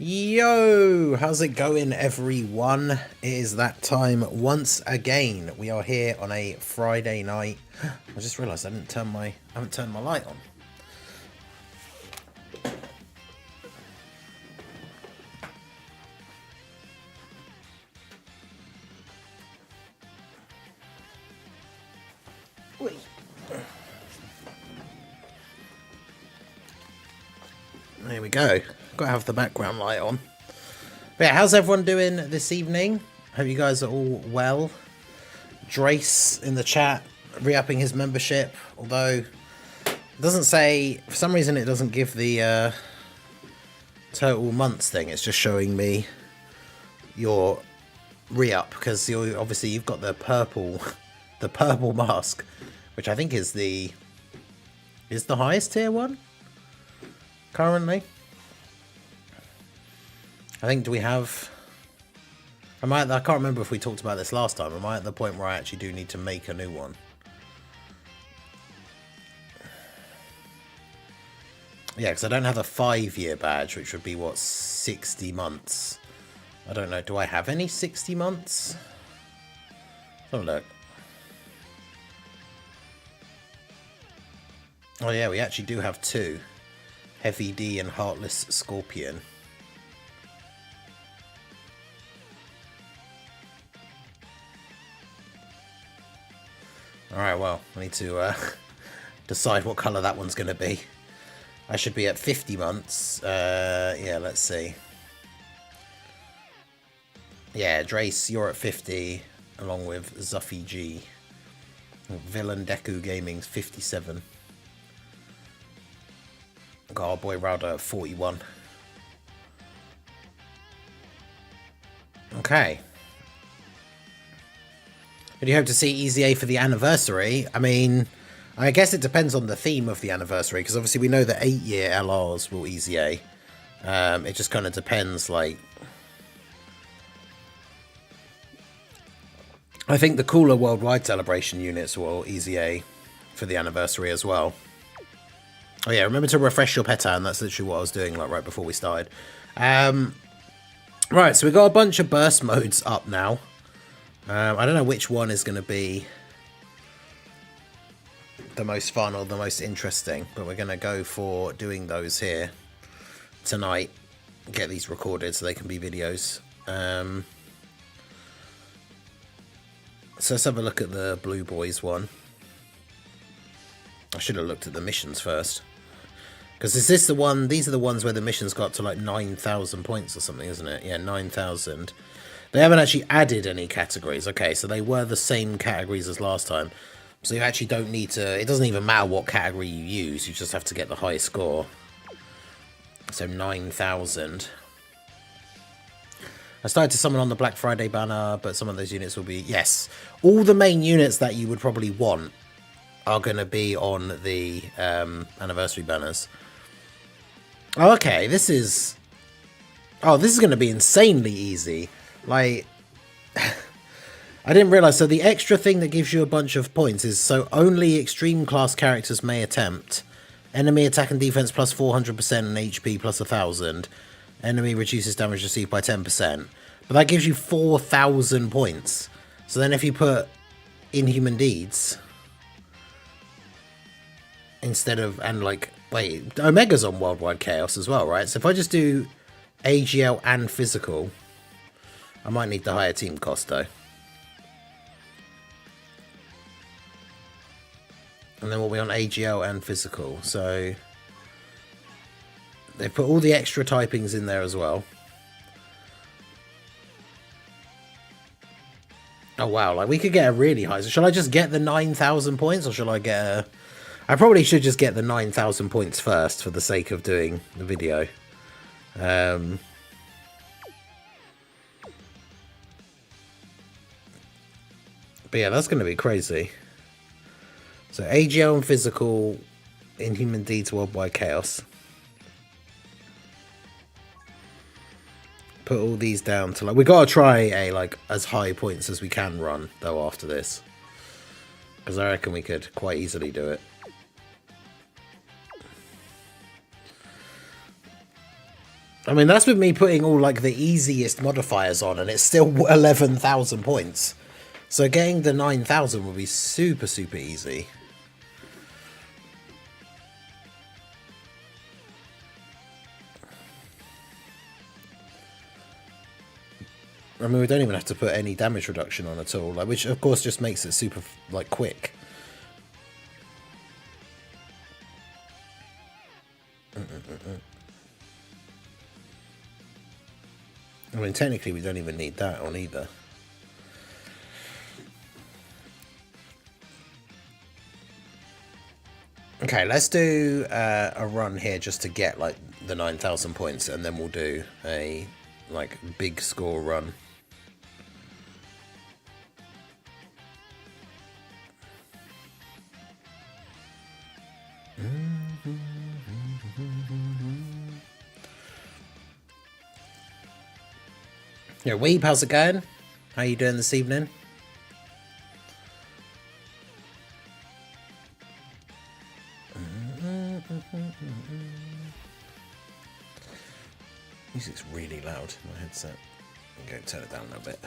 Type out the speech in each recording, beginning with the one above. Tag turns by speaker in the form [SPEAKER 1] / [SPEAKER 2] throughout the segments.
[SPEAKER 1] Yo, how's it going, everyone? It is that time once again. We are here on a Friday night. I just realised I haven't turned my light on. Wait. There we go. Got to have the background light on. But yeah, how's everyone doing this evening? Hope you guys are all well. Drace in the chat, re-upping his membership. Although, it doesn't say, for some reason it doesn't give the total months thing. It's just showing me your re-up, because obviously you've got the purple mask, which I think is the highest tier one currently. I think, do we have... I can't remember if we talked about this last time. Am I at the point where I actually do need to make a new one? Yeah, because I don't have a 5-year badge, which would be, what, 60 months? I don't know. Do I have any 60 months? Oh, look. Oh, yeah, we actually do have 2. Heavy D and Heartless Scorpion. Alright, well, I need to decide what colour that one's going to be. I should be at 50 months. Yeah, let's see. Yeah, Drace, you're at 50, along with Zuffy G. Villain Deku Gaming's 57. Got our boy Rowder at 41. Okay. But you hope to see Easy A for the anniversary. I mean, I guess it depends on the theme of the anniversary, because obviously we know that 8-year LRs will Easy A. It just kind of depends, like... I think the cooler worldwide celebration units will Easy A for the anniversary as well. Oh yeah, remember to refresh your pattern. That's literally what I was doing like right before we started. Right, so we've got a bunch of burst modes up now. I don't know which one is going to be the most fun or the most interesting, but we're going to go for doing those here tonight. Get these recorded so they can be videos. So let's have a look at the Blue Boys one. I should have looked at the missions first. Because is this the one? These are the ones where the missions got to like 9,000 points or something, isn't it? Yeah, 9,000. They haven't actually added any categories. Okay, so they were the same categories as last time. So you actually don't need to... It doesn't even matter what category you use. You just have to get the high score. So 9,000. I started to summon on the Black Friday banner, but some of those units will be... Yes, all the main units that you would probably want are going to be on the anniversary banners. Oh, okay, this is... Oh, this is going to be insanely easy. Like, I didn't realise. So the extra thing that gives you a bunch of points is so only extreme class characters may attempt. Enemy attack and defense plus 400% and HP plus 1,000. Enemy reduces damage received by 10%. But that gives you 4,000 points. So then if you put Inhuman Deeds instead of, and like, wait, Omega's on Worldwide Chaos as well, right? So if I just do AGL and Physical, I might need the higher team cost though. And then we'll be on AGL and Physical. So they've put all the extra typings in there as well. Oh wow, like we could get a really high. So shall I just get the 9,000 points, or shall I get a... I probably should just get the 9,000 points first for the sake of doing the video. But yeah, that's going to be crazy. So AGL and Physical, Inhuman Deeds, Worldwide Chaos. Put all these down to like... We got to try a like as high points as we can run though after this. Because I reckon we could quite easily do it. I mean, that's with me putting all, like, the easiest modifiers on, and it's still 11,000 points. So getting the 9,000 will be super, super easy. I mean, we don't even have to put any damage reduction on at all, like, which, of course, just makes it super, like, quick. I mean, technically, we don't even need that on either. Okay, let's do a run here just to get, like, the 9,000 points, and then we'll do a, like, big score run. Yeah, Weeb, how's it going? How you doing this evening? Music's really loud in my headset. I'm going to turn it down a little bit.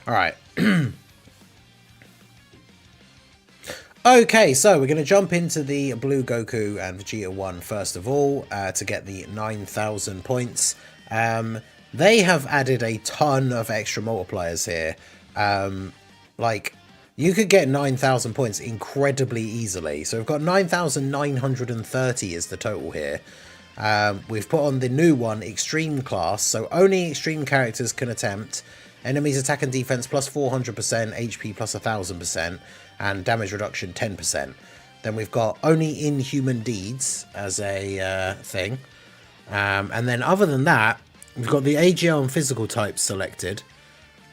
[SPEAKER 1] All right. Okay, so we're going to jump into the Blue Goku and Vegeta 1 first of all to get the 9,000 points. They have added a ton of extra multipliers here. Like, you could get 9,000 points incredibly easily. So we've got 9,930 is the total here. We've put on the new one, Extreme Class, so only extreme characters can attempt. Enemies attack and defense plus 400%, HP plus 1,000%, and damage reduction 10%. Then we've got only Inhuman Deeds as a thing. And then other than that, we've got the AGL and physical types selected.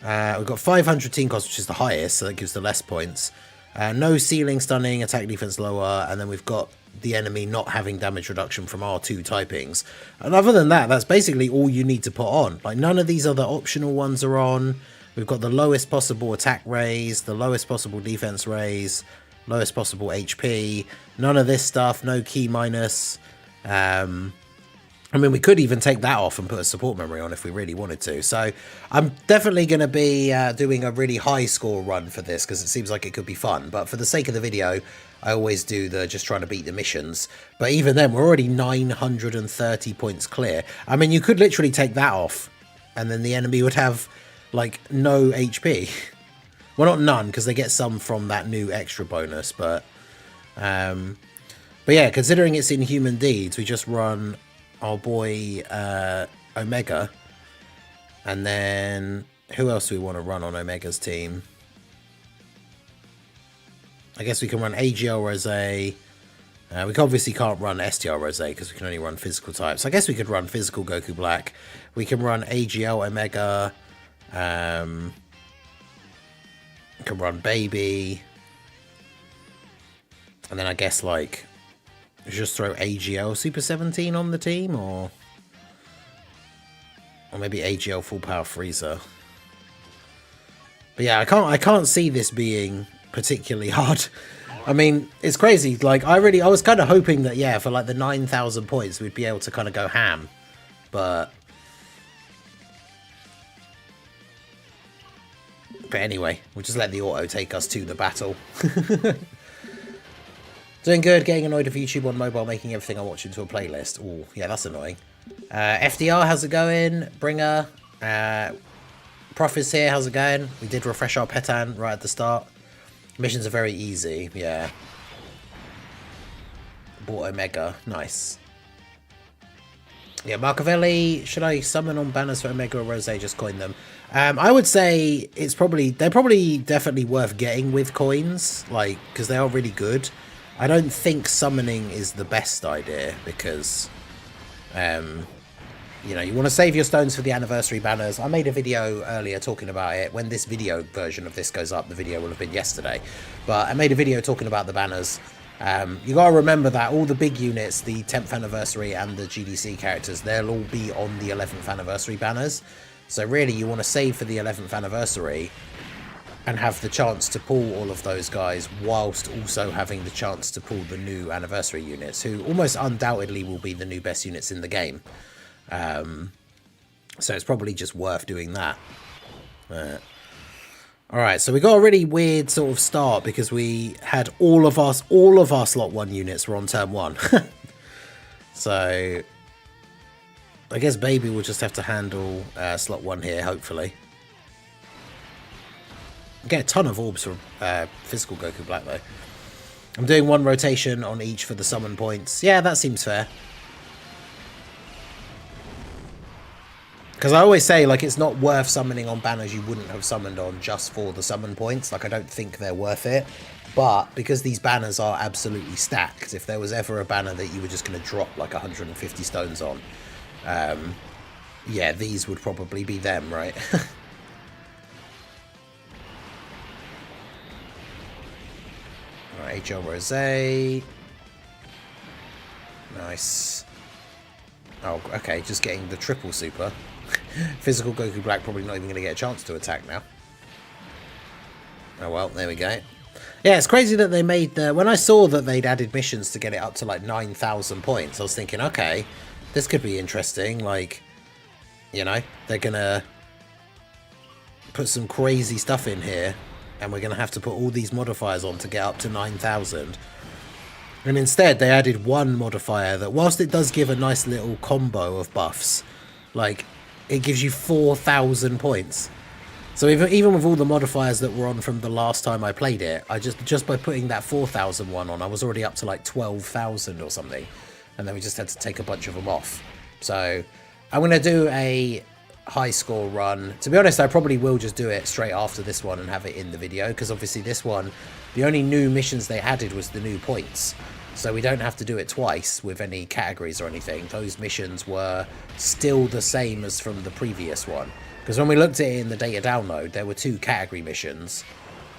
[SPEAKER 1] We've got 500 team cost, which is the highest, so that gives the less points. No ceiling, stunning, attack defense lower, and then we've got the enemy not having damage reduction from R2 typings. And other than that, that's basically all you need to put on. Like, none of these other optional ones are on. We've got the lowest possible attack raise, the lowest possible defense raise, lowest possible HP. None of this stuff, no key minus. I mean, we could even take that off and put a support memory on if we really wanted to. So I'm definitely going to be doing a really high score run for this because it seems like it could be fun. But for the sake of the video, I always do the just trying to beat the missions. But even then, we're already 930 points clear. I mean, you could literally take that off and then the enemy would have, like, no HP. Well, not none, because they get some from that new extra bonus. But yeah, considering it's Inhuman Deeds, we just run our boy Omega, and then who else do we want to run on Omega's team? I guess we can run AGL Rose. We obviously can't run STR Rose because we can only run physical types. I guess we could run physical Goku Black. We can run AGL Omega. We can run Baby, and then I guess, like, just throw AGL Super 17 on the team, or maybe AGL Full Power Freezer. But yeah, I can't see this being particularly hard. I mean, it's crazy. Like, I was kind of hoping that, yeah, for like the 9,000 points, we'd be able to kind of go ham. But anyway, we'll just let the auto take us to the battle. Doing good, getting annoyed with YouTube on mobile, making everything I watch into a playlist. Oh, yeah, that's annoying. FDR, how's it going? Bringer. Prof is here, how's it going? We did refresh our Petan right at the start. Missions are very easy, yeah. Bought Omega, nice. Yeah, Marcovelli, should I summon on banners for Omega or Rose? Just coin them. I would say they're probably definitely worth getting with coins, like, because they are really good. I don't think summoning is the best idea because, you know, you want to save your stones for the anniversary banners. I made a video earlier talking about it. When this video version of this goes up, the video will have been yesterday. But I made a video talking about the banners. You got to remember that all the big units, the 10th anniversary and the GDC characters, they'll all be on the 11th anniversary banners. So really, you want to save for the 11th anniversary and have the chance to pull all of those guys whilst also having the chance to pull the new anniversary units, who almost undoubtedly will be the new best units in the game. So it's probably just worth doing that. Alright, so we got a really weird sort of start because we had all of our slot 1 units were on turn 1. So I guess Baby will just have to handle slot 1 here, hopefully. Get a ton of orbs from physical Goku Black, though. I'm doing 1 rotation on each for the summon points. Yeah, that seems fair. Because I always say, like, it's not worth summoning on banners you wouldn't have summoned on just for the summon points. Like, I don't think they're worth it. But because these banners are absolutely stacked, if there was ever a banner that you were just going to drop, like, 150 stones on, yeah, these would probably be them, right? Alright, HL Rosé. Nice. Oh, okay, just getting the triple super. Physical Goku Black probably not even going to get a chance to attack now. Oh well, there we go. Yeah, it's crazy that they made the... When I saw that they'd added missions to get it up to like 9,000 points, I was thinking, okay, this could be interesting. Like, you know, they're going to put some crazy stuff in here, and we're going to have to put all these modifiers on to get up to 9,000. And instead, they added 1 modifier that, whilst it does give a nice little combo of buffs, like, it gives you 4,000 points. So even with all the modifiers that were on from the last time I played it, I just by putting that 4,000 one on, I was already up to like 12,000 or something. And then we just had to take a bunch of them off. So I'm going to do a high score run. To be honest, I probably will just do it straight after this one and have it in the video, because obviously this one, the only new missions they added was the new points. So we don't have to do it twice with any categories or anything. Those missions were still the same as from the previous one. Because when we looked at it in the data download, there were 2 category missions.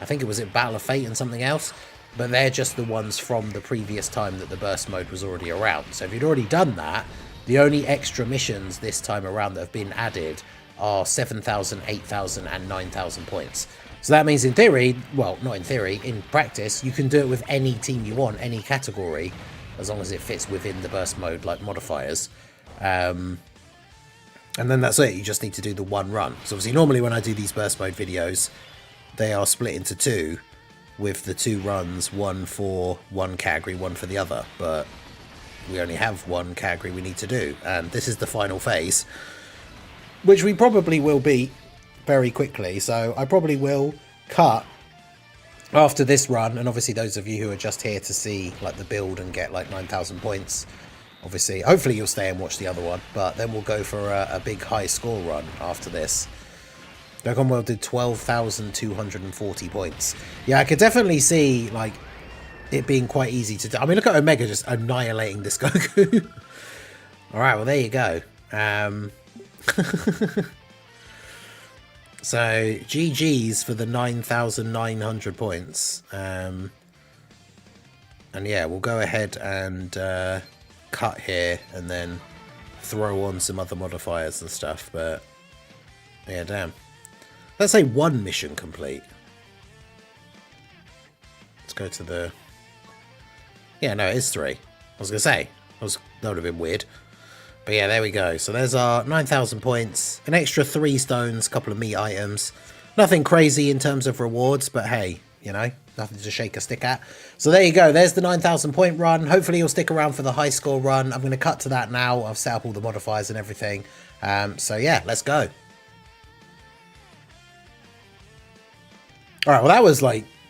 [SPEAKER 1] I think it was Battle of Fate and something else. But they're just the ones from the previous time that the burst mode was already around. So if you'd already done that, the only extra missions this time around that have been added are 7,000, 8,000 and 9,000 points. So that means in theory, well, not in theory, in practice, you can do it with any team you want, any category, as long as it fits within the burst mode, like modifiers. And then that's it, you just need to do the 1 run. So obviously normally when I do these burst mode videos, they are split into 2, with the 2 runs, 1 for one category, 1 for the other. But we only have 1 category we need to do, and this is the final phase, which we probably will beat very quickly. So I probably will cut after this run, and obviously those of you who are just here to see like the build and get like 9,000 points, obviously hopefully you'll stay and watch the other one, but then we'll go for a big high score run after this. Dokkan World did 12,240 points. Yeah, I could definitely see like it being quite easy to do. I mean, look at Omega just annihilating this Goku. All right, well there you go. So GG's for the 9,900 points. And yeah, we'll go ahead and cut here and then throw on some other modifiers and stuff. But yeah, damn. Let's say 1 mission complete. Let's go to the... Yeah, no, it is 3. I was going to say, that would have been weird. But yeah, there we go. So there's our 9,000 points, an extra 3 stones, a couple of meat items. Nothing crazy in terms of rewards, but hey, you know, nothing to shake a stick at. So there you go. There's the 9,000 point run. Hopefully you'll stick around for the high score run. I'm going to cut to that now. I've set up all the modifiers and everything. So yeah, let's go. All right, well,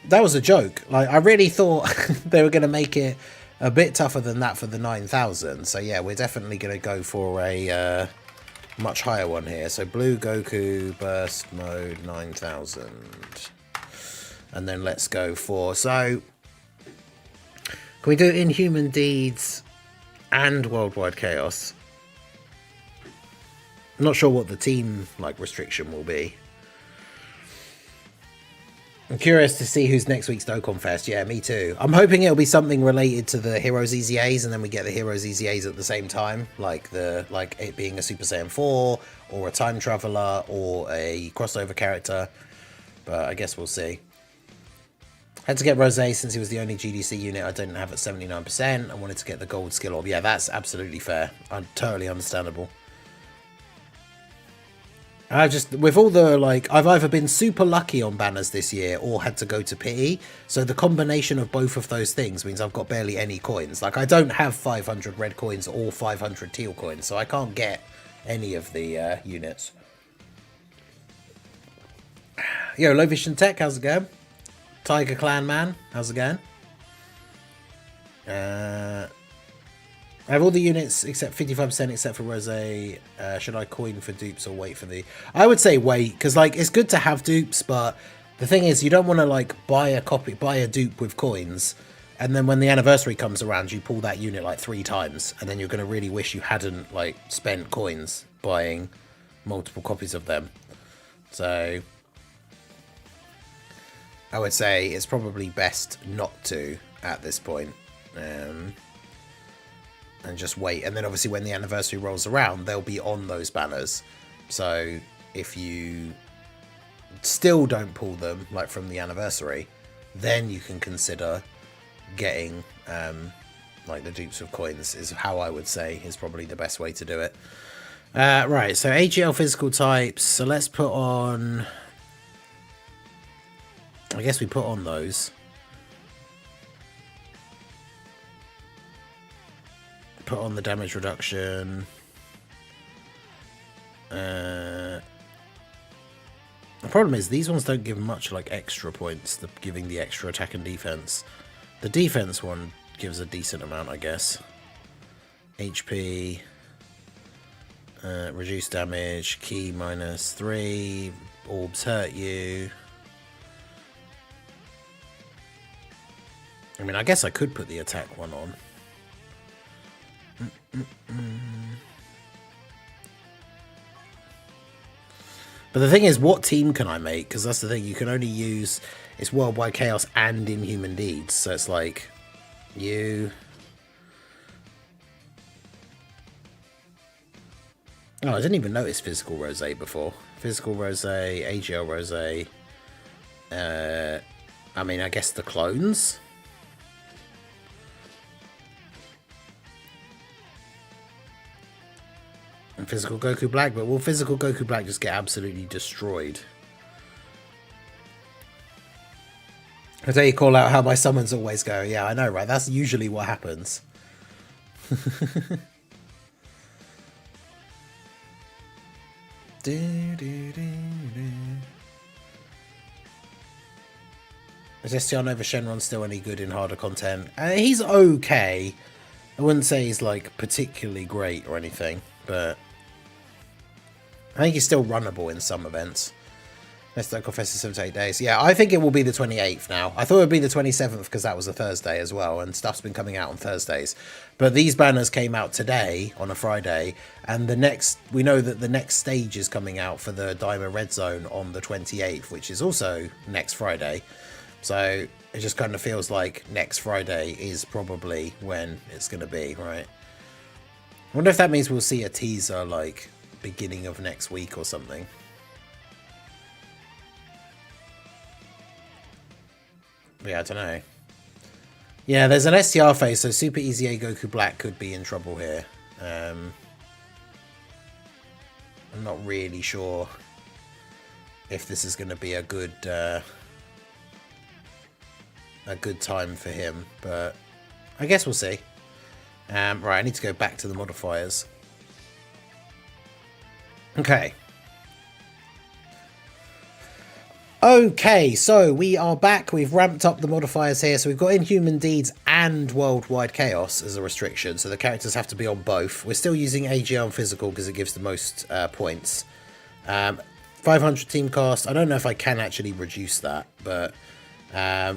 [SPEAKER 1] that was a joke. Like, I really thought they were going to make it a bit tougher than that for the 9,000. So yeah, we're definitely going to go for a much higher one here. So Blue Goku Burst Mode 9,000. And then let's go for... So, can we do Inhuman Deeds and Worldwide Chaos? I'm not sure what the team like restriction will be. I'm curious to see who's next week's Dokkan Fest. Yeah, me too. I'm hoping it'll be something related to the Heroes EZAs, and then we get the Heroes EZAs at the same time, like it being a Super Saiyan 4 or a Time Traveler or a crossover character. but I guess we'll see. Had to get Rosé since he was the only GDC unit I didn't have at 79%. I wanted to get the gold skill orb. Yeah, that's absolutely fair. Totally understandable. I just, with all the, like, I've either been super lucky on banners this year or had to go to pity. So the combination of both of those things means I've got barely any coins. Like, I don't have 500 red coins or 500 teal coins, so I can't get any of the units. Yo, Low Vision Tech, how's it going? Tiger Clan Man, how's it going? I have all the units except 55% except for Rosé. Should I coin for dupes or wait for the... I would say wait, because like it's good to have dupes, but the thing is you don't want to like buy a dupe with coins, and then when the anniversary comes around you pull that unit like 3 times, and then you're going to really wish you hadn't like spent coins buying multiple copies of them. So I would say it's probably best not to at this point. And just wait, and then obviously when the anniversary rolls around they'll be on those banners, so if you still don't pull them like from the anniversary, then you can consider getting like the dupes of coins, is how I would say is probably the best way to do it. Right, so AGL physical types, so let's put on, I guess we put on those. Put on the damage reduction. The problem is these ones don't give much like extra points, giving the extra attack and defense. The defense one gives a decent amount, I guess. HP, reduce damage, key -3, orbs hurt you. I mean, I guess I could put the attack one on. But the thing is, what team can I make? Because that's the thing, you can only use, it's Worldwide Chaos and Inhuman Deeds, so it's like you. Oh, I didn't even notice Physical Rosé before. Physical Rosé, AGL Rosé. I mean, I guess the clones. And Physical Goku Black, but will Physical Goku Black just get absolutely destroyed? I tell you, call out how my summons always go. Yeah, I know, right? That's usually what happens. Is Estion over Shenron still any good in harder content? He's okay. I wouldn't say he's like particularly great or anything, but I think he's still runnable in some events. Let's don't confess in 7 to 8 days. Yeah, I think it will be the 28th now. I thought it would be the 27th because that was a Thursday as well, and stuff's been coming out on Thursdays. But these banners came out today on a Friday, and we know that the next stage is coming out for the Diamond Red Zone on the 28th, which is also next Friday. So it just kind of feels like next Friday is probably when it's going to be, right? I wonder if that means we'll see a teaser like beginning of next week or something. But yeah, I don't know. Yeah, there's an STR phase, so Super Easy A Goku Black could be in trouble here. I'm not really sure if this is going to be a good time for him, but I guess we'll see. Right, I need to go back to the modifiers. Okay. Okay, so we are back. We've ramped up the modifiers here. So we've got Inhuman Deeds and Worldwide Chaos as a restriction. So the characters have to be on both. We're still using AGL and Physical because it gives the most points. 500 team cost. I don't know if I can actually reduce that, but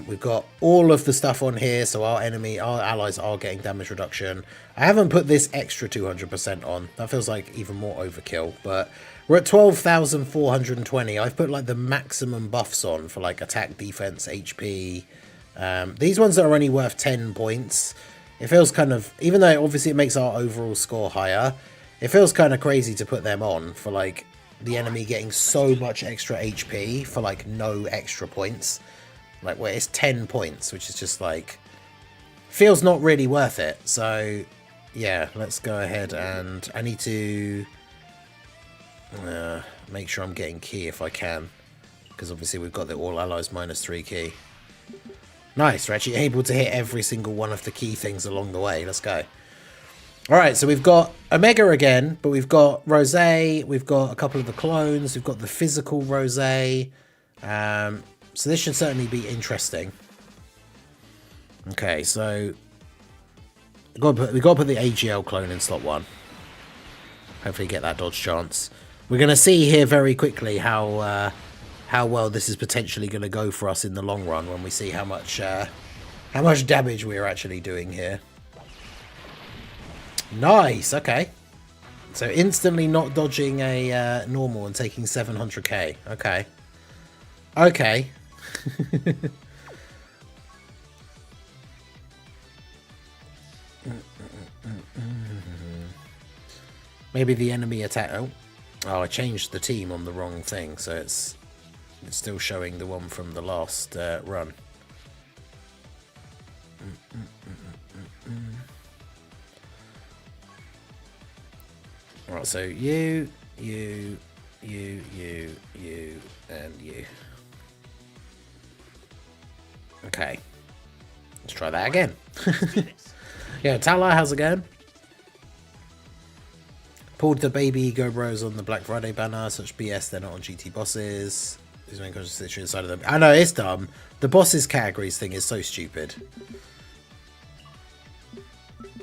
[SPEAKER 1] we've got all of the stuff on here. So our allies are getting damage reduction. I haven't put this extra 200% on. That feels like even more overkill, but we're at 12,420. I've put like the maximum buffs on for like attack, defense, HP. These ones are only worth 10 points. It feels kind of, even though obviously it makes our overall score higher, it feels kind of crazy to put them on for like the enemy getting so much extra HP for like no extra points. Like, where it's 10 points, which is just like, feels not really worth it. So yeah, let's go ahead, and I need to make sure I'm getting key if I can, because obviously we've got the all allies -3 key. Nice, we're actually able to hit every single one of the key things along the way. Let's go. Alright, so we've got Omega again, but we've got Rosé, we've got a couple of the clones, we've got the physical Rosé. So this should certainly be interesting. Okay, so we've got to put the AGL clone in slot 1. Hopefully get that dodge chance. We're going to see here very quickly how well this is potentially going to go for us in the long run when we see how much damage we're actually doing here. Nice, okay. So instantly not dodging a normal and taking 700k. Okay. Okay. Maybe the enemy attack. Oh, I changed the team on the wrong thing, so it's still showing the one from the last run. Right, so you, and you. Okay. Let's try that again. Yeah, Tala, how's it going? Pulled the baby Ego Bros on the Black Friday banner. Such BS, they're not on GT bosses. These main content literally inside of them. I know, it's dumb. The bosses categories thing is so stupid.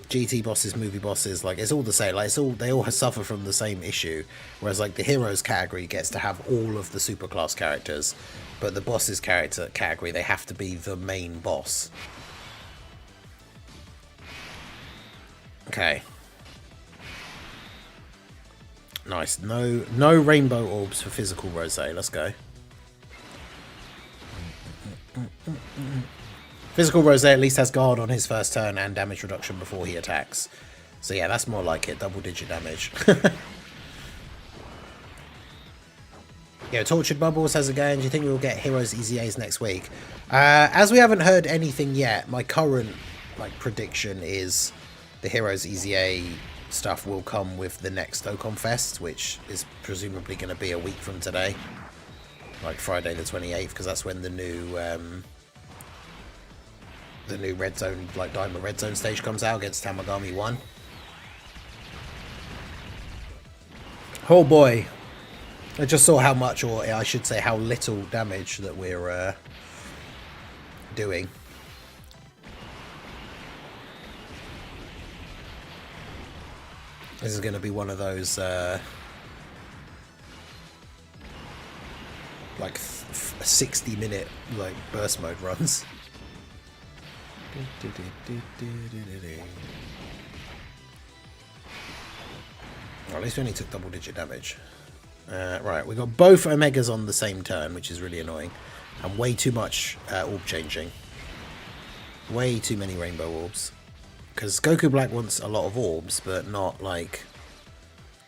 [SPEAKER 1] GT bosses, movie bosses, like, it's all the same. Like, they all suffer from the same issue. Whereas, like, the heroes category gets to have all of the superclass characters, but the bosses category, they have to be the main boss. Okay. Nice. No rainbow orbs for physical Rosé. Let's go. Physical Rosé at least has guard on his first turn and damage reduction before he attacks. So yeah, that's more like it. Double digit damage. Yeah, Tortured Bubbles, how's it going? Do you think we'll get Heroes EZAs next week? As we haven't heard anything yet, my current prediction is the Heroes EZA stuff will come with the next Dokkan Fest, which is presumably going to be a week from today. Like Friday the 28th, because that's when the new Red Zone, like Diamond Red Zone stage comes out against Tamagami 1. Oh boy. I just saw how much, or I should say how little damage that we're doing. This is going to be one of those like 60-minute like burst mode runs. Well, at least we only took double digit damage. Right, we got both Omegas on the same turn, which is really annoying. And way too much orb changing. Way too many rainbow orbs. Because Goku Black wants a lot of orbs, but not like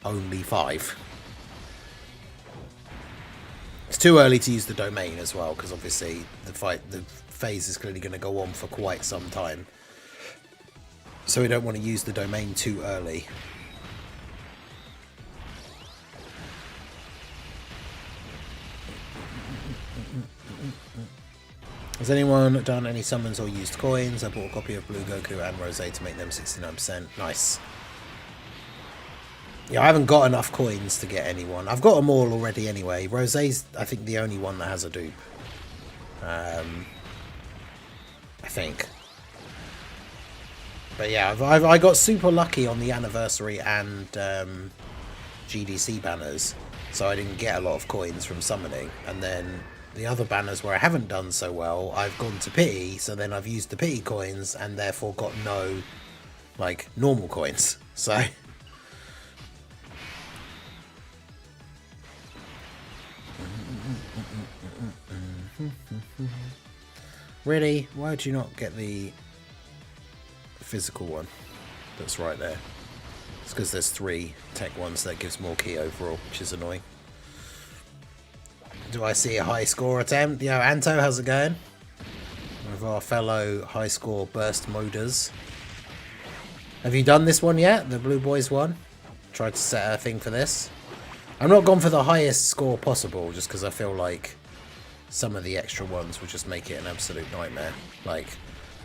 [SPEAKER 1] only 5. It's too early to use the domain as well, because obviously the phase is clearly going to go on for quite some time. So we don't want to use the domain too early. Has anyone done any summons or used coins? I bought a copy of Blue Goku and Rosé to make them 69%. Nice. Yeah, I haven't got enough coins to get anyone. I've got them all already anyway. Rosé's, I think, the only one that has a dupe. I think. But yeah, I got super lucky on the anniversary and GDC banners, so I didn't get a lot of coins from summoning. And then the other banners where I haven't done so well, I've gone to pity, so then I've used the pity coins and therefore got no like normal coins. So really, why would you not get the physical one that's right there? It's because there's 3 tech ones that gives more key overall, which is annoying. Do I see a high score attempt? Yo, Anto, how's it going? With our fellow high score burst moders. Have you done this one yet? The Blue Boys one? Tried to set a thing for this. I'm not gone for the highest score possible just because I feel like some of the extra ones would just make it an absolute nightmare. Like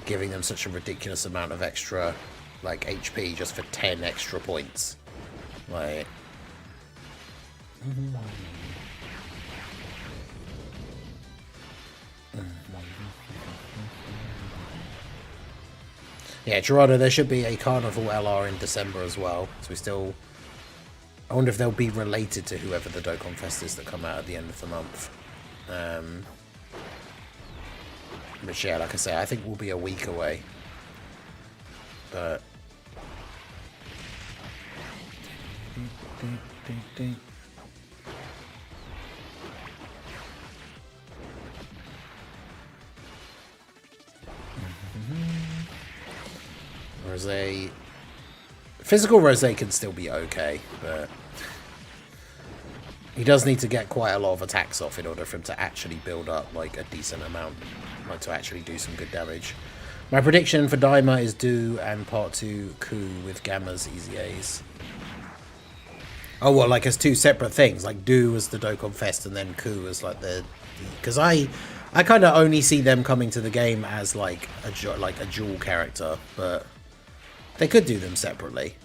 [SPEAKER 1] giving them such a ridiculous amount of extra like HP just for 10 extra points. Like yeah, Gerardo, there should be a Carnival LR in December as well. So we still... I wonder if they'll be related to whoever the Dokkan Fest is that come out at the end of the month. But yeah, like I say, I think we'll be a week away. But... Rosé... Physical Rosé can still be okay, but... He does need to get quite a lot of attacks off in order for him to actually build up, like, a decent amount. Like, to actually do some good damage. My prediction for Daima is Do and Part 2 Ku with Gamma's Easy A's. Oh, well, like, as two separate things. Like, Do was the Dokkan Fest, and then Ku was, like, the... Because I kind of only see them coming to the game as, like a dual character, but... They could do them separately.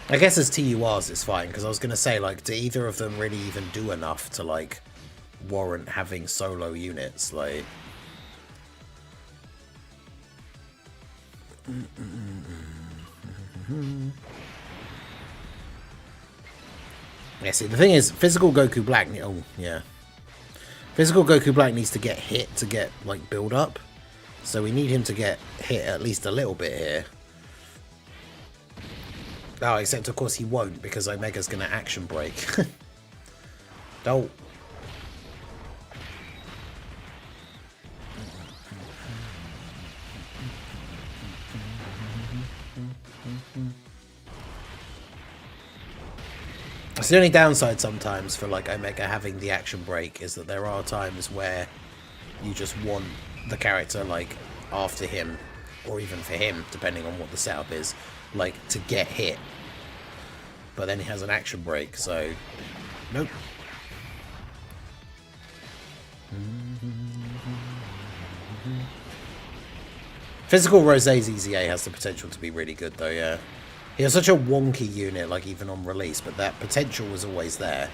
[SPEAKER 1] I guess as TURs it's fine, because I was going to say, like, do either of them really even do enough to, like, warrant having solo units? Like... Yeah, see, the thing is, Physical Goku Black... Oh, yeah. Physical Goku Black needs to get hit to get, like, build up. So we need him to get hit at least a little bit here. Oh, except of course he won't, because Omega's going to action break. Don't. It's the only downside sometimes for like Omega having the action break is that there are times where you just want the character like after him, or even for him, depending on what the setup is, like to get hit. But then he has an action break, so nope. Physical Rosé's EZA has the potential to be really good though, yeah. He was such a wonky unit, like even on release, but that potential was always there.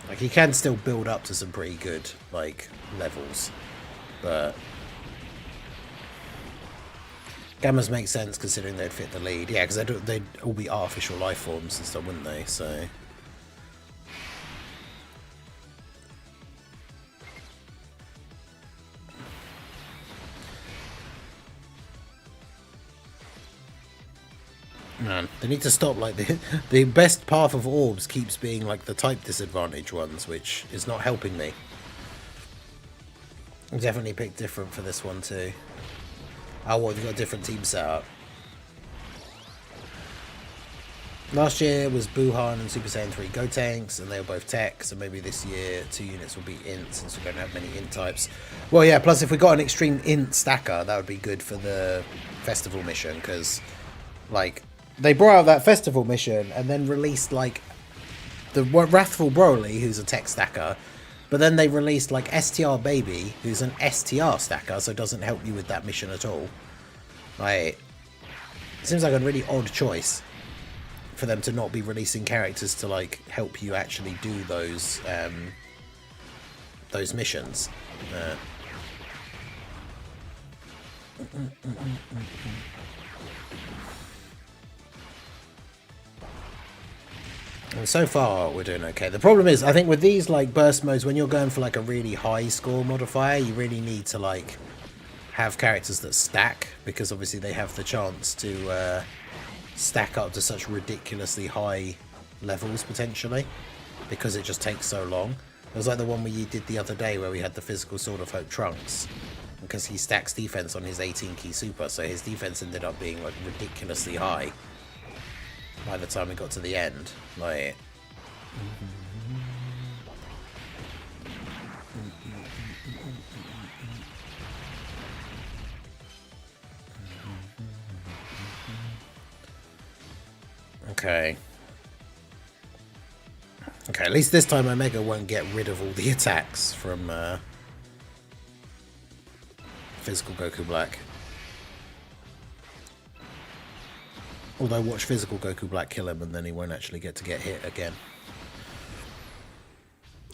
[SPEAKER 1] Like he can still build up to some pretty good like levels, but Gammas makes sense considering they'd fit the lead. Yeah, because they'd all be artificial life forms and stuff, wouldn't they? So. Man, they need to stop, like, the best path of orbs keeps being, like, the type disadvantage ones, which is not helping me. I definitely picked different for this one, too. Oh, what, you've got a different team setup. Last year was Buhan and Super Saiyan 3 Gotenks, and they were both tech, so maybe this year 2 units will be int, since we don't have many int types. Well, yeah, plus if we got an extreme int stacker, that would be good for the festival mission, because, like... They brought out that festival mission and then released, like, the Wrathful Broly, who's a tech stacker. But then they released, like, STR Baby, who's an STR stacker, so it doesn't help you with that mission at all. Like, it seems like a really odd choice for them to not be releasing characters to, like, help you actually do those missions. And so far, we're doing okay. The problem is, I think with these, like, burst modes, when you're going for, like, a really high score modifier, you really need to, like, have characters that stack, because obviously they have the chance to stack up to such ridiculously high levels, potentially, because it just takes so long. It was like the one we did the other day, where we had the physical Sword of Hope Trunks, because he stacks defense on his 18-key super, so his defense ended up being, like, ridiculously high. by the time we got to the end. Like... Okay. Okay, at least this time Omega won't get rid of all the attacks from Physical Goku Black. Although watch Physical Goku Black kill him and then he won't actually get hit again.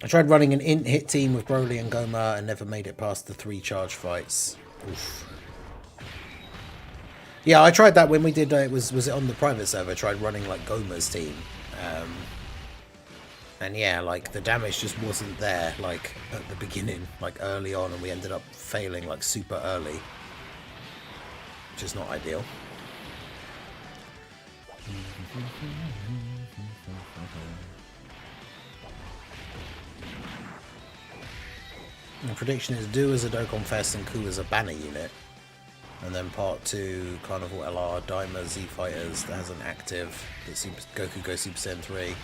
[SPEAKER 1] I tried running an int hit team with Broly and Goma and never made it past the 3 charge fights. Oof. Yeah, I tried that when we did, was it on the private server? I tried running like Goma's team. And yeah, like the damage just wasn't there like at the beginning, like early on, and we ended up failing like super early. Which is not ideal. The prediction is do as a Dokkan Fest and Ku as a banner unit. And then part 2, Carnival LR, Daima Z Fighters that has an active that Goku goes Super Saiyan 3.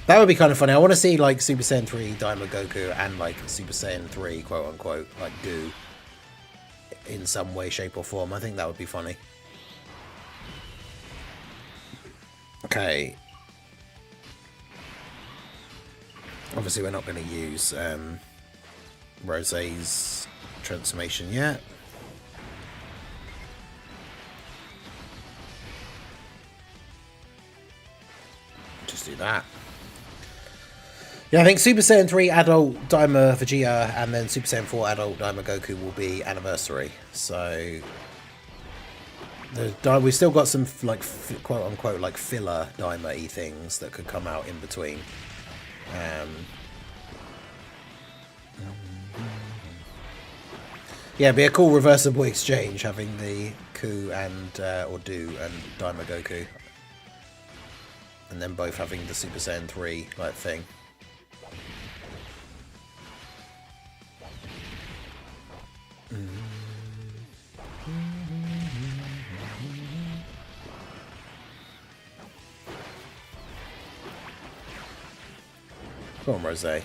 [SPEAKER 1] That would be kind of funny. I want to see like Super Saiyan 3 Daima Goku and like Super Saiyan 3 quote unquote like do in some way, shape or form. I think that would be funny. Okay. Obviously we're not going to use Rosé's transformation yet. Just do that. Yeah, I think Super Saiyan 3 adult Daima Vegeta and then Super Saiyan 4 adult Daima Goku will be anniversary. So we've still got some like quote unquote like filler Daima-y things that could come out in between. Yeah, it'd be a cool reversible exchange having the Ku and or Do and Daima Goku, and then both having the Super Saiyan 3 like thing. Come on, Rosé.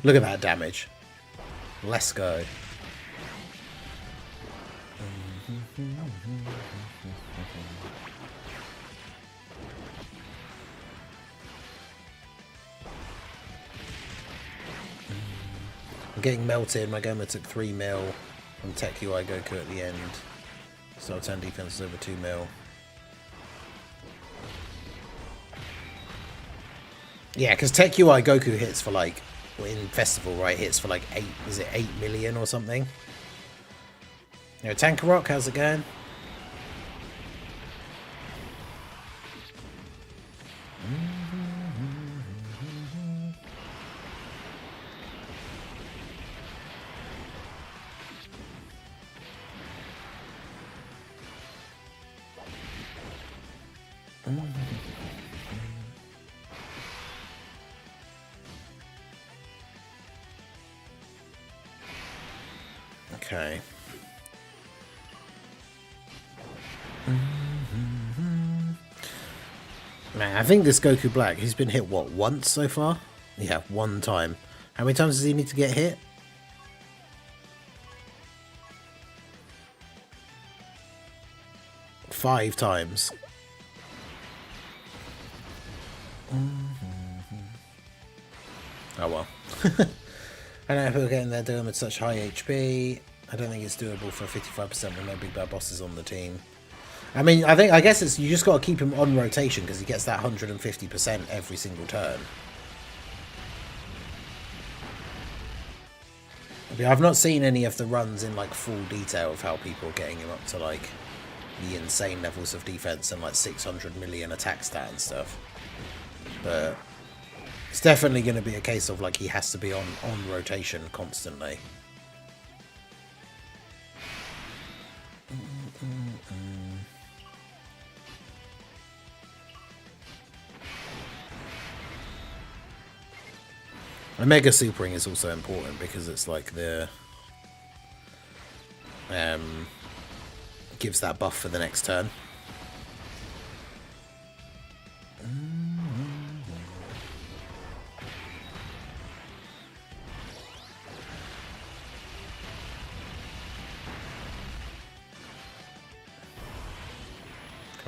[SPEAKER 1] Look at that damage. Let's go. I'm getting melted. My Goma took 3 mil from Tech UI Goku at the end. So I'll turn defense over 2 mil. Yeah, because Tech UI Goku hits for like, in Festival, right, hits for like 8 million or something? You know, Tanker Rock, how's it going? Okay. Man, I think this Goku Black, he's been hit, what, once so far? Yeah, 1 time. How many times does he need to get hit? Five times. Oh well. I don't know if we're getting there doing with such high HP. I don't think it's doable for 55% with no big bad bosses on the team. I mean, I guess it's you just got to keep him on rotation because he gets that 150% every single turn. I mean, I've not seen any of the runs in like full detail of how people are getting him up to like the insane levels of defense and like 600 million attack stat and stuff. But it's definitely going to be a case of like he has to be on rotation constantly. Omega Supering is also important because it's like the gives that buff for the next turn.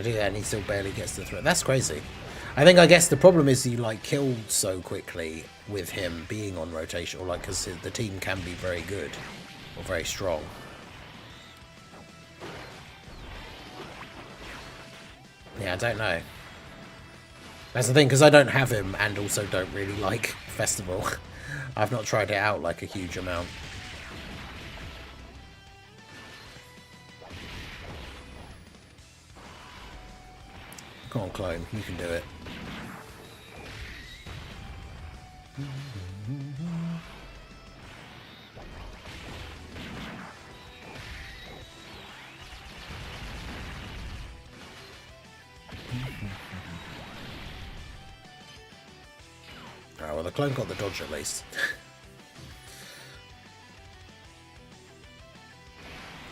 [SPEAKER 1] Yeah, and he still barely gets the threat. That's crazy. I guess the problem is you like killed so quickly with him being on rotation, or like because the team can be very good or very strong. Yeah, I don't know. That's the thing, because I don't have him and also don't really like Festival. I've not tried it out like a huge amount. Come on, clone, you can do it. Oh, well, the clone got the dodge at least.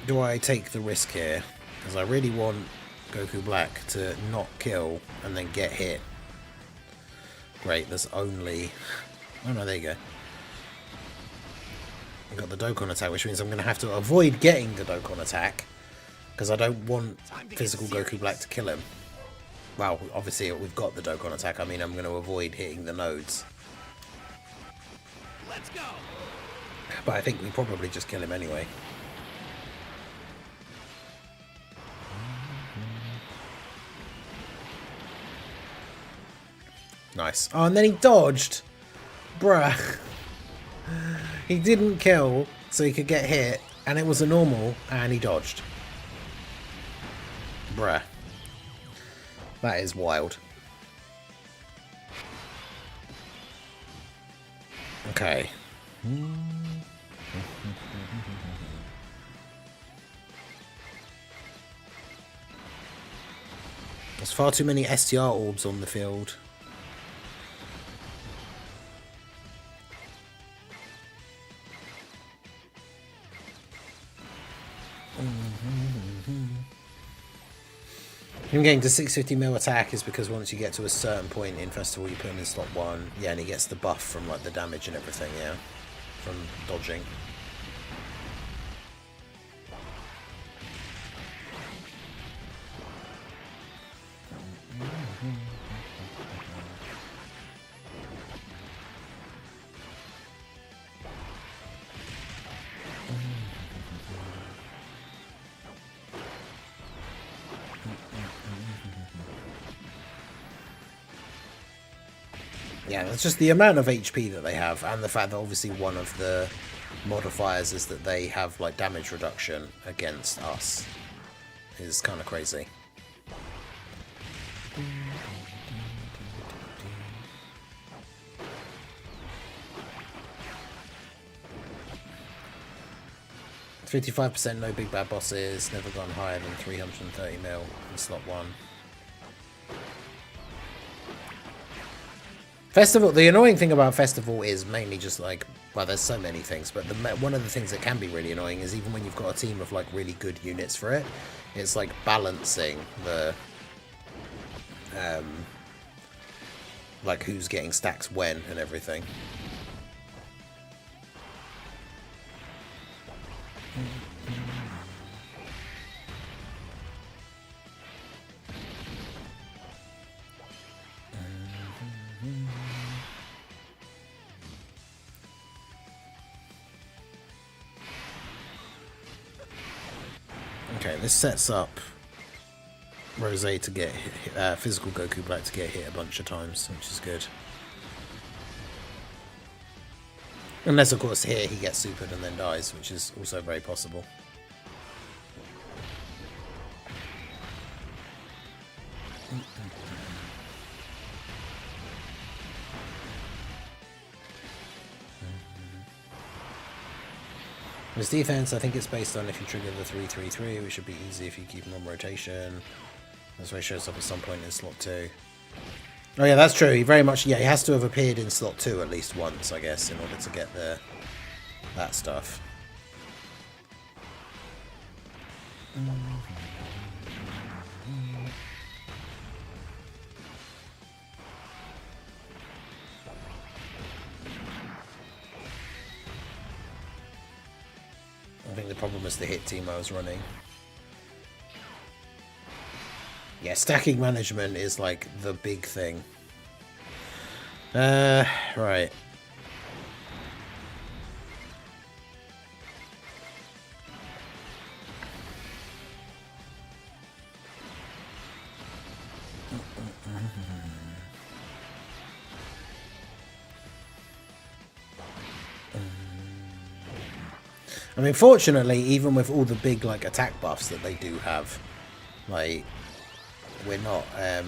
[SPEAKER 1] Do I take the risk here? Because I really want Goku Black to not kill and then get hit. Great, there's only... Oh no, there you go. I got the Dokkan attack, which means I'm going to have to avoid getting the Dokkan attack. Because I don't want physical Goku Black to kill him. Well, obviously we've got the Dokkan attack. I mean, I'm going to avoid hitting the nodes. Let's go. But I think we probably just kill him anyway. Nice. Oh, and then he dodged. Bruh. He didn't kill, so he could get hit, and it was a normal, and he dodged. Bruh. That is wild. Okay. There's far too many STR orbs on the field. Him getting to 650 mil attack is because once you get to a certain point in Festival, you put him in slot 1. Yeah, and he gets the buff from like the damage and everything, yeah. From dodging. Yeah, it's just the amount of HP that they have, and the fact that obviously one of the modifiers is that they have like damage reduction against us is kind of crazy. %, no big bad bosses, never gone higher than 330 mil in slot 1. Festival, the annoying thing about Festival is mainly just like, well, there's so many things, but one of the things that can be really annoying is even when you've got a team of like really good units for it, it's like balancing the, like who's getting stacks when and everything. Okay, this sets up Rose to get hit, physical Goku Black to get hit a bunch of times, which is good. Unless, of course, here he gets supered and then dies, which is also very possible. His defense, I think it's based on if you trigger the 3-3-3, which should be easy if you keep him on rotation. That's why he shows up at some point in slot 2. Oh yeah, that's true. He very much, yeah, he has to have appeared in slot 2 at least once, I guess, in order to get that stuff. I think the problem was the hit team I was running. Yeah, stacking management is like the big thing. Right. I mean, fortunately, even with all the big like attack buffs that they do have, like we're not at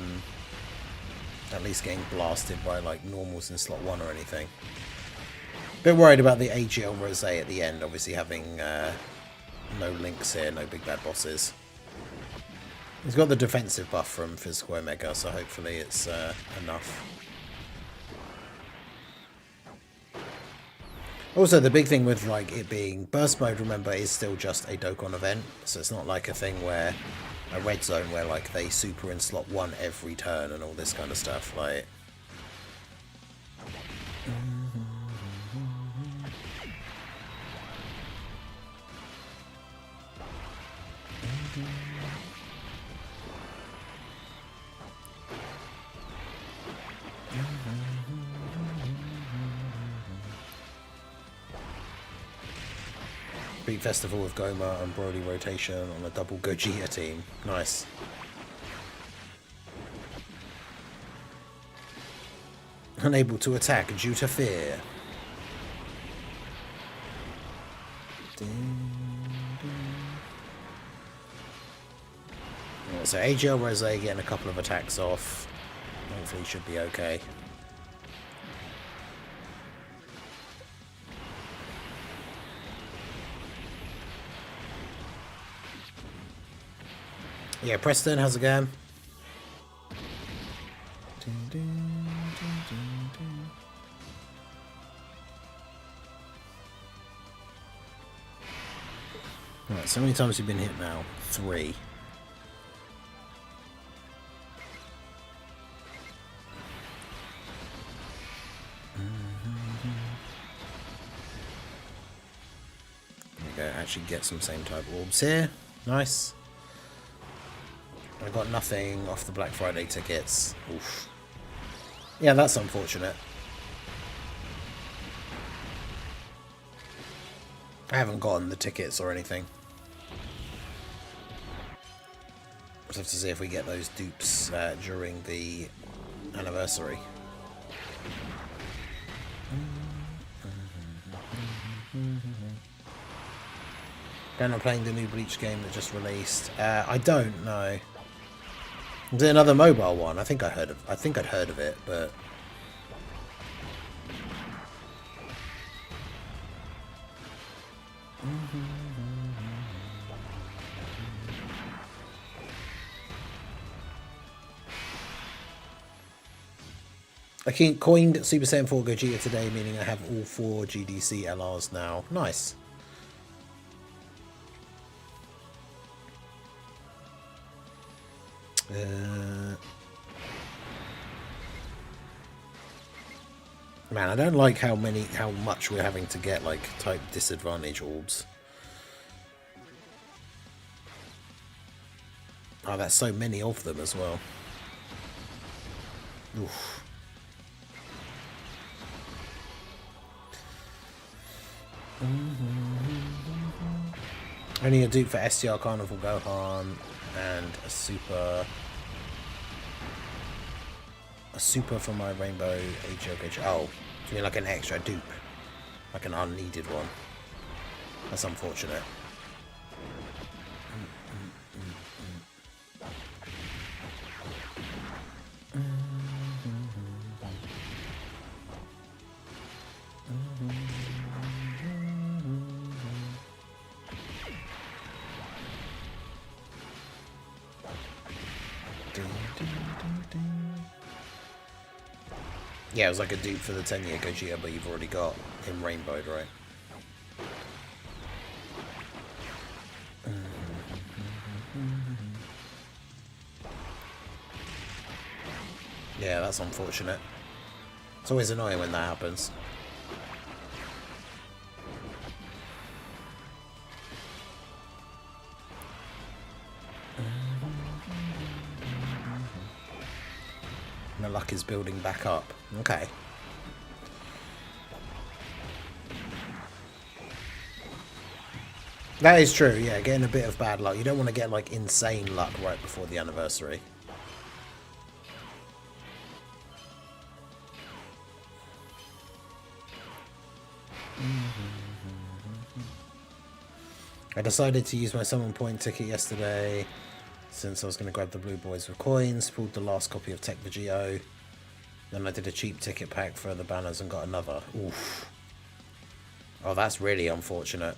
[SPEAKER 1] least getting blasted by like normals in slot 1 or anything. Bit worried about the AGL Rose at the end, obviously having no links here, no big bad bosses. He's got the defensive buff from Physical Omega, so hopefully it's enough. Also, the big thing with like it being burst mode, remember, is still just a Dokkan event, so it's not like a thing where a red zone where like they super in slot 1 every turn and all this kind of stuff. Like, Beat Festival with Goma and Broly rotation on a double Gogeta team. Nice. Unable to attack due to fear. Yeah, so AGL Rose getting a couple of attacks off. Hopefully should be okay. Yeah, Preston, how's it going? Right, so many times you've been hit now? 3. There we go, actually get some same type orbs here. Nice. I got nothing off the Black Friday tickets. Oof. Yeah, that's unfortunate. I haven't gotten the tickets or anything. Just have to see if we get those dupes during the anniversary. Then I'm playing the new Bleach game that just released. I don't know. Is it another mobile one? I think I'd heard of it, but I coined Super Saiyan 4 Gogeta today, meaning I have all 4 GDC LRs now. Nice. Man, I don't like how much we're having to get like type disadvantage orbs. Oh, that's so many of them as well. Oof. Only a dupe for STR Carnival Gohan and a super for my Rainbow HOH. Oh, you mean like an extra dupe? Like an unneeded one. That's unfortunate. Yeah, it was like a dupe for the 10-year Gogeta, but you've already got him rainbowed, right? Yeah, that's unfortunate. It's always annoying when that happens. luck is building back up. Okay. That is true, yeah, getting a bit of bad luck. You don't want to get, like, insane luck right before the anniversary. I decided to use my summon point ticket yesterday, since I was going to grab the blue boys for coins, pulled the last copy of Tech Vegio, then I did a cheap ticket pack for the banners and got another. Oof. Oh, that's really unfortunate.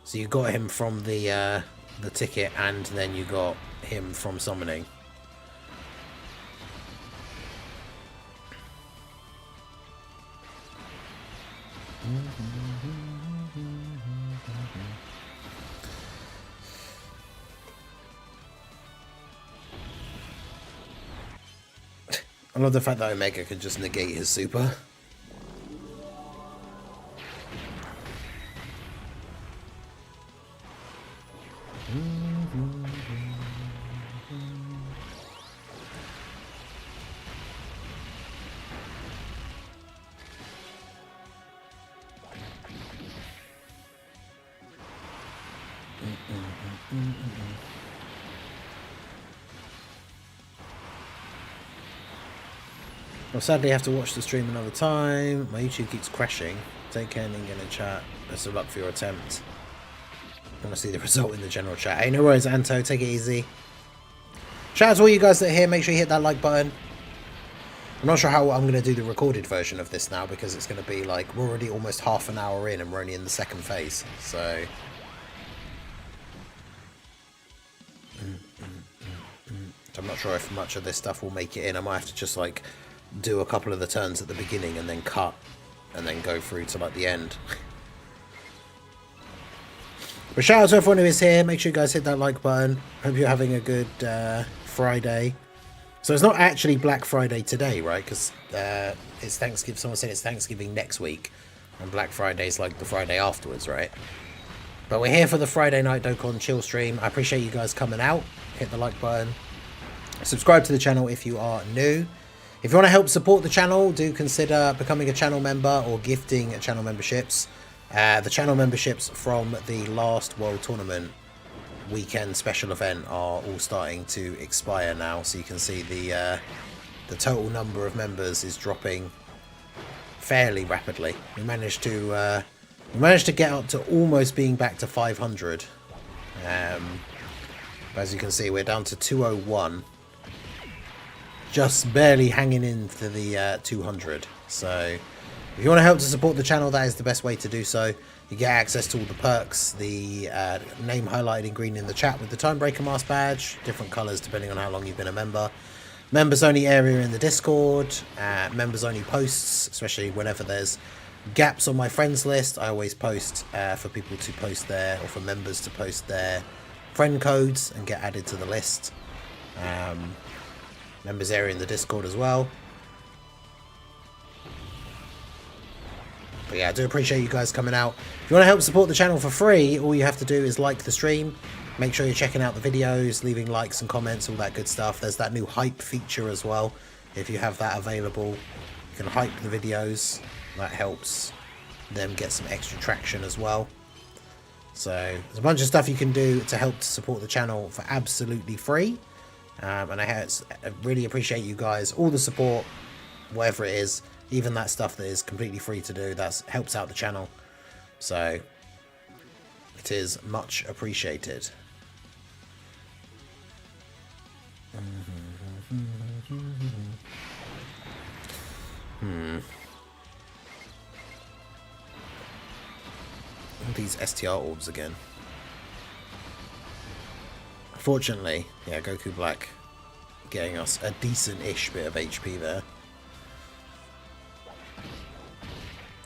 [SPEAKER 1] So you got him from the ticket, and then you got him from summoning. I love the fact that Omega could just negate his super. I'll sadly have to watch the stream another time. My YouTube keeps crashing. Take care, Ning, in the chat. Best of luck for your attempt. I want to see the result in the general chat. Hey, no worries, Anto. Take it easy. Shout out to all you guys that are here. Make sure you hit that like button. I'm not sure how I'm going to do the recorded version of this now, because it's going to be like, we're already almost half an hour in and we're only in the second phase. So I'm not sure if much of this stuff will make it in. I might have to just like do a couple of the turns at the beginning and then cut and then go through to like the end. But shout out to everyone who is here. Make sure you guys hit that like button. Hope you're having a good Friday. So it's not actually Black Friday today, right? Because it's Thanksgiving. Someone said it's Thanksgiving next week, and Black Friday is like the Friday afterwards, right? But we're here for the Friday night Dokkan chill stream. I appreciate you guys coming out. Hit the like button. Subscribe to the channel if you are new. If you want to help support the channel, do consider becoming a channel member or gifting channel memberships. The channel memberships from the last World Tournament weekend special event are all starting to expire now, so you can see the total number of members is dropping fairly rapidly. We managed to get up to almost being back to 500. As you can see, we're down to 201. Just barely hanging in for the 200. So if you want to help to support the channel, that is the best way to do so. You get access to all the perks, the name highlighted in green in the chat with the Timebreaker mask badge, different colours depending on how long you've been a member. Members only area in the Discord, members only posts, especially whenever there's gaps on my friends list. I always post for people to post there, or for members to post their friend codes and get added to the list. Members area in the Discord as well. But yeah, I do appreciate you guys coming out. If you want to help support the channel for free, all you have to do is like the stream. Make sure you're checking out the videos, leaving likes and comments, all that good stuff. There's that new hype feature as well. If you have that available, you can hype the videos. That helps them get some extra traction as well. So there's a bunch of stuff you can do to help to support the channel for absolutely free. And I really appreciate you guys, all the support, whatever it is, even that stuff that is completely free to do, that helps out the channel. So it is much appreciated. These STR orbs again. Fortunately, yeah, Goku Black getting us a decent-ish bit of HP there.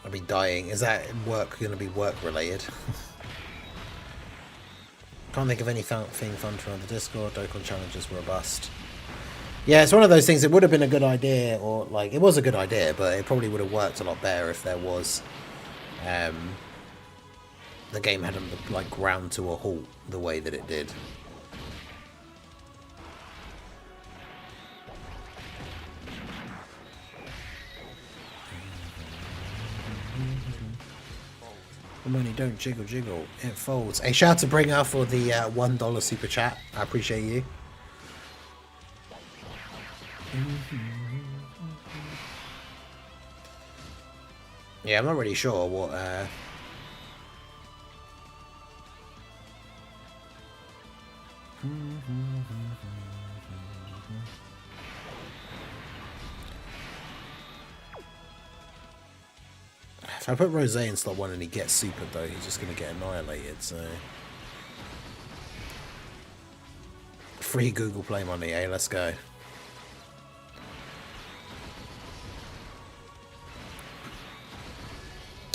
[SPEAKER 1] I'll be dying. Is that work going to be work-related? Can't think of anything fun for on the Discord. Dokkan challenges were a bust. Yeah, it's one of those things. It would have been a good idea, or like it was a good idea, but it probably would have worked a lot better if there was the game hadn't like ground to a halt the way that it did. Money don't jiggle jiggle, it folds. A shout out to Bringer for the $1 super chat. I appreciate you. Yeah, I'm not really sure what if I put Rosé in slot 1 and he gets supered though, he's just going to get annihilated, so... Free Google Play money, eh? Let's go.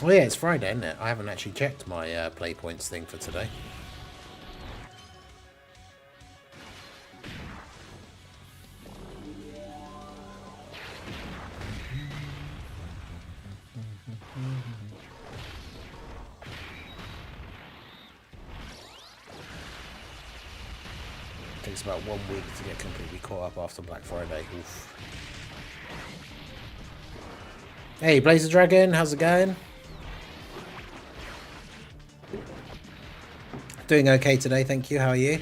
[SPEAKER 1] Oh yeah, it's Friday, isn't it? I haven't actually checked my play points thing for today. Takes about 1 week to get completely caught up after Black Friday. Oof. Hey, Blazer Dragon, how's it going? Doing okay today, thank you. How are you?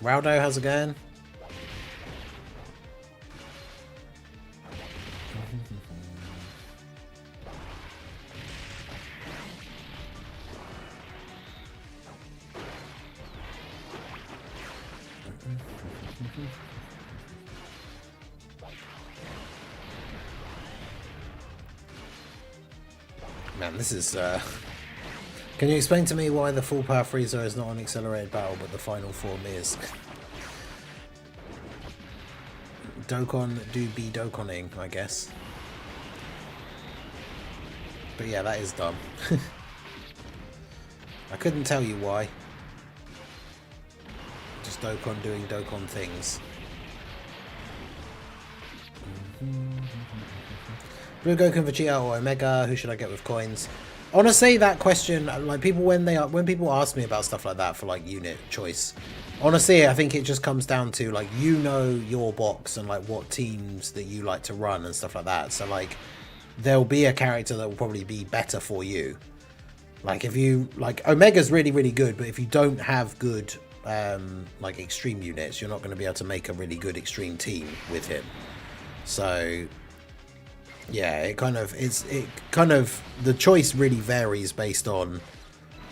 [SPEAKER 1] Raldo, how's it going? Man, this is Can you explain to me why the full power freezer is not an accelerated battle, but the final form is? Dokkan do be Dokkaning, I guess. But yeah, that is dumb. I couldn't tell you why. Just Dokkan doing Dokkan things. Blue Goku Vegeta or Omega, who should I get with coins? Honestly, that question, like when people ask me about stuff like that for like unit choice, honestly, I think it just comes down to like, you know, your box and like what teams that you like to run and stuff like that. So like, there'll be a character that will probably be better for you. Like if you like Omega's really, really good, but if you don't have good like extreme units, you're not going to be able to make a really good extreme team with him. So yeah, it kind of the choice really varies based on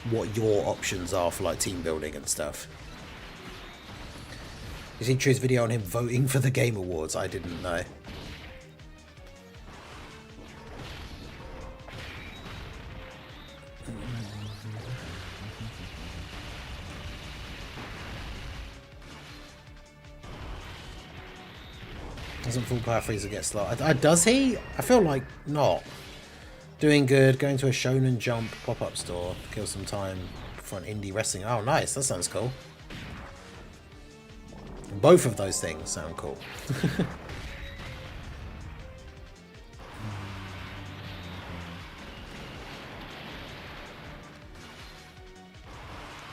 [SPEAKER 1] what your options are for like team building and stuff. You seen True's video on him voting for the Game Awards? I didn't know. Doesn't full power freezer get slot? Does he? I feel like not. Doing good. Going to a Shonen Jump pop-up store. Kill some time for an indie wrestling. Oh, nice. That sounds cool. Both of those things sound cool.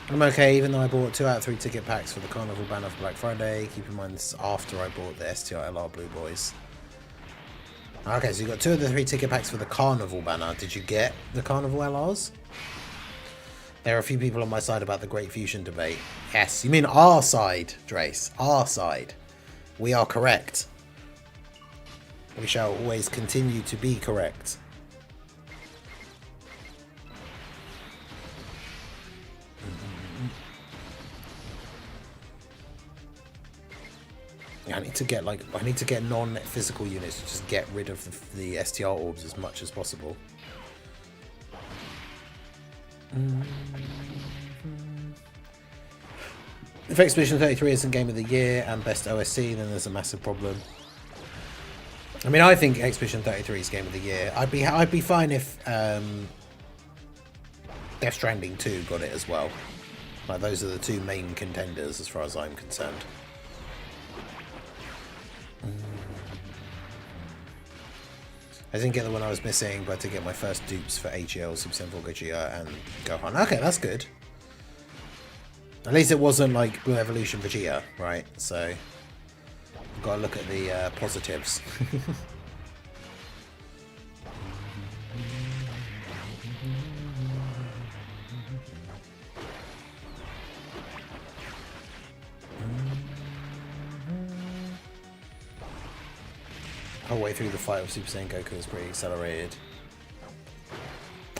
[SPEAKER 1] I'm okay, even though I bought 2 out of 3 ticket packs for the Carnival banner for Black Friday. Keep in mind this after I bought the STRLR Blue Boys. Okay, so you got 2 of the 3 ticket packs for the Carnival banner. Did you get the Carnival LRs? There are a few people on my side about the Great Fusion debate. Yes, you mean our side, Drace. Our side. We are correct. We shall always continue to be correct. I need to get non-physical units to just get rid of the STR orbs as much as possible. If Expedition 33 isn't Game of the Year and Best OSC, then there's a massive problem. I mean, I think Expedition 33 is Game of the Year. I'd be fine if Death Stranding 2 got it as well. Like, those are the 2 main contenders as far as I'm concerned. I didn't get the one I was missing, but to get my first dupes for HL, Super Sentai Gogeta, and Gohan. Okay, that's good. At least it wasn't like Blue Evolution Vegeta, right? So, you've got to look at the positives. whole way through the fight with Super Saiyan Goku was pretty accelerated.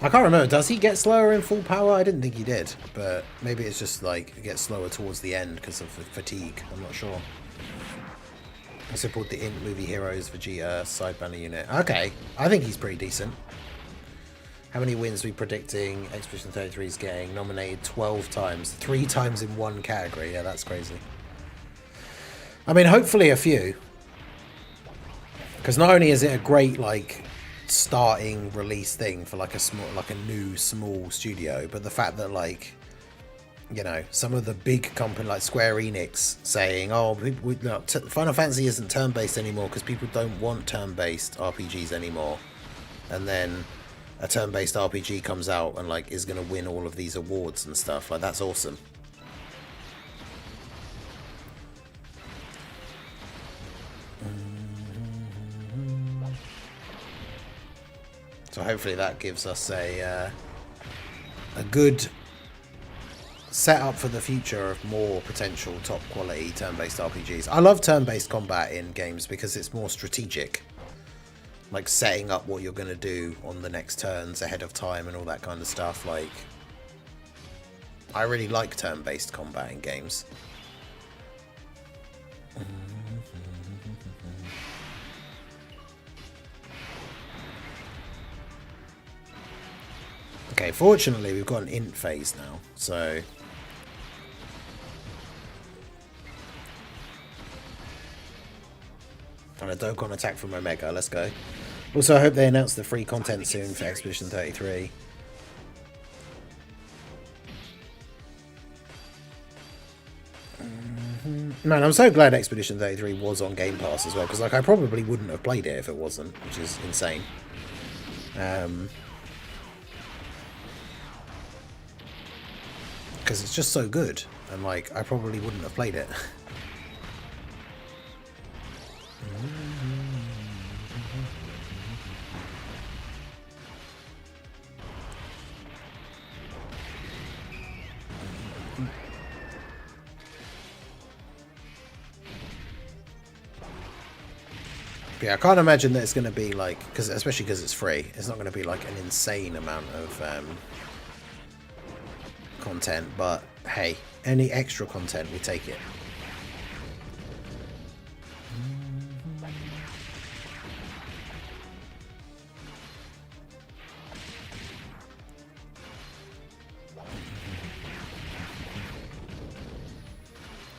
[SPEAKER 1] I can't remember, does he get slower in full power? I didn't think he did, but maybe it's just like it gets slower towards the end because of the fatigue. I'm not sure. I support the Int Movie Heroes Vegeta side banner unit. Okay, I think he's pretty decent. How many wins are we predicting Expedition 33 is getting? Nominated 12 times. 3 times in one category. Yeah, that's crazy. I mean, hopefully a few. Because not only is it a great, like, starting release thing for like a new small studio, but the fact that, like, you know, some of the big company like Square Enix saying, oh, Final Fantasy isn't turn-based anymore because people don't want turn-based RPGs anymore, and then a turn-based RPG comes out and like is going to win all of these awards and stuff, like, that's awesome. So hopefully that gives us a good setup for the future of more potential top quality turn-based RPGs. I love turn-based combat in games because it's more strategic. Like setting up what you're going to do on the next turns ahead of time and all that kind of stuff. Like, I really like turn-based combat in games. Okay, fortunately we've got an int phase now, so... And a Dokkan attack from Omega, let's go. Also, I hope they announce the free content soon for Expedition 33. Man, I'm so glad Expedition 33 was on Game Pass as well, because like I probably wouldn't have played it if it wasn't, which is insane. Because it's just so good, and like I probably wouldn't have played it. Yeah, I can't imagine that it's going to be like, especially because it's free, it's not going to be like an insane amount of content, but hey, any extra content, we take it.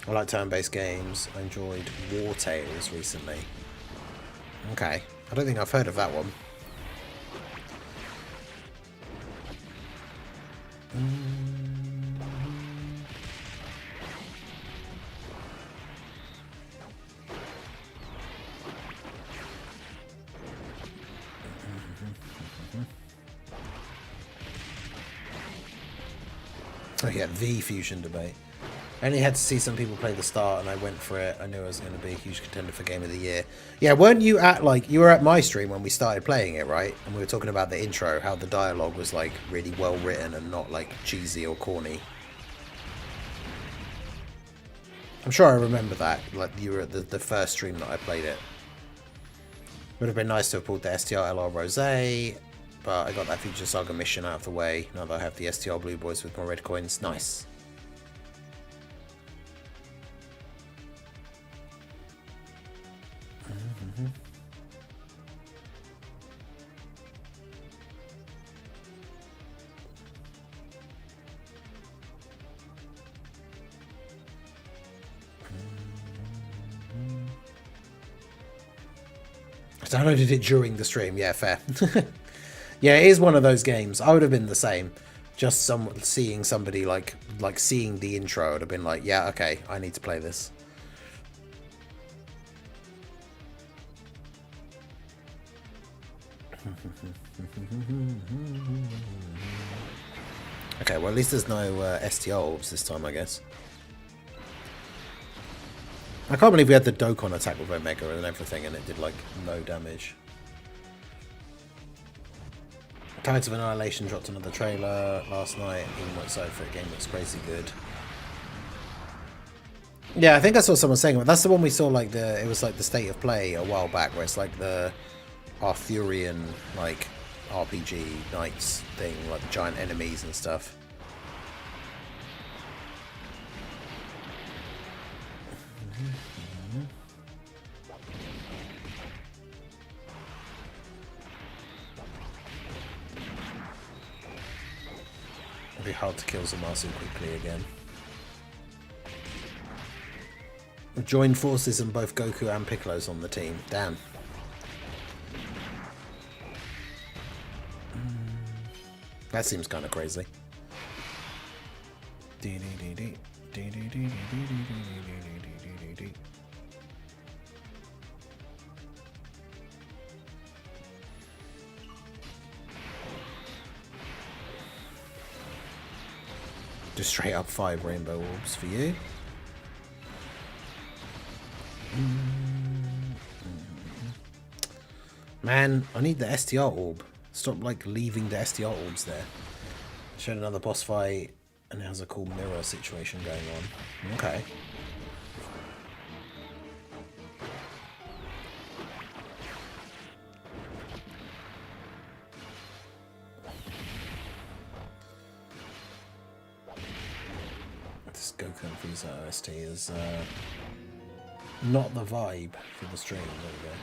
[SPEAKER 1] I like turn-based games. I enjoyed War Tales recently. Okay, I don't think I've heard of that one. Oh yeah, the fusion debate. I only had to see some people play the start and I went for it. I knew I was going to be a huge contender for Game of the Year. Yeah, weren't you at, like, you were at my stream when we started playing it, right? And we were talking about the intro, how the dialogue was, like, really well written and not, like, cheesy or corny. I'm sure I remember that. Like, you were at the first stream that I played it. Would have been nice to have pulled the STR-LR Rosé, but I got that Future Saga mission out of the way. Now that I have the STR Blue Boys with more red coins. Nice. I downloaded it during the stream. Yeah, fair. Yeah, it is one of those games. I would have been the same. Just seeing somebody like seeing the intro would have been like, yeah, okay, I need to play this. Okay, well at least there's no STR orbs this time, I guess. I can't believe we had the Dokkan attack with Omega and everything and it did, like, no damage. Tides of Annihilation dropped another trailer last night. Even looks so for a game looks crazy good. Yeah, I think I saw someone saying it. That's the one we saw, like it was like the state of play a while back, where it's like the Arthurian like RPG knights thing, like the giant enemies and stuff. It'll be hard to kill Zamasu quickly again. Joined forces and both Goku and Piccolo's on the team. Damn. That seems kind of crazy. Just straight up 5 rainbow orbs for you. Man, I need the STR orb. Stop like leaving the STR orbs there. Showed another boss fight and it has a cool mirror situation going on. Okay. This Goku and Frieza OST is not the vibe for the stream. There we go.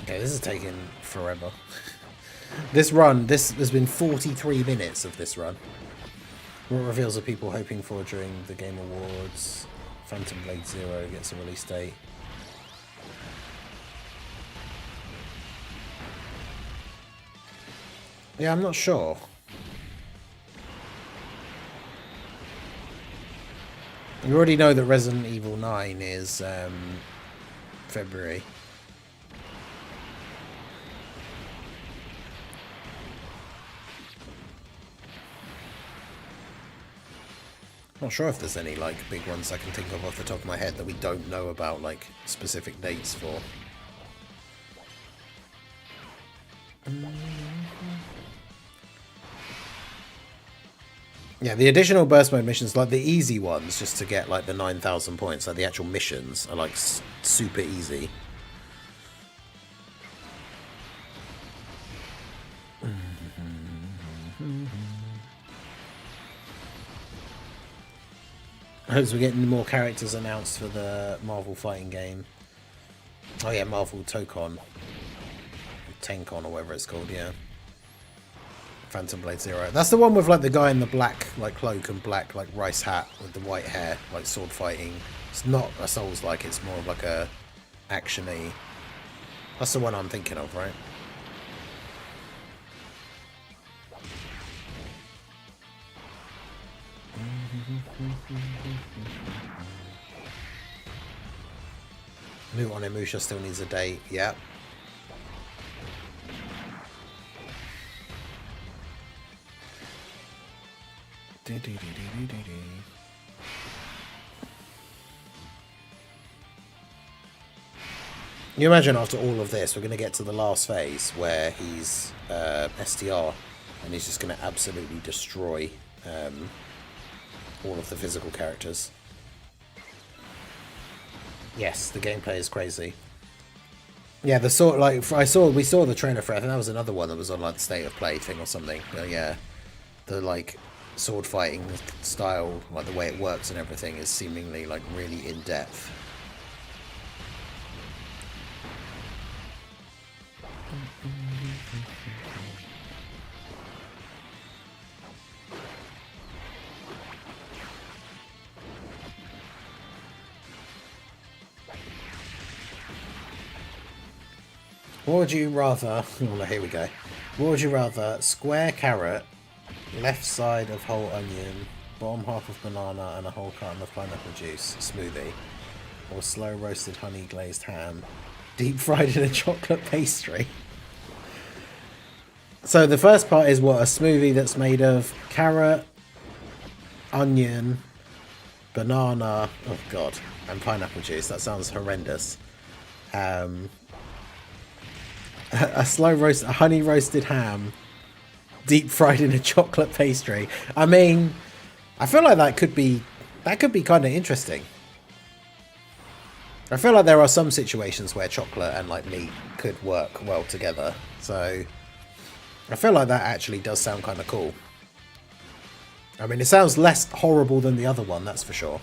[SPEAKER 1] Okay, this is taking forever. This has been 43 minutes of this run. What reveals are people hoping for during the Game Awards? Phantom Blade Zero gets a release date. Yeah, I'm not sure. You already know that Resident Evil 9 is February. Not sure if there's any like big ones I can think of off the top of my head that we don't know about, like specific dates for. Yeah, the additional burst mode missions, like the easy ones, just to get like the 9,000 points, like the actual missions are like super easy. I hope we're getting more characters announced for the Marvel fighting game. Oh yeah, Marvel Tokon. Tenkon or whatever it's called, yeah. Phantom Blade Zero. That's the one with like the guy in the black like cloak and black like rice hat with the white hair, like sword fighting. It's not a Souls-like, it's more of like a action-y. That's the one I'm thinking of, right? New on Emusha still needs a date, yeah. You imagine after all of this, we're going to get to the last phase where he's STR and he's just going to absolutely destroy all of the physical characters. Yes, the gameplay is crazy. Yeah, the sort like we saw the trailer for it. I think that was another one that was on like the state of play thing or something. Yeah, the like sword fighting style, like the way it works and everything, is seemingly like really in depth. What would you rather... Oh, here we go. What would you rather? Square carrot, left side of whole onion, bottom half of banana, and a whole carton of pineapple juice smoothie? Or slow roasted honey glazed ham, deep fried in a chocolate pastry? So the first part is what? A smoothie that's made of carrot, onion, banana, oh god, and pineapple juice. That sounds horrendous. A slow roast, a honey roasted ham, deep fried in a chocolate pastry. I mean, I feel like that could be kind of interesting. I feel like there are some situations where chocolate and like meat could work well together. So I feel like that actually does sound kind of cool. I mean, it sounds less horrible than the other one, that's for sure.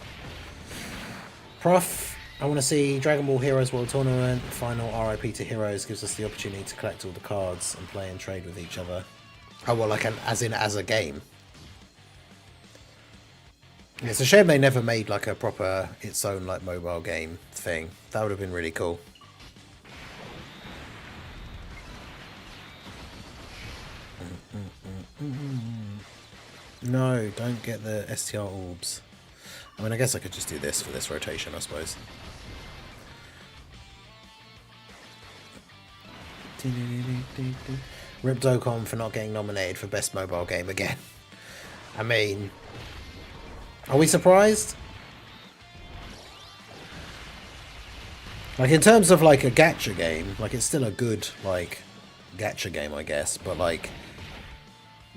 [SPEAKER 1] Prof, I want to see Dragon Ball Heroes World Tournament. Final RIP to Heroes gives us the opportunity to collect all the cards and play and trade with each other. Oh, well, like as a game. It's a shame they never made like a proper its own like mobile game thing. That would have been really cool. No, don't get the STR orbs. I mean, I guess I could just do this for this rotation, I suppose. Rip Dokkan for not getting nominated for Best Mobile Game again. I mean, are we surprised? Like, in terms of, like, a gacha game, like, it's still a good, like, gacha game, I guess. But, like,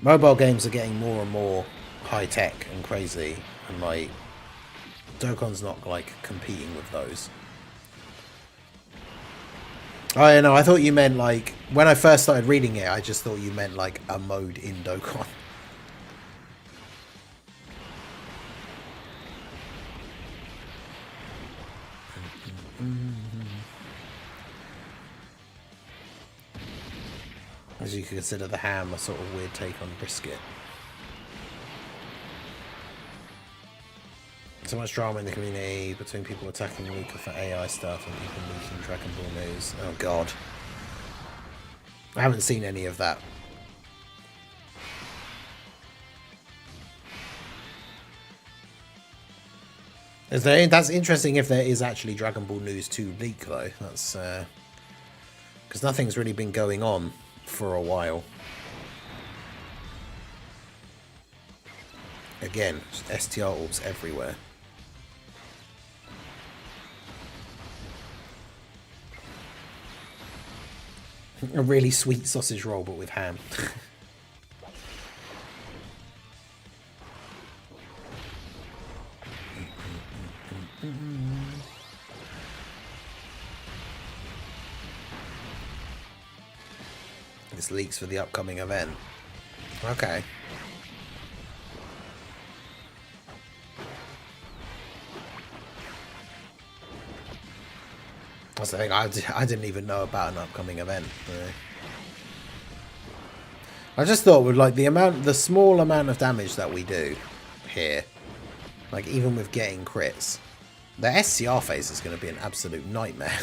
[SPEAKER 1] mobile games are getting more and more high-tech and crazy. And, like, Dokkan's not, like, competing with those. Oh, yeah, no, I thought you meant, like, when I first started reading it, I just thought you meant, like, a mode in Dokkan. As you can consider the ham a sort of weird take on brisket. So much drama in the community between people attacking Luca for AI stuff and people leaking Dragon Ball news. Oh god. I haven't seen any of that. That's interesting if there is actually Dragon Ball news to leak though. That's because nothing's really been going on for a while. Again, just STR orbs everywhere. A really sweet sausage roll, but with ham. This leaks for the upcoming event. Okay. That's the thing, I didn't even know about an upcoming event. I just thought with like the small amount of damage that we do here, like even with getting crits, the SCR phase is going to be an absolute nightmare.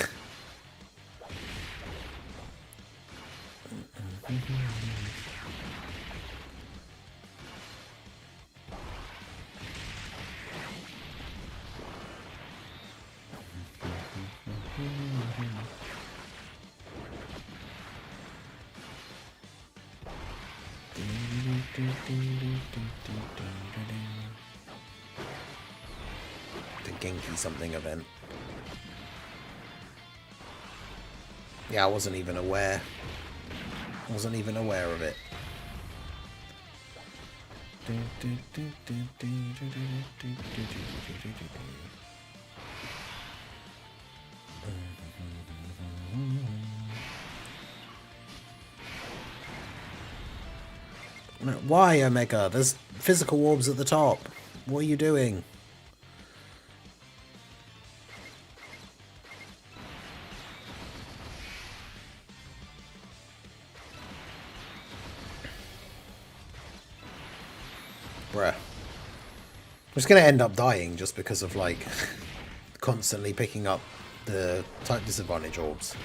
[SPEAKER 1] The Genki something event. Yeah, I wasn't even aware. Wasn't even aware of it. Why, Omega? There's physical orbs at the top. What are you doing? Bruh. I'm just going to end up dying just because of, like, constantly picking up the type disadvantage orbs.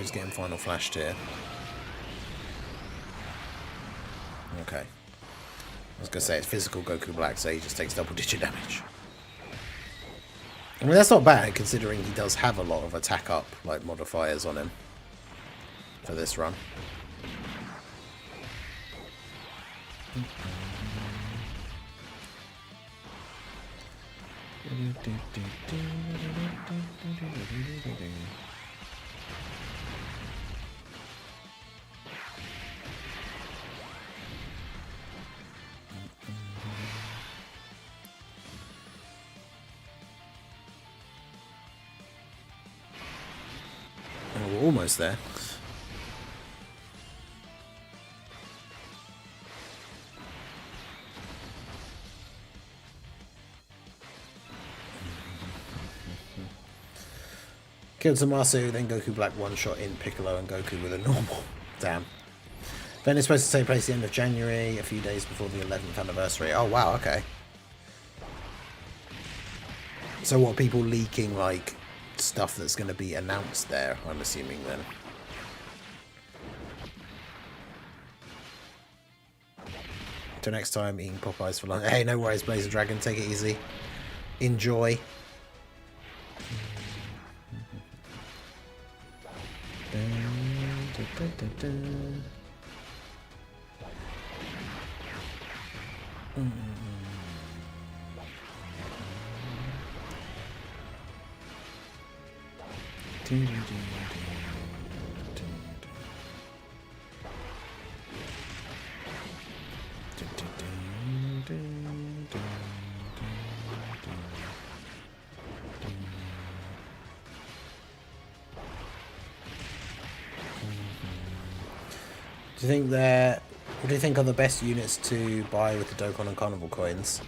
[SPEAKER 1] Goku's getting final flashed here. Okay. I was going to say it's physical Goku Black, so he just takes double-digit damage. I mean, that's not bad, considering he does have a lot of attack up, like, modifiers on him for this run. Oh, we're almost there. Killed Zamasu, then Goku Black one-shot in Piccolo and Goku with a normal. Damn. Event is supposed to take place at the end of January, a few days before the 11th anniversary. Oh, wow, okay. So what, people leaking, like, stuff that's going to be announced there, I'm assuming, then? Till next time, eating Popeyes for lunch. Hey, no worries, Blazer Dragon, take it easy. Enjoy. Do you think what do you think are the best units to buy with the Dokkan and Carnival coins?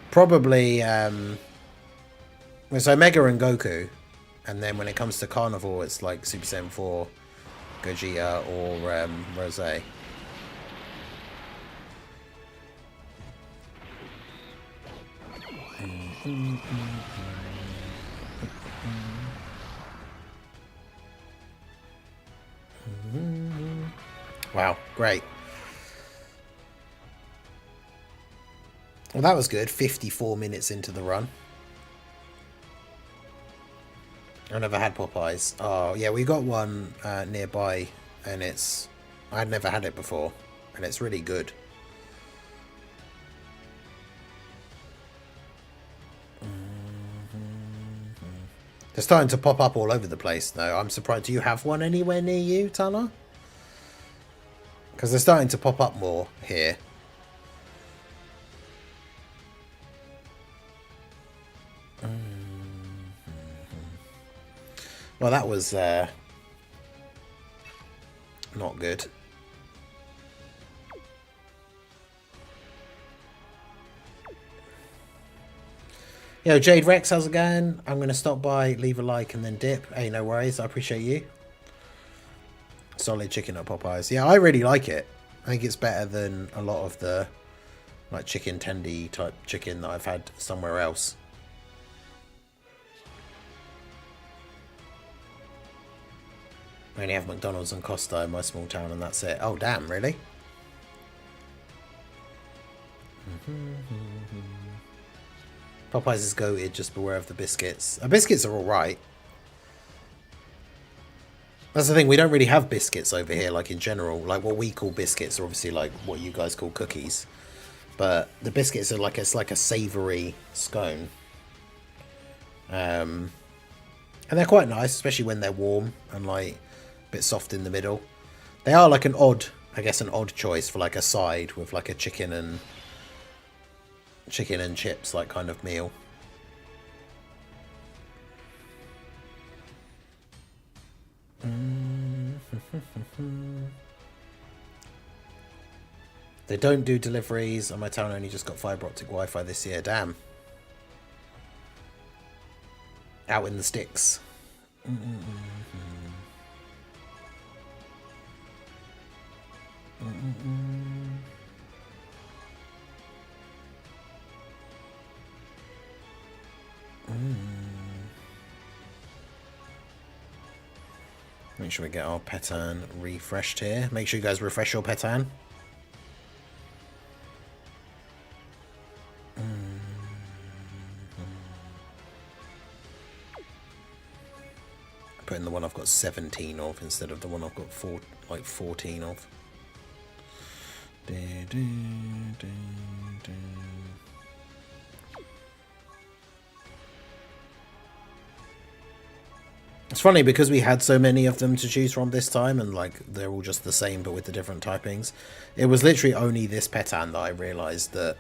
[SPEAKER 1] Probably, so Mega and Goku, and then when it comes to Carnival, it's like Super Saiyan 4, Gogeta, or Rose. Wow, great. Well, that was good. 54 minutes into the run. I never had Popeyes. Oh, yeah, we got one nearby, and I'd never had it before, and it's really good. They're starting to pop up all over the place, though. I'm surprised. Do you have one anywhere near you, Tala? Because they're starting to pop up more here. Well, that was not good. Yo, Jade Rex, how's it going? I'm going to stop by, leave a like, and then dip. Hey, no worries. I appreciate you. Solid chicken at Popeyes. Yeah, I really like it. I think it's better than a lot of the like chicken tendy type chicken that I've had somewhere else. I only have McDonald's and Costa in my small town, and that's it. Oh, damn, really? Popeyes is goated, just beware of the biscuits. Biscuits are alright. That's the thing, we don't really have biscuits over here, like in general. Like what we call biscuits are obviously like what you guys call cookies. But the biscuits are like, it's like a savoury scone. And they're quite nice, especially when they're warm and like a bit soft in the middle. They are like an odd choice for like a side with like a chicken and chips like kind of meal. They don't do deliveries, and my town only just got fibre optic Wi-Fi this year. Damn. Out in the sticks. Make sure we get our Petan refreshed here. Make sure you guys refresh your Petan. Put in the one I've got 17 of instead of the one I've got 14 of. It's funny because we had so many of them to choose from this time, and like they're all just the same but with the different typings. It was literally only this Petan that I realised that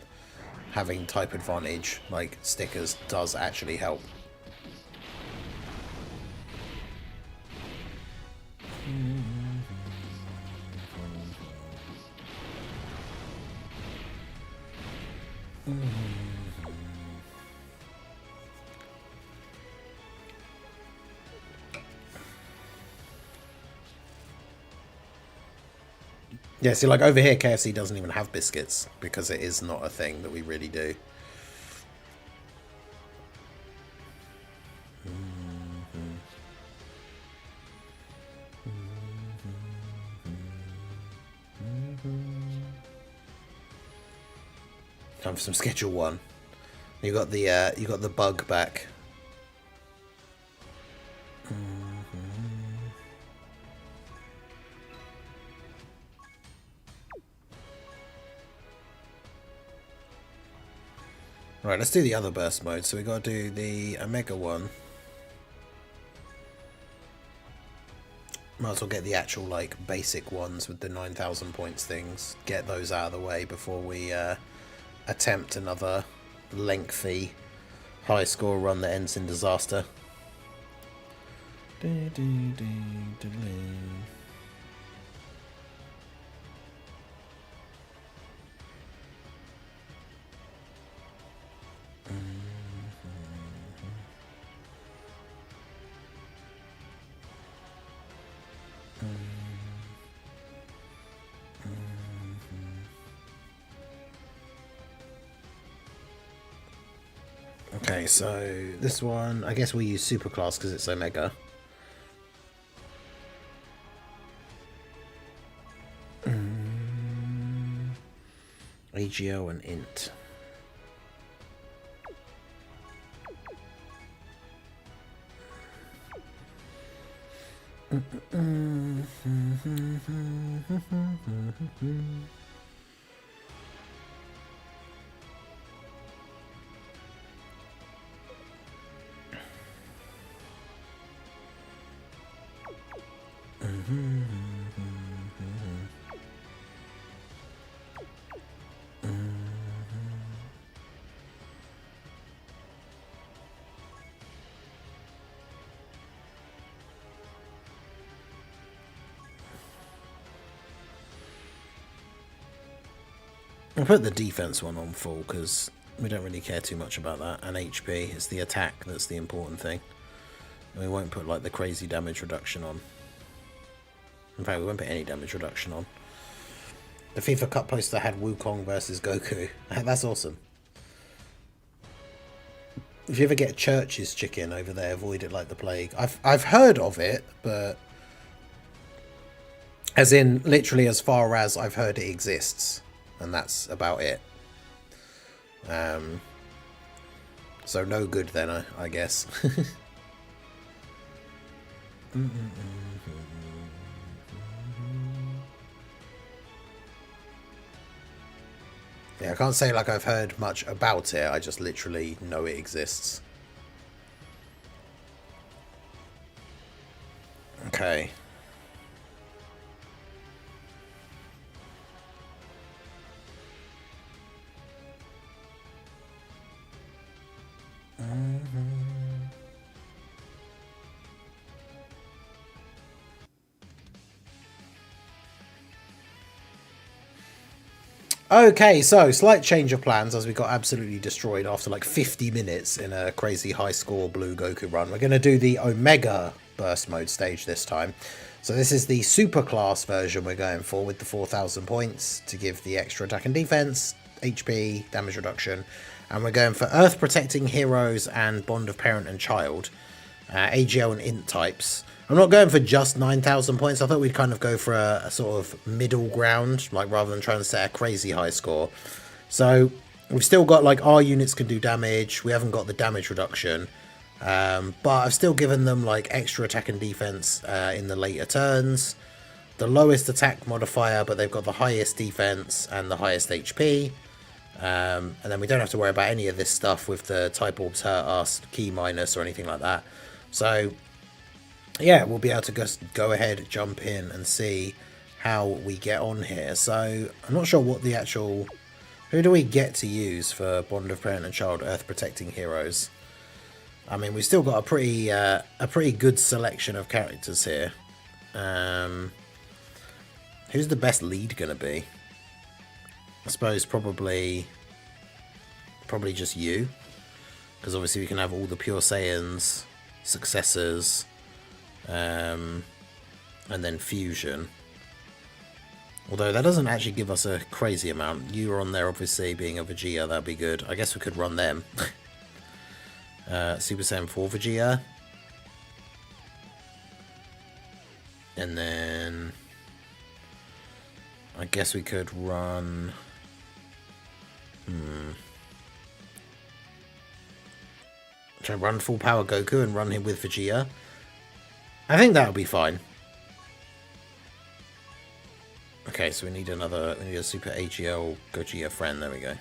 [SPEAKER 1] having type advantage like stickers does actually help. Yeah, see, like over here, KFC doesn't even have biscuits because it is not a thing that we really do. Time for some Schedule 1. You got the bug back. Right, let's do the other burst mode. So we got to do the Omega one. Might as well get the actual like basic ones with the 9,000 points things. Get those out of the way before we attempt another lengthy high score run that ends in disaster. Okay, so this one, I guess we'll use Superclass because it's Omega. AGL and Int. I'll put the defense one on full because we don't really care too much about that, and HP is the attack that's the important thing. And we won't put like the crazy damage reduction on. In fact, we won't put any damage reduction on. The FIFA Cup poster had Wukong versus Goku. That's awesome. If you ever get Church's chicken over there, avoid it like the plague. I've heard of it, but as in literally as far as I've heard it exists. And that's about it. So no good then, I guess. Yeah, I can't say like I've heard much about it. I just literally know it exists. Okay. Okay, so slight change of plans as we got absolutely destroyed after like 50 minutes in a crazy high score blue Goku run. We're going to do the Omega burst mode stage this time. So this is the super class version we're going for with the 4,000 points to give the extra attack and defense, HP, damage reduction. And we're going for Earth Protecting Heroes and Bond of Parent and Child, AGL and Int types. I'm not going for just 9,000 points. I thought we'd kind of go for a sort of middle ground, like rather than trying to set a crazy high score. So we've still got like our units can do damage. We haven't got the damage reduction. But I've still given them like extra attack and defense in the later turns. The lowest attack modifier, but they've got the highest defense and the highest HP. And then we don't have to worry about any of this stuff with the type orbs hurt us, key minus or anything like that. So yeah, we'll be able to just go ahead, jump in and see how we get on here. So I'm not sure what the actual... Who do we get to use for Bond of Parent and Child Earth Protecting Heroes? I mean, we've still got a pretty good selection of characters here. Who's the best lead going to be? I suppose probably just you. Because obviously we can have all the Pure Saiyans, successors... and then fusion, although that doesn't actually give us a crazy amount. You are on there obviously being a Vegeta, that'd be good. I guess we could run them. Super Saiyan 4 Vegeta, and then I guess we could run try and run full power Goku and run him with Vegeta. I think that'll be fine. Okay, so we need a Super AGL Gogeta friend. There we go.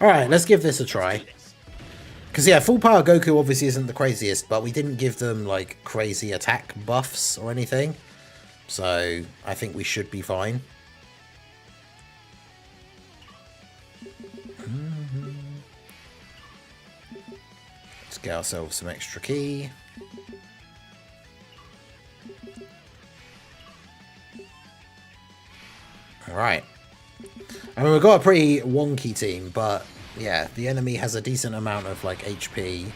[SPEAKER 1] Alright, let's give this a try. Because, yeah, full power Goku obviously isn't the craziest, but we didn't give them, like, crazy attack buffs or anything. So, I think we should be fine. Let's get ourselves some extra ki. Alright. I mean, we've got a pretty wonky team, but yeah, the enemy has a decent amount of like HP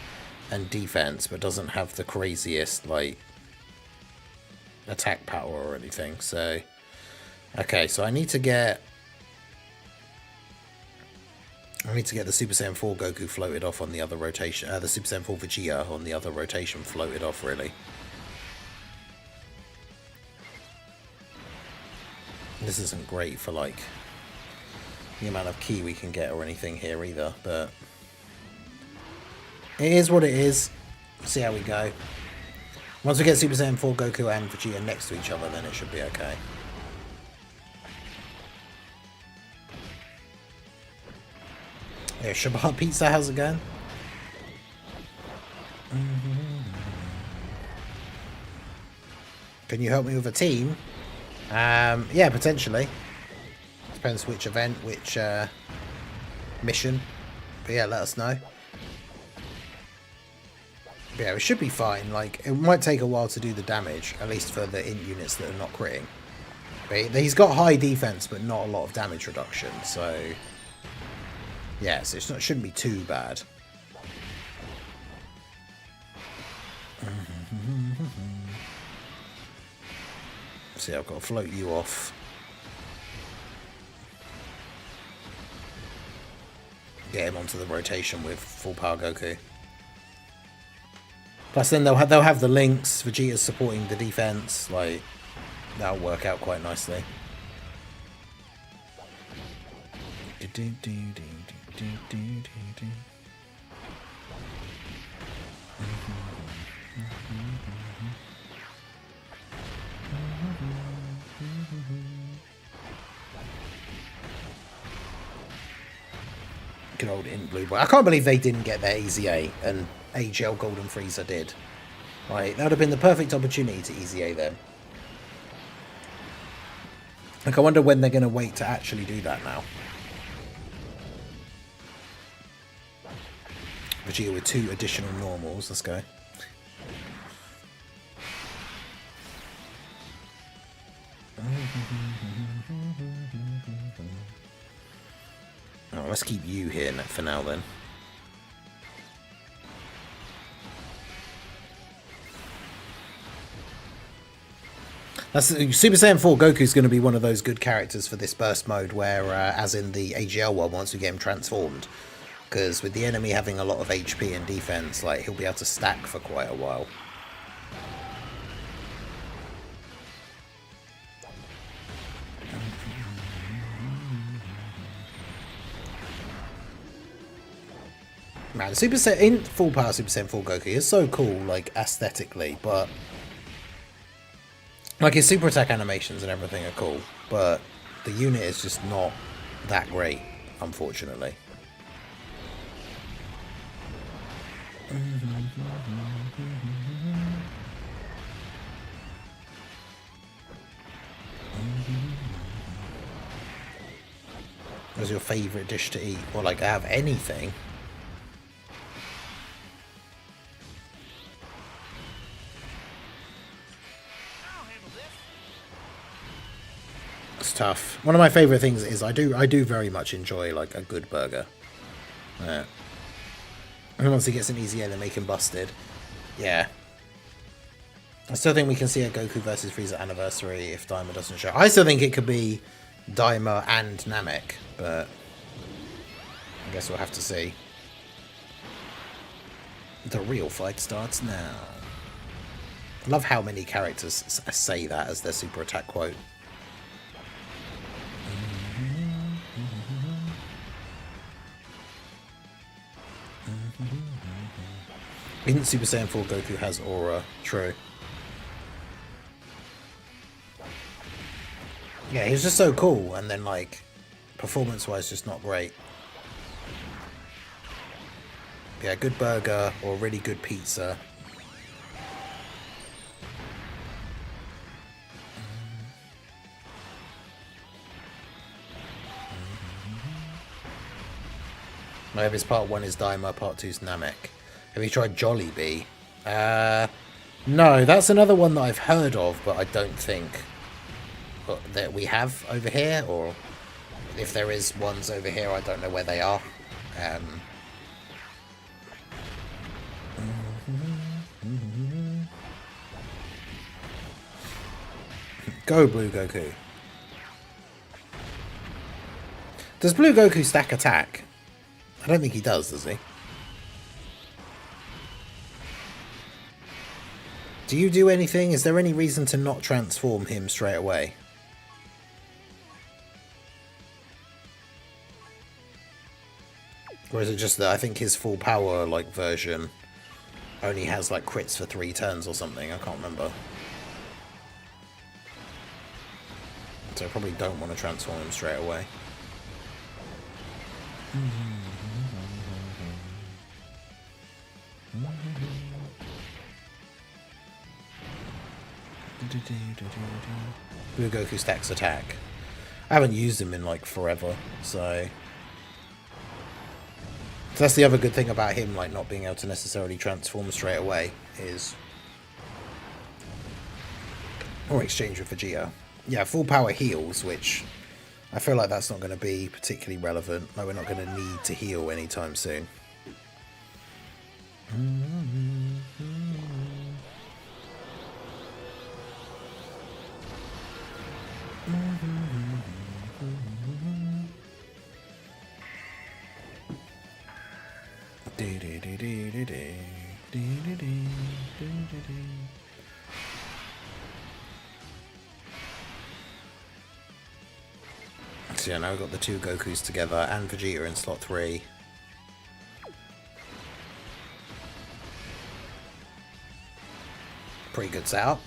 [SPEAKER 1] and defense, but doesn't have the craziest like attack power or anything. So, okay, so I need to get the Super Saiyan 4 Goku floated off on the other rotation, the Super Saiyan 4 Vegeta on the other rotation floated off, really. This isn't great for, like, the amount of ki we can get or anything here either, but it is what it is. See how we go. Once we get Super Saiyan 4 Goku and Vegeta next to each other, then it should be okay. Yeah, Shabbat Pizza, how's it going? Can you help me with a team? Yeah, potentially. Depends which event, which mission. But yeah, let us know. But yeah, it should be fine. Like, it might take a while to do the damage, at least for the int units that are not critting. But he's got high defense, but not a lot of damage reduction. So yeah, so it shouldn't be too bad. See, I've got to float you off. Get him onto the rotation with full power Goku. Plus, then they'll have the links. Vegeta's supporting the defense. Like, that'll work out quite nicely. Good old int blue boy. I can't believe they didn't get their Easy A and AGL Golden Frieza did. Right, that would have been the perfect opportunity to Easy A them. Like, I wonder when they're going to wait to actually do that now. Vegeta with 2 additional normals. Let's go. Oh, let's keep you here for now then. That's Super Saiyan 4 Goku's going to be one of those good characters for this burst mode where, as in the AGL one, once we get him transformed. Because with the enemy having a lot of HP and defense, like, he'll be able to stack for quite a while. Man, Super Saiyan in full power Super Saiyan full Goku is so cool, like aesthetically, but like his super attack animations and everything are cool, but the unit is just not that great, unfortunately. What's your favourite dish to eat? Or like have anything? It's tough. One of my favourite things is I do very much enjoy like a good burger. Yeah. And once he gets an easy air, they make him busted. Yeah. I still think we can see a Goku versus Frieza anniversary if Daima doesn't show. I still think it could be Daima and Namek, but I guess we'll have to see. The real fight starts now. I love how many characters say that as their super attack quote. Isn't Super Saiyan 4 Goku has aura? True. Yeah, he's just so cool, and then like performance-wise, just not great. Yeah, good burger or really good pizza. Maybe it's part 1 is Daima, part 2 is Namek. Have you tried Jollibee? No, that's another one that I've heard of, but I don't think that we have over here, or if there is ones over here, I don't know where they are. Go Blue Goku. Does Blue Goku stack attack? I don't think he does he? Do you do anything? Is there any reason to not transform him straight away? Or is it just that I think his full power like version only has like crits for 3 turns or something? I can't remember. So I probably don't want to transform him straight away. Blue Goku stacks attack. I haven't used him in like forever, so that's the other good thing about him, like not being able to necessarily transform straight away, is or exchange with Vegeta. Yeah, full power heals, which I feel like that's not going to be particularly relevant. Like we're not going to need to heal anytime soon. So yeah, now we've got the 2 Gokus together and Vegeta in slot 3. Pretty good setup.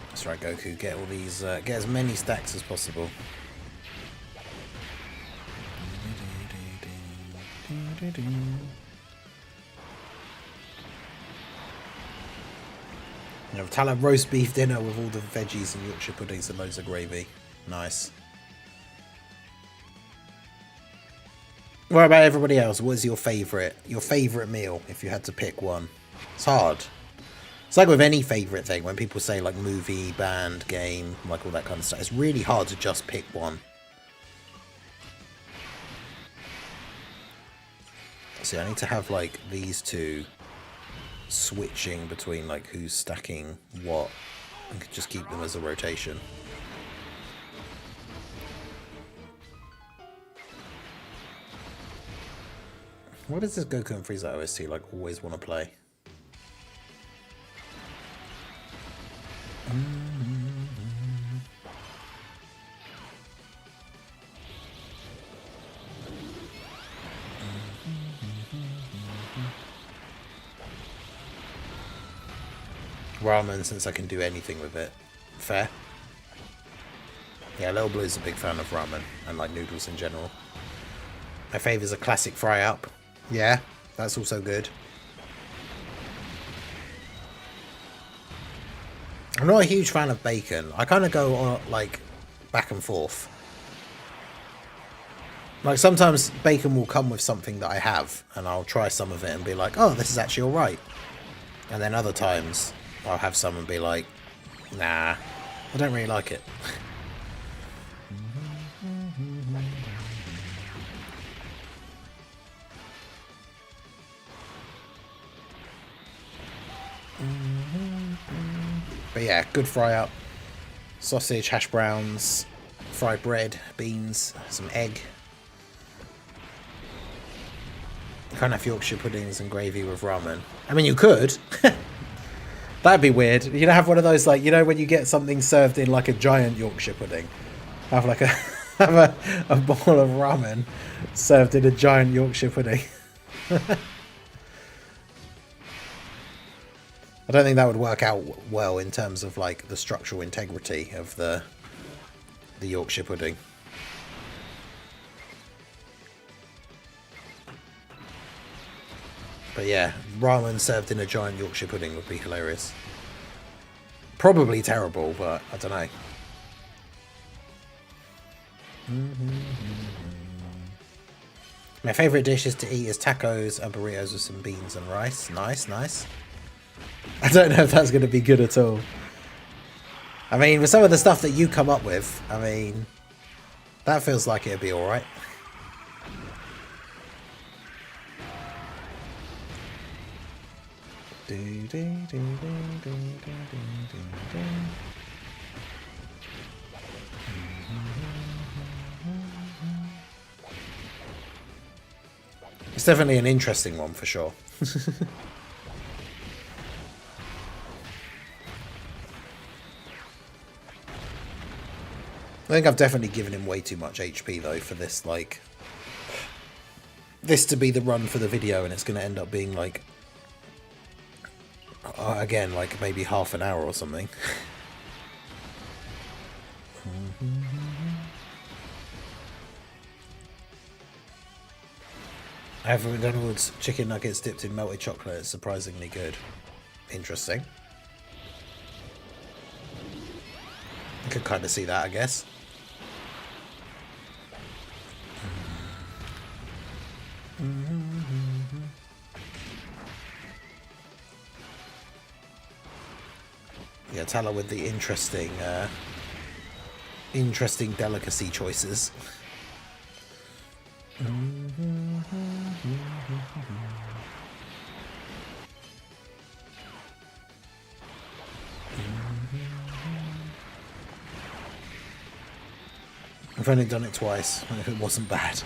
[SPEAKER 1] That's right, Goku. Get all these. Get as many stacks as possible. You know, Tala roast beef dinner with all the veggies and Yorkshire puddings and loads of gravy. Nice. What about everybody else? What is your favourite meal if you had to pick one? It's hard. It's like with any favourite thing, when people say like movie, band, game, like all that kind of stuff, it's really hard to just pick one. See, I need to have like these two switching between like who's stacking what, and could just keep them as a rotation. What does this Goku and Frieza OST like always want to play? Ramen, since I can do anything with it. Fair. Yeah, Little Blue's a big fan of ramen and like noodles in general. My favourite's a classic fry up. Yeah, that's also good. I'm not a huge fan of bacon. I kind of go on like back and forth. Like sometimes bacon will come with something that I have and I'll try some of it and be like, oh, this is actually alright. And then other times I'll have some and be like, nah, I don't really like it. But yeah, good fry up. Sausage, hash browns, fried bread, beans, some egg. Can't have Yorkshire puddings and gravy with ramen. I mean, you could. That'd be weird. You know, have one of those, like, you know, when you get something served in like a giant Yorkshire pudding. Have like have a bowl of ramen served in a giant Yorkshire pudding. I don't think that would work out well in terms of like the structural integrity of the Yorkshire pudding. But yeah, ramen served in a giant Yorkshire pudding would be hilarious. Probably terrible, but I don't know. My favourite dishes to eat is tacos and burritos with some beans and rice. Nice, nice. I don't know if that's going to be good at all. I mean, with some of the stuff that you come up with, I mean, that feels like it'd be alright. It's definitely an interesting one for sure. I think I've definitely given him way too much HP though for this, like, this to be the run for the video, and it's going to end up being like, again, like maybe half an hour or something. I have McDonald's chicken nuggets dipped in melted chocolate. It's surprisingly good. Interesting. I could kind of see that, I guess. Yeah, Tala with the interesting delicacy choices. I've only done it twice, and if it wasn't bad.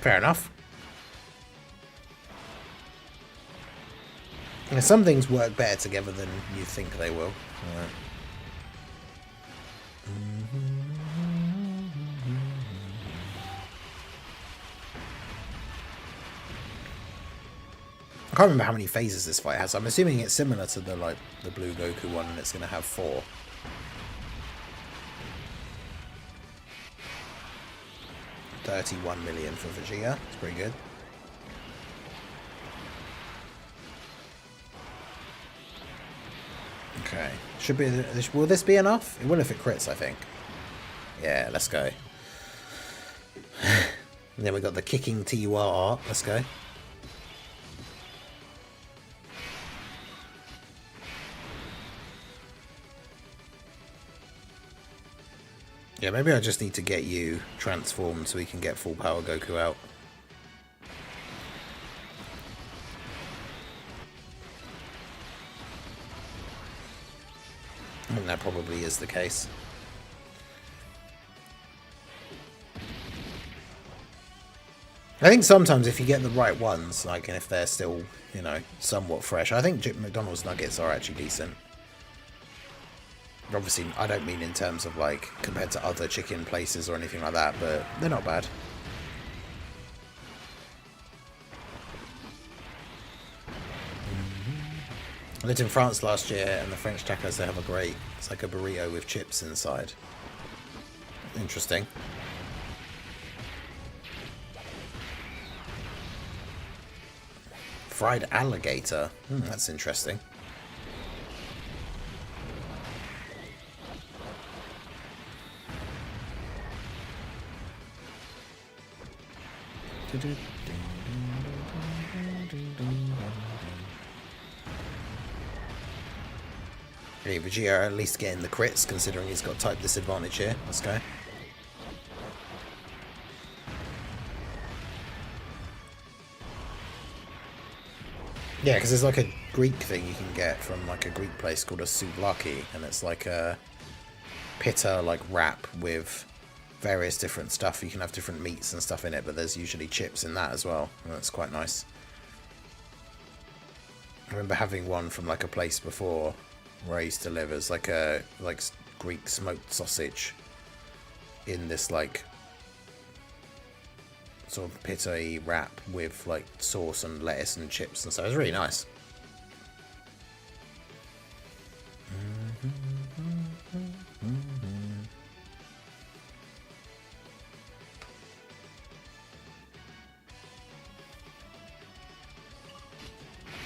[SPEAKER 1] Fair enough. Yeah, some things work better together than you think they will. Right. I can't remember how many phases this fight has. I'm assuming it's similar to the blue Goku one, and it's going to have 4. $31 million for Vegeta. It's pretty good. Okay. Should be. Will this be enough? It will if it crits, I think. Yeah, let's go. And then we got the kicking TUR art. Let's go. Yeah, maybe I just need to get you transformed so we can get full power Goku out. I think that probably is the case. I think sometimes if you get the right ones, like, and if they're still, you know, somewhat fresh, I think McDonald's nuggets are actually decent. Obviously, I don't mean in terms of, like, compared to other chicken places or anything like that, but they're not bad. I lived in France last year, and the French tacos, they have a great, it's like a burrito with chips inside. Interesting. Fried alligator. That's interesting. Okay, Vegeta at least getting the crits, considering he's got type disadvantage here. Let's go. Yeah, because there's like a Greek thing you can get from like a Greek place called a souvlaki, and it's like a pita like wrap with various different stuff. You can have different meats and stuff in it, but there's usually chips in that as well, and that's quite nice. I remember having one from like a place before where I used to live as like a Greek smoked sausage in this like sort of pita wrap with like sauce and lettuce and chips and so it was really nice.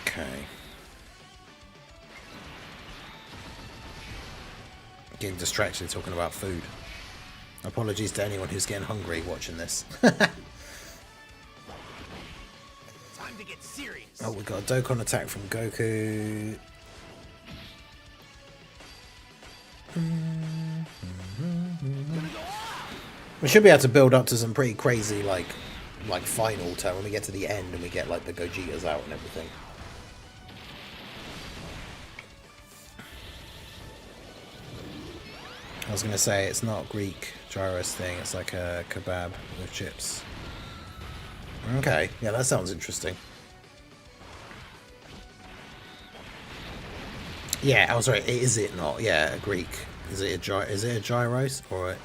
[SPEAKER 1] Okay. Getting distracted talking about food. Apologies to anyone who's getting hungry watching this. Oh, we got a Dokkan attack from Goku. We should be able to build up to some pretty crazy like final turn when we get to the end and we get like the Gogetas out and everything. I was gonna say it's not Greek gyros thing, it's like a kebab with chips. Okay, yeah, that sounds interesting. Yeah, I was right. Is it not? Yeah, a Greek. Is it a gyros or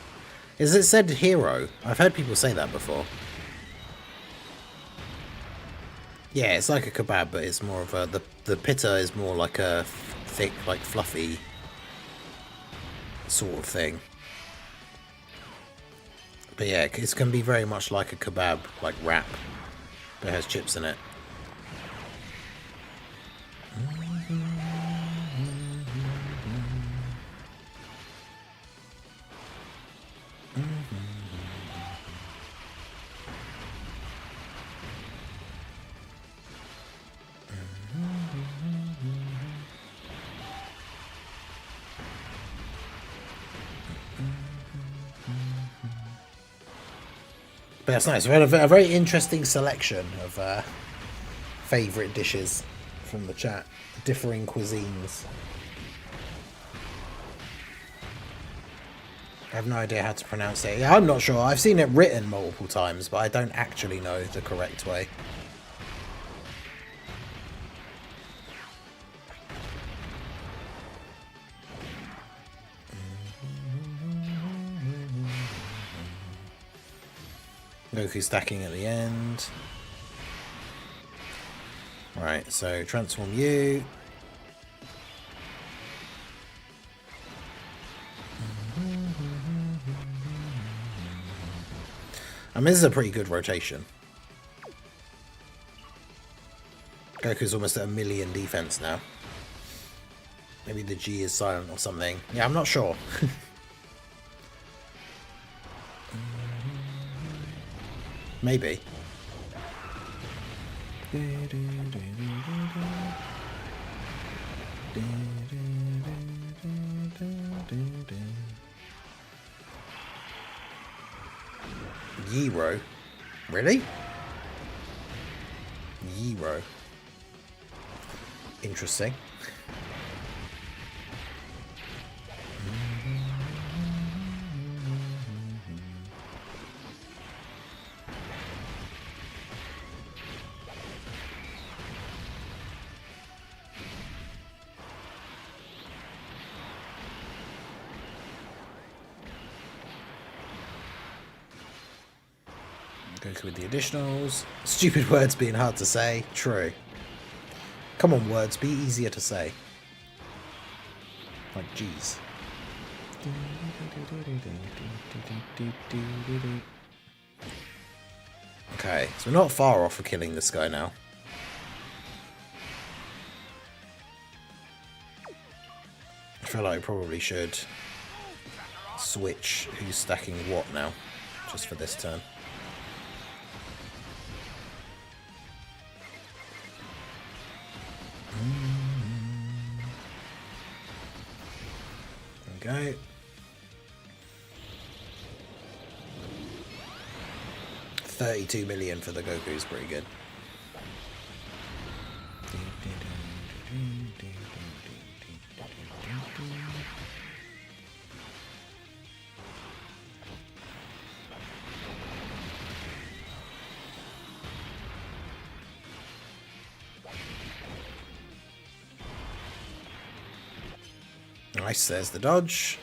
[SPEAKER 1] is it said hero? I've heard people say that before. Yeah, it's like a kebab, but it's more of a the pita is more like a thick, like fluffy sort of thing. But yeah, it can be very much like a kebab, like wrap, but it has chips in it. But that's nice. We had a very interesting selection of favourite dishes from the chat. Differing cuisines. I have no idea how to pronounce it. I'm not sure. I've seen it written multiple times, but I don't actually know the correct way. Goku stacking at the end. Right, so transform you. I mean, this is a pretty good rotation. Goku's almost at 1,000,000 defense now. Maybe the G is silent or something. Yeah, I'm not sure. Maybe. Yero? Really? Yero. Interesting. Goku with the additionals. Stupid words being hard to say. True. Come on, words, be easier to say. Like, jeez. Okay, so we're not far off of killing this guy now. I feel like I probably should switch who's stacking what now, just for this turn. There we go. 32 million for the Goku is pretty good. Nice, there's the dodge.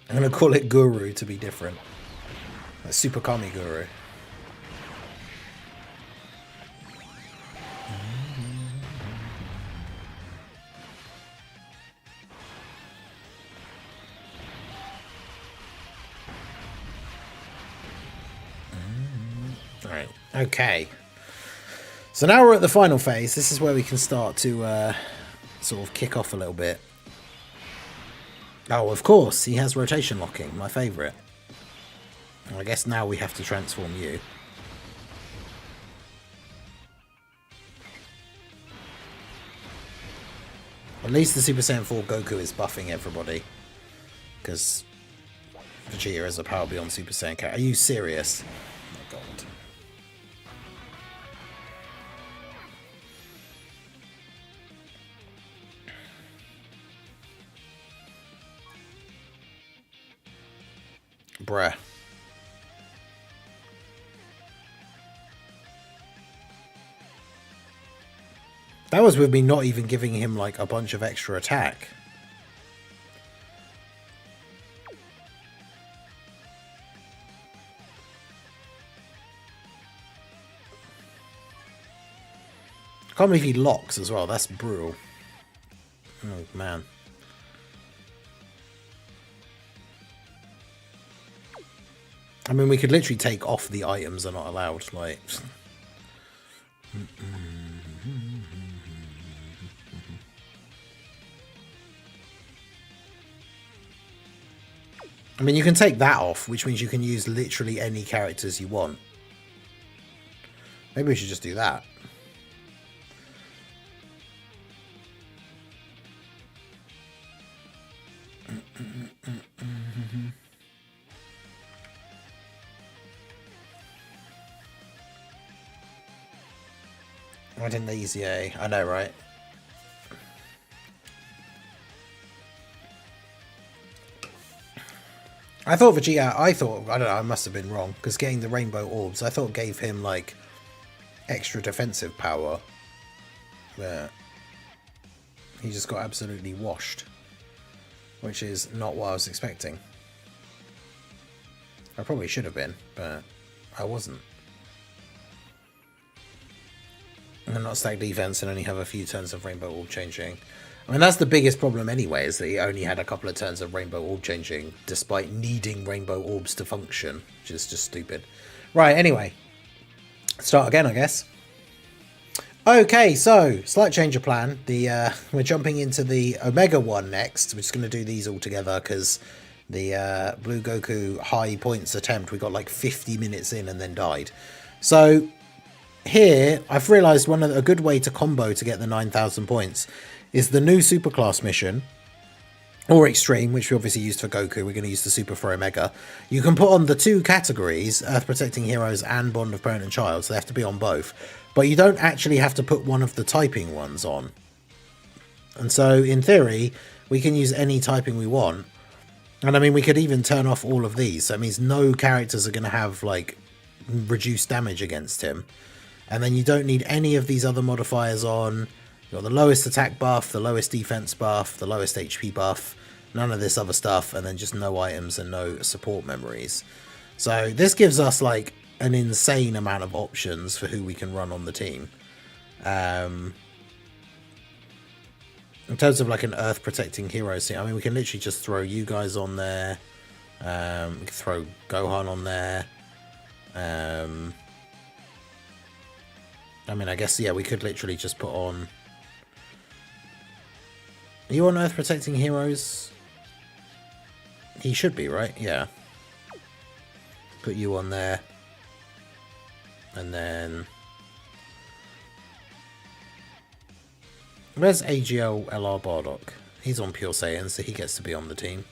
[SPEAKER 1] I'm going to call it Guru to be different. Like Super Kami Guru. Alright, okay. So now we're at the final phase. This is where we can start to sort of kick off a little bit. Oh, of course, he has rotation locking, my favourite. I guess now we have to transform you. At least the Super Saiyan 4 Goku is buffing everybody. Because Vegeta has a power beyond Super Saiyan character. Are you serious? Oh my god. Bruh. That was with me not even giving him like a bunch of extra attack. I can't believe he locks as well. That's brutal. Oh man. I mean, we could literally take off the items they're not allowed, like... I mean, you can take that off, which means you can use literally any characters you want. Maybe we should just do that. Why didn't they use the A? I know, right? I thought Vegeta, I don't know, I must have been wrong, because getting the rainbow orbs, I thought gave him, like, extra defensive power. But he just got absolutely washed, which is not what I was expecting. I probably should have been, but I wasn't. And not stack defense and only have a few turns of rainbow orb changing. I mean, that's the biggest problem anyway, is that he only had a couple of turns of rainbow orb changing, despite needing rainbow orbs to function, which is just stupid. Right, anyway. Start again, I guess. Okay, so, slight change of plan. We're jumping into the Omega one next. We're just going to do these all together, because the Blue Goku high points attempt, we got like 50 minutes in and then died. So... here, I've realised a good way to combo to get the 9,000 points is the new Superclass mission, or Extreme, which we obviously used for Goku. We're going to use the Super for Omega. You can put on the two categories, Earth Protecting Heroes and Bond of Parent and Child, so they have to be on both. But you don't actually have to put one of the typing ones on. And so, in theory, we can use any typing we want. And I mean, we could even turn off all of these. So it means no characters are going to have, like, reduced damage against him. And then you don't need any of these other modifiers on. You've got the lowest attack buff, the lowest defense buff, the lowest HP buff, none of this other stuff, and then just no items and no support memories. So this gives us like an insane amount of options for who we can run on the team. In terms of like an earth protecting hero scene, I mean, we can literally just throw you guys on there. We can throw Gohan on there. I mean, I guess, yeah, we could literally just put on... Are you on earth protecting heroes? He should be, right? Yeah. Put you on there. And then... Where's AGL LR Bardock? He's on Pure Saiyan, so he gets to be on the team.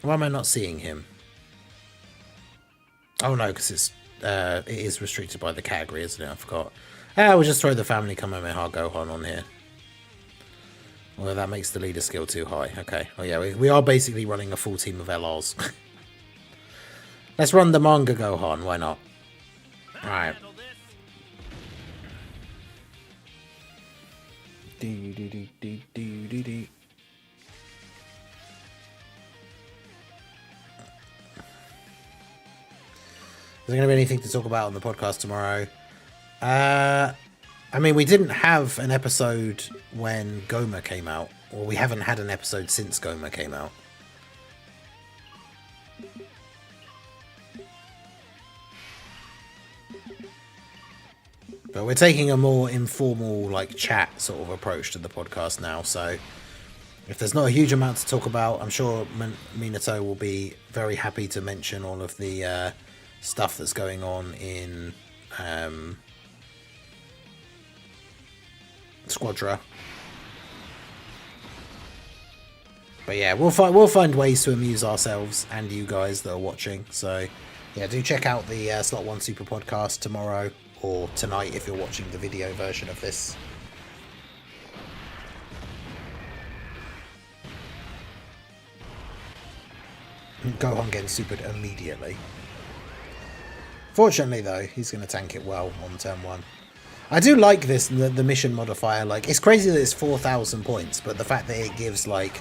[SPEAKER 1] Why am I not seeing him? Oh no, because it is restricted by the category, isn't it? I forgot. We'll just throw the family Kamehameha Gohan on here. Well, that makes the leader skill too high. Okay. Oh yeah, we are basically running a full team of LRs. Let's run the manga Gohan. Why not? Alright. Is there going to be anything to talk about on the podcast tomorrow? I mean, we didn't have an episode when Goma came out. Or we haven't had an episode since Goma came out. But we're taking a more informal, like, chat sort of approach to the podcast now. So if there's not a huge amount to talk about, I'm sure Minato will be very happy to mention all of the stuff that's going on in Squadra. But yeah, we'll find ways to amuse ourselves and you guys that are watching. So yeah, do check out the Slot 1 Super podcast tomorrow or tonight if you're watching the video version of this. Gohan getting supered immediately. Fortunately though, he's going to tank it well on turn 1. I do like this, the mission modifier. Like, it's crazy that it's 4,000 points, but the fact that it gives like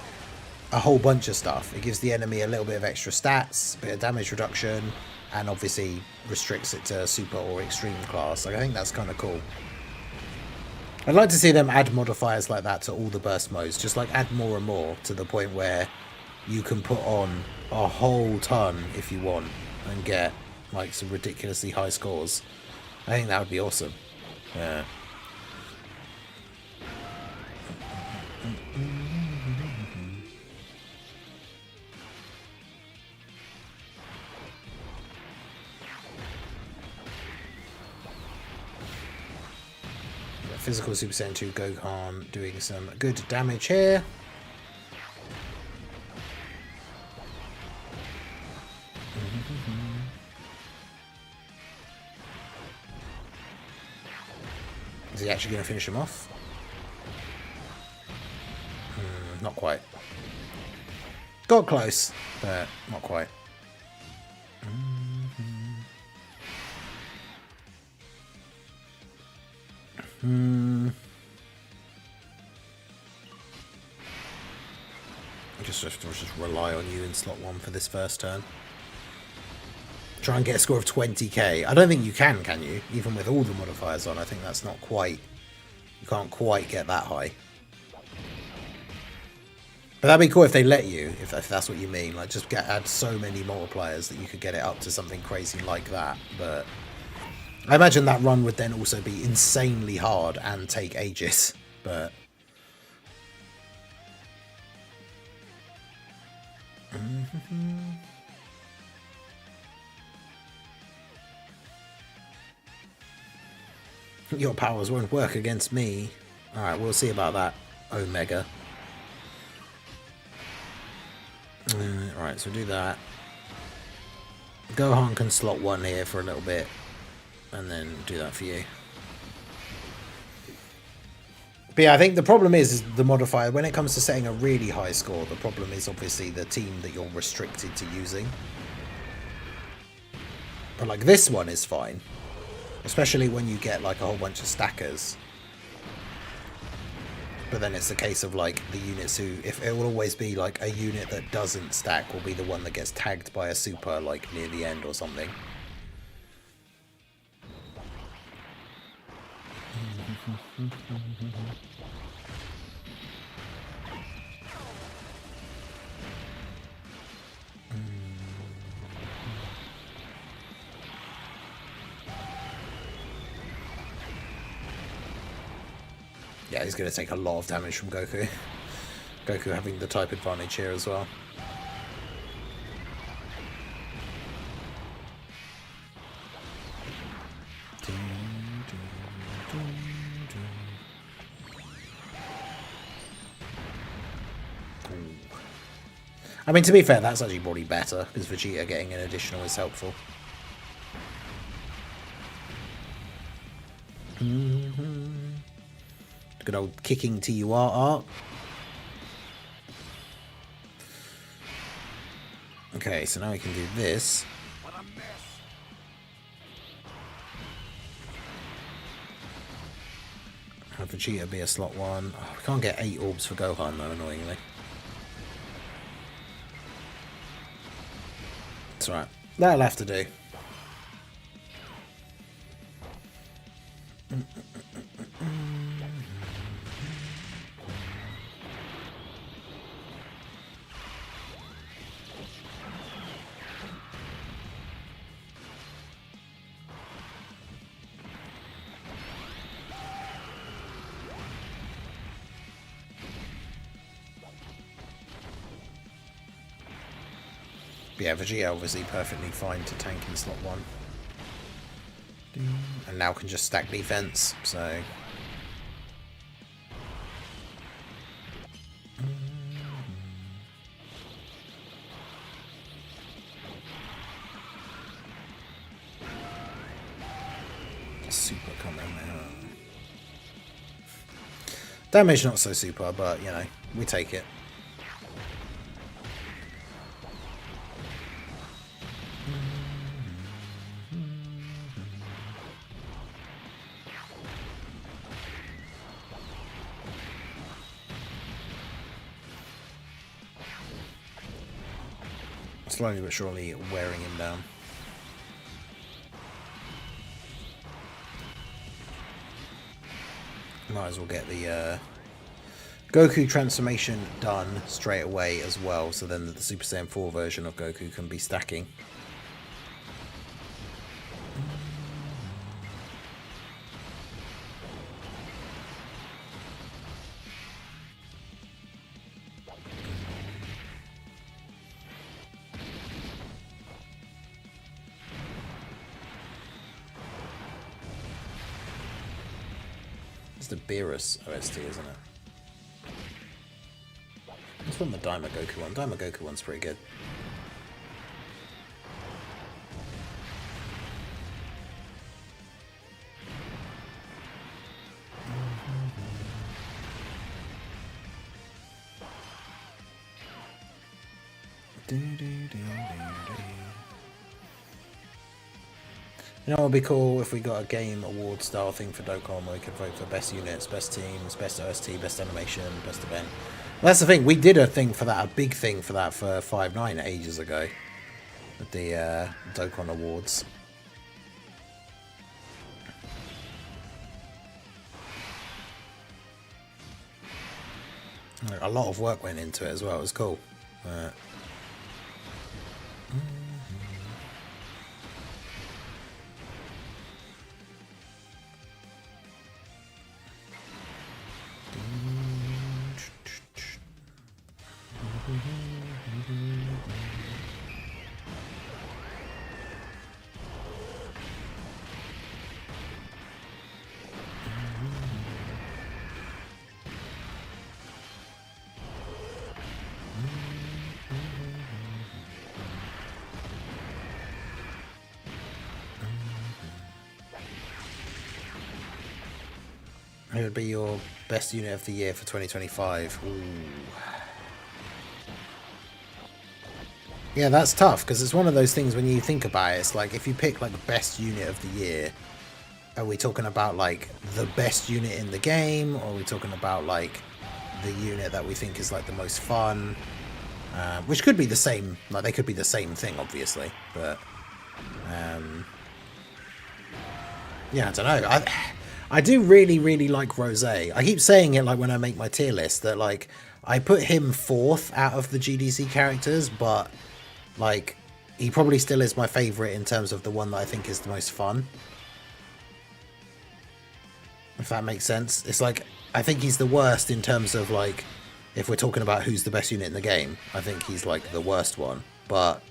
[SPEAKER 1] a whole bunch of stuff. It gives the enemy a little bit of extra stats, a bit of damage reduction, and obviously restricts it to super or extreme class. Like, I think that's kind of cool. I'd like to see them add modifiers like that to all the burst modes. Just like add more and more to the point where you can put on a whole ton if you want and get like some ridiculously high scores. I think that would be awesome. Yeah. Physical Super Saiyan 2 Gohan doing some good damage here. Is he actually going to finish him off? Not quite. Got close, but not quite. Just rely on you in slot 1 for this first turn. Try and get a score of 20k. I don't think you can you? Even with all the modifiers on, I think that's not quite... You can't quite get that high. But that'd be cool if they let you, if that's what you mean. Like, just add so many multipliers that you could get it up to something crazy like that. But I imagine that run would then also be insanely hard and take ages. But... Your powers won't work against me. Alright, we'll see about that, Omega. Alright, so do that. Gohan can slot 1 here for a little bit. And then do that for you. But yeah, I think the problem is the modifier. When it comes to setting a really high score, the problem is obviously the team that you're restricted to using. But like this one is fine. Especially when you get like a whole bunch of stackers. But then it's the case of like the units who, if it will always be like a unit that doesn't stack will be the one that gets tagged by a super like near the end or something. Yeah, he's going to take a lot of damage from Goku. Goku having the type advantage here as well. I mean, to be fair, that's actually probably better, because Vegeta getting an additional is helpful. Good old kicking TUR art. Okay, so now we can do this. Have Vegeta be a slot 1. Oh, we can't get 8 orbs for Gohan though, annoyingly. It's alright. That'll have to do. But yeah, Vegeta obviously perfectly fine to tank in slot 1. And now can just stack defense, so... Super coming now. Damage not so super, but you know, we take it. Slowly but surely wearing him down. Might as well get the Goku transformation done straight away as well, so then the Super Saiyan 4 version of Goku can be stacking. It's the Beerus OST, isn't it? Let's run the Daima Goku one. Daima Goku one's pretty good. You know what would be cool if we got a game award style thing for Dokkan where we could vote for best units, best teams, best OST, best animation, best event. Well, that's the thing, we did a thing for that, a big thing for that for 5-9 ages ago. With the Dokkan awards. A lot of work went into it as well, it was cool. Who would be your best unit of the year for 2025? Ooh. Yeah, that's tough, because it's one of those things when you think about it, it's like, if you pick, like, the best unit of the year, are we talking about, like, the best unit in the game, or are we talking about, like, the unit that we think is like the most fun, which could be the same. Like they could be the same thing, obviously, but yeah, I don't know. I do really like Rosé. I keep saying it like when I make my tier list that like I put him 4th out of the GDC characters, but like he probably still is my favourite in terms of the one that I think is the most fun. If that makes sense. It's like I think he's the worst in terms of like if we're talking about who's the best unit in the game. I think he's like the worst one, but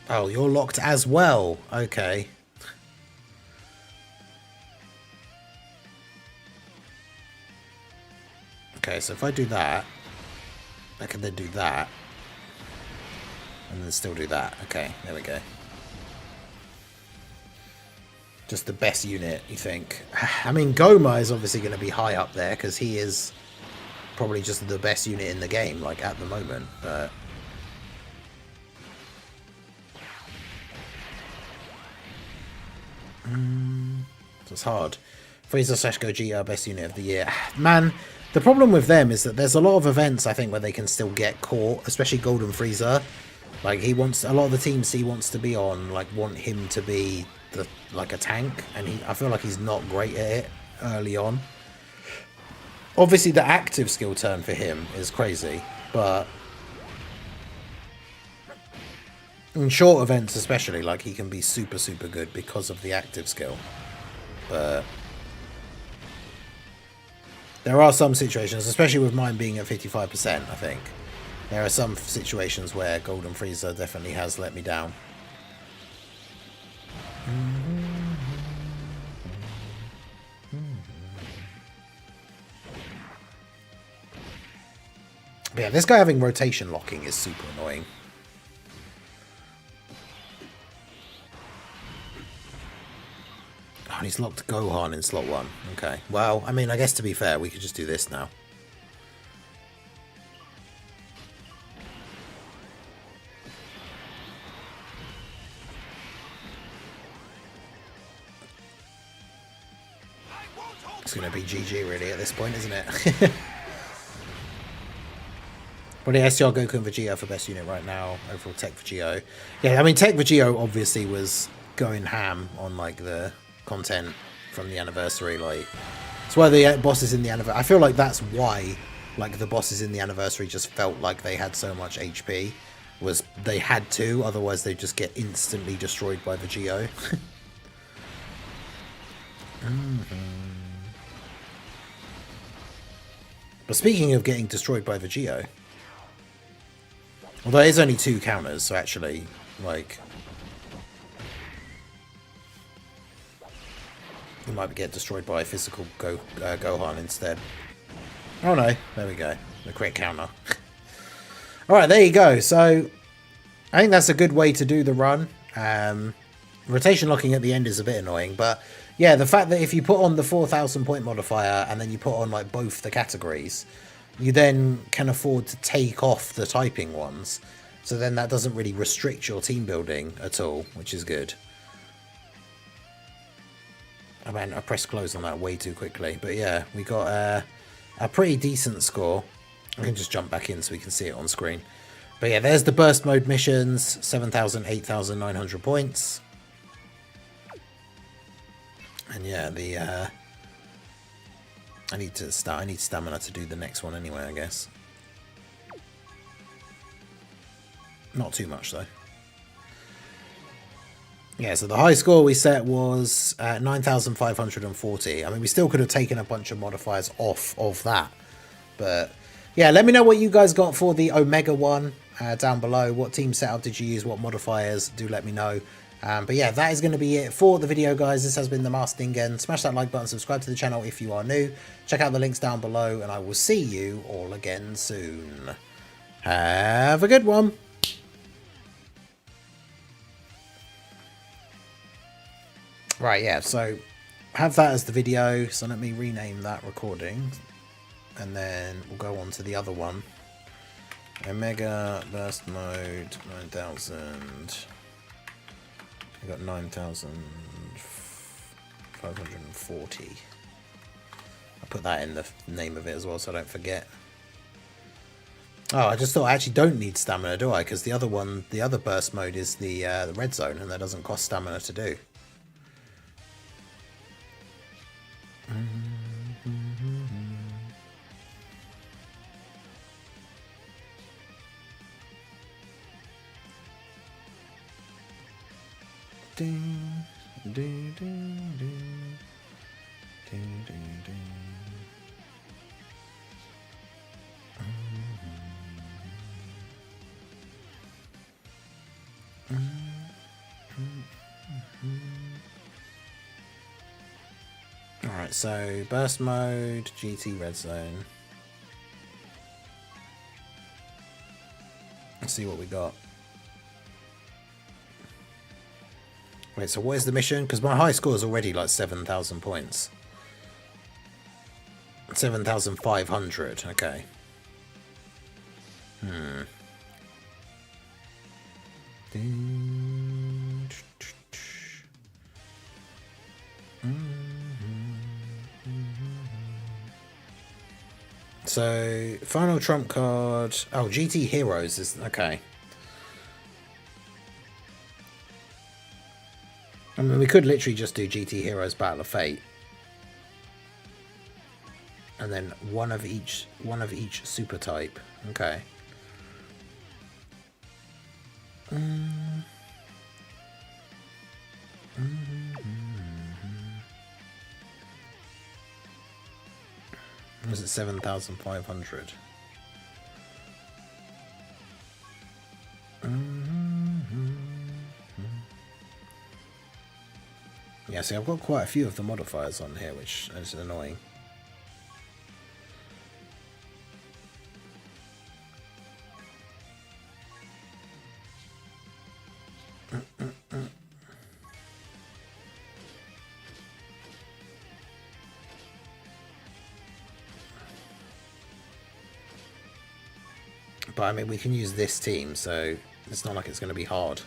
[SPEAKER 1] oh, you're locked as well. Okay. Okay, so if I do that, I can then do that. And then still do that. Okay, there we go. Just the best unit, you think? I mean, Goma is obviously going to be high up there because he is probably just the best unit in the game, like, at the moment. But so it's hard. Frieza / Gogeta, best unit of the year. Man, the problem with them is that there's a lot of events, I think, where they can still get caught, especially Golden Frieza. Like, he wants, a lot of the teams he wants to be on, like, want him to be like a tank, and I feel like he's not great at it early on. Obviously the active skill turn for him is crazy, but in short events especially, like, he can be super good because of the active skill. But there are some situations, especially with mine being at 55%, I think there are some situations where Golden Frieza definitely has let me down. But yeah, this guy having rotation locking is super annoying. Oh, he's locked Gohan in slot 1. Okay. Well, I mean, I guess to be fair, we could just do this now. It's going to be GG really at this point, isn't it? But yeah, STR Goku and Vegeta for best unit right now. Overall Tech Vegito. Yeah, I mean, Tech Vegito obviously was going ham on like the content from the anniversary. Like, it's why the bosses in the anniversary. I feel like that's why, like, the bosses in the anniversary just felt like they had so much HP. Was they had to, otherwise they just get instantly destroyed by Vegito. But speaking of getting destroyed by Vegito, although there's only 2 counters, so actually, like, he might get destroyed by physical Gohan instead. Oh no, there we go. The crit counter. Alright, there you go. So, I think that's a good way to do the run. Rotation locking at the end is a bit annoying, but yeah, the fact that if you put on the 4,000 point modifier and then you put on like both the categories, you then can afford to take off the typing ones. So then that doesn't really restrict your team building at all, which is good. I mean, I pressed close on that way too quickly. But yeah, we got a pretty decent score. I can just jump back in so we can see it on screen. But yeah, there's the burst mode missions, 7,000, 8,900 points. And yeah, the I need stamina to do the next one anyway, I guess. Not too much though. Yeah, so the high score we set was 9,540. I mean, we still could have taken a bunch of modifiers off of that. But yeah, let me know what you guys got for the Omega one down below. What team setup did you use? What modifiers? Do let me know. But yeah, that is going to be it for the video, guys. This has been the Master Ningen. Smash that like button, subscribe to the channel if you are new. Check out the links down below, and I will see you all again soon. Have a good one. Right, yeah, so have that as the video. So let me rename that recording, and then we'll go on to the other one. Omega burst mode 9,000. I got 9,540. I'll put that in the name of it as well so I don't forget. Oh, I just thought I actually don't need stamina, do I? Because the other one, the other burst mode is the red zone, and that doesn't cost stamina to do. Alright, so burst mode, GT red zone. Let's see what we got. Wait, so what is the mission? Because my high score is already like 7,000 points. 7,500, okay. So, final trump card. Oh, GT Heroes is okay. I mean, we could literally just do GT Heroes Battle of Fate, and then one of each super type. Okay. Was it 7,500? Yeah, see, I've got quite a few of the modifiers on here, which is annoying. But I mean, we can use this team, so it's not like it's going to be hard.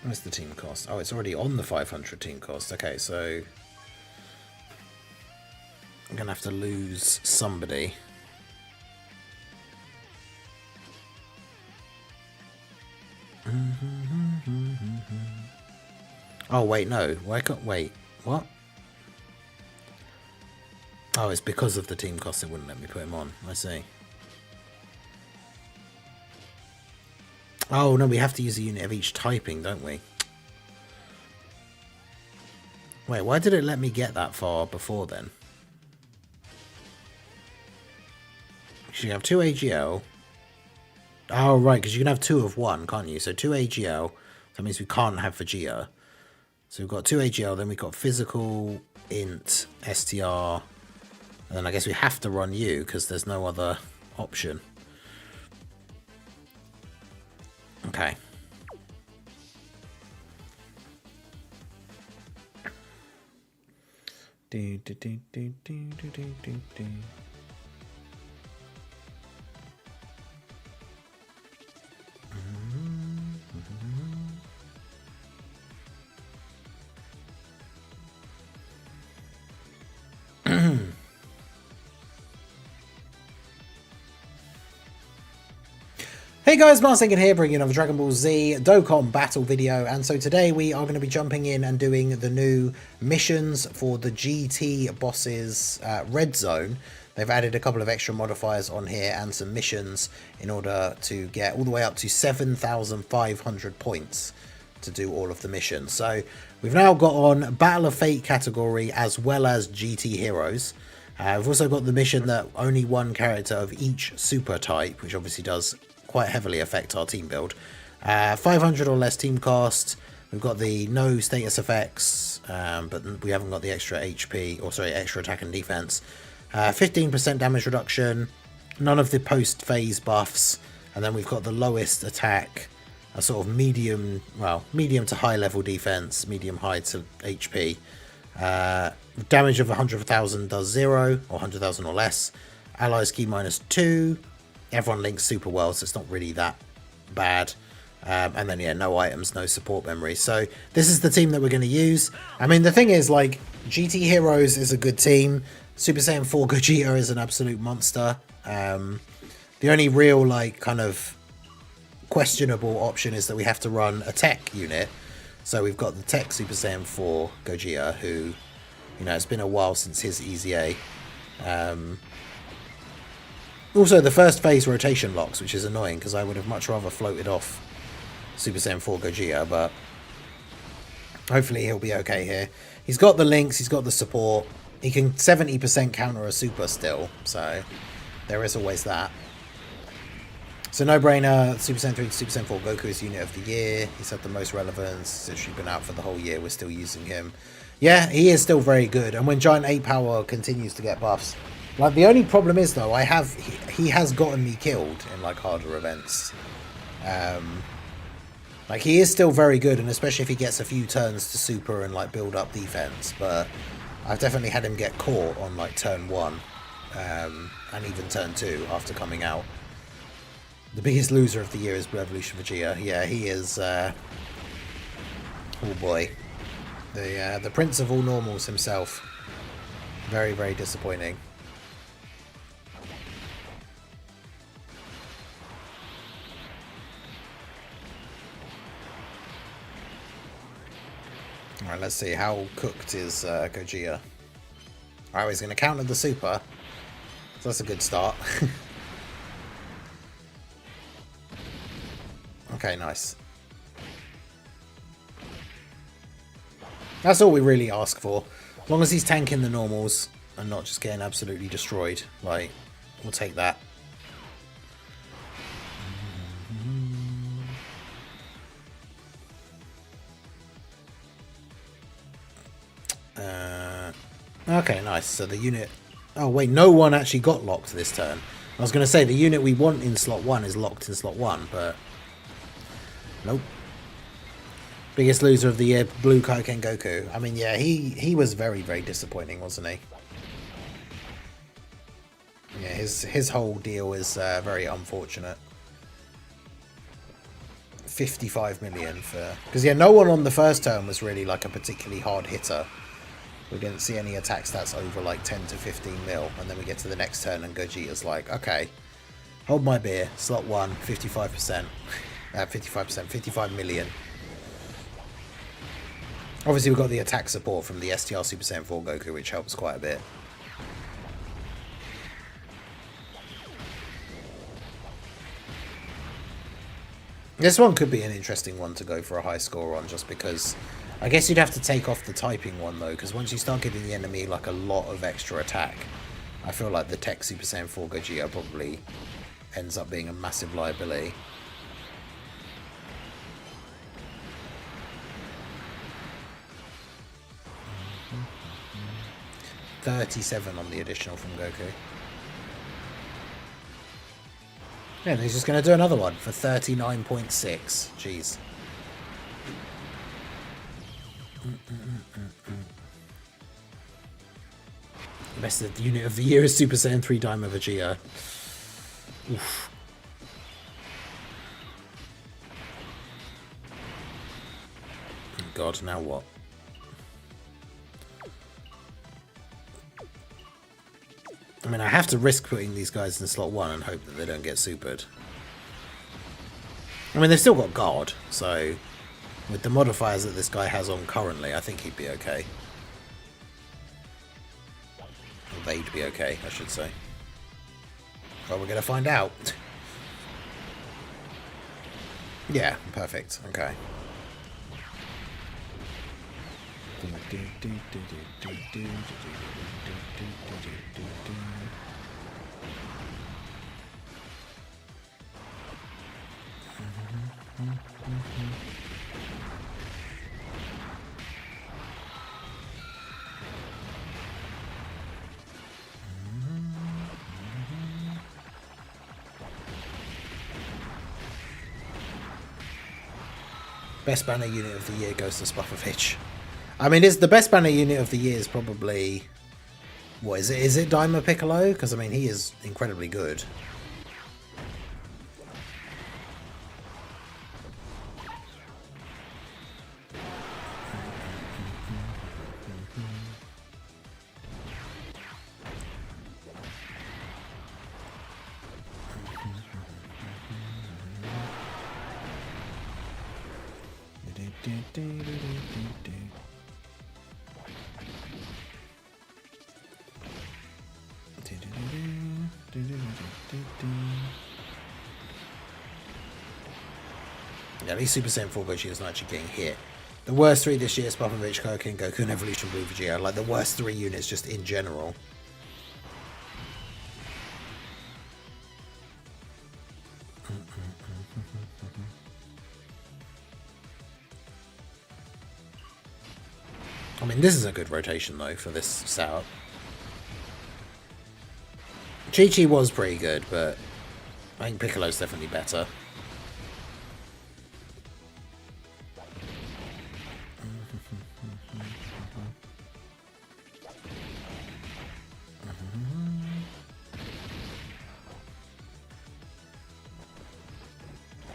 [SPEAKER 1] What's the team cost? Oh, it's already on the 500 team cost. Okay, so I'm going to have to lose somebody. Oh, wait, no. Why can't... Wait, what? Oh, it's because of the team cost it wouldn't let me put him on. I see. Oh, no, we have to use a unit of each typing, don't we? Wait, why did it let me get that far before then? You have 2 AGL. Oh, right, because you can have 2 of 1, can't you? So 2 AGL. That means we can't have Vegeta. So we've got 2 AGL, then we've got physical, int, STR, and then I guess we have to run you because there's no other option. Okay. Hey guys, Marsinkin here, bringing another Dragon Ball Z Dokkan battle video, and so today we are going to be jumping in and doing the new missions for the GT bosses red zone. They've added a couple of extra modifiers on here and some missions in order to get all the way up to 7,500 points to do all of the missions. So we've now got on Battle of Fate category as well as GT Heroes. We've also got the mission that only one character of each super type, which obviously does quite heavily affect our team build. 500 or less team cost. We've got the no status effects, but we haven't got the extra HP, or sorry, extra attack and defense. 15% damage reduction, none of the post-phase buffs, and then we've got the lowest attack, a sort of medium, well, medium to high level defense, medium high to HP. Damage of 100,000 does 0, or 100,000 or less. Allies key -2. Everyone links super well, so it's not really that bad. And then, yeah, no items, no support memory. So this is the team that we're going to use. I mean, the thing is, like, GT Heroes is a good team. Super Saiyan 4 Gogeta is an absolute monster. The only real, like, kind of questionable option is that we have to run a tech unit. So we've got the tech Super Saiyan 4 Gogeta, who, you know, it's been a while since his EZA. Also, the first phase rotation locks, which is annoying because I would have much rather floated off Super Saiyan 4 Gogeta, but hopefully he'll be okay here. He's got the links, he's got the support. He can 70% counter a super still, so there is always that. So no-brainer, Super Saiyan 3 to Super Saiyan 4 Goku is Unit of the Year. He's had the most relevance. Since she's been out for the whole year, we're still using him. Yeah, he is still very good. And when Giant 8 Power continues to get buffs, like, the only problem is, though, he has gotten me killed in, like, harder events. Like, he is still very good, and especially if he gets a few turns to super and, like, build up defense. But I've definitely had him get caught on, like, turn 1 and even turn 2 after coming out. The biggest loser of the year is Revolution Vegeta. Yeah, he is, oh boy. The prince of all normals himself. Very, very disappointing. Alright, let's see. How cooked is Gogeta? Alright, he's going to counter the super. So that's a good start. Okay, nice. That's all we really ask for. As long as he's tanking the normals and not just getting absolutely destroyed. Like, we'll take that. Okay, nice. So the unit... Oh, wait, no one actually got locked this turn. I was going to say, the unit we want in slot 1 is locked in slot 1, but... Nope. Biggest loser of the year, Blue Kaioken Goku. I mean, yeah, he was very, very disappointing, wasn't he? Yeah, his whole deal is very unfortunate. 55 million for... Because, yeah, no one on the first turn was really, like, a particularly hard hitter. We didn't see any attack stats over, like, 10 to 15 mil. And then we get to the next turn and Gogeta's like, okay, hold my beer. Slot 1, 55%. 55%, 55 million. Obviously, we've got the attack support from the STR Super Saiyan 4 Goku, which helps quite a bit. This one could be an interesting one to go for a high score on, just because I guess you'd have to take off the typing one, though, because once you start giving the enemy, like, a lot of extra attack, I feel like the Tech Super Saiyan 4 Gogeta probably ends up being a massive liability. 37 on the additional from Goku. Yeah, and he's just going to do another one for 39.6. Jeez. The best of the unit of the year is Super Saiyan 3 Daima Vegeta. Oof. God, now what? I mean, I have to risk putting these guys in slot 1 and hope that they don't get supered. I mean, they've still got guard, so with the modifiers that this guy has on currently, I think he'd be okay. Or they'd be okay, I should say. Well, we're going to find out. Yeah, perfect. Okay. Best banner unit of the year goes to Spuffovich. I mean, the best banner unit of the year is probably... What is it? Is it Daima Piccolo? Because, I mean, he is incredibly good. Yeah, at least Super Saiyan 4 Gogeta is not actually getting hit. The worst three this year is Popovich, Koken, Goku, and Evolution Blue Vegeta. Like the worst three units just in general. I mean, this is a good rotation though for this setup. Chi-Chi was pretty good, but I think Piccolo's definitely better.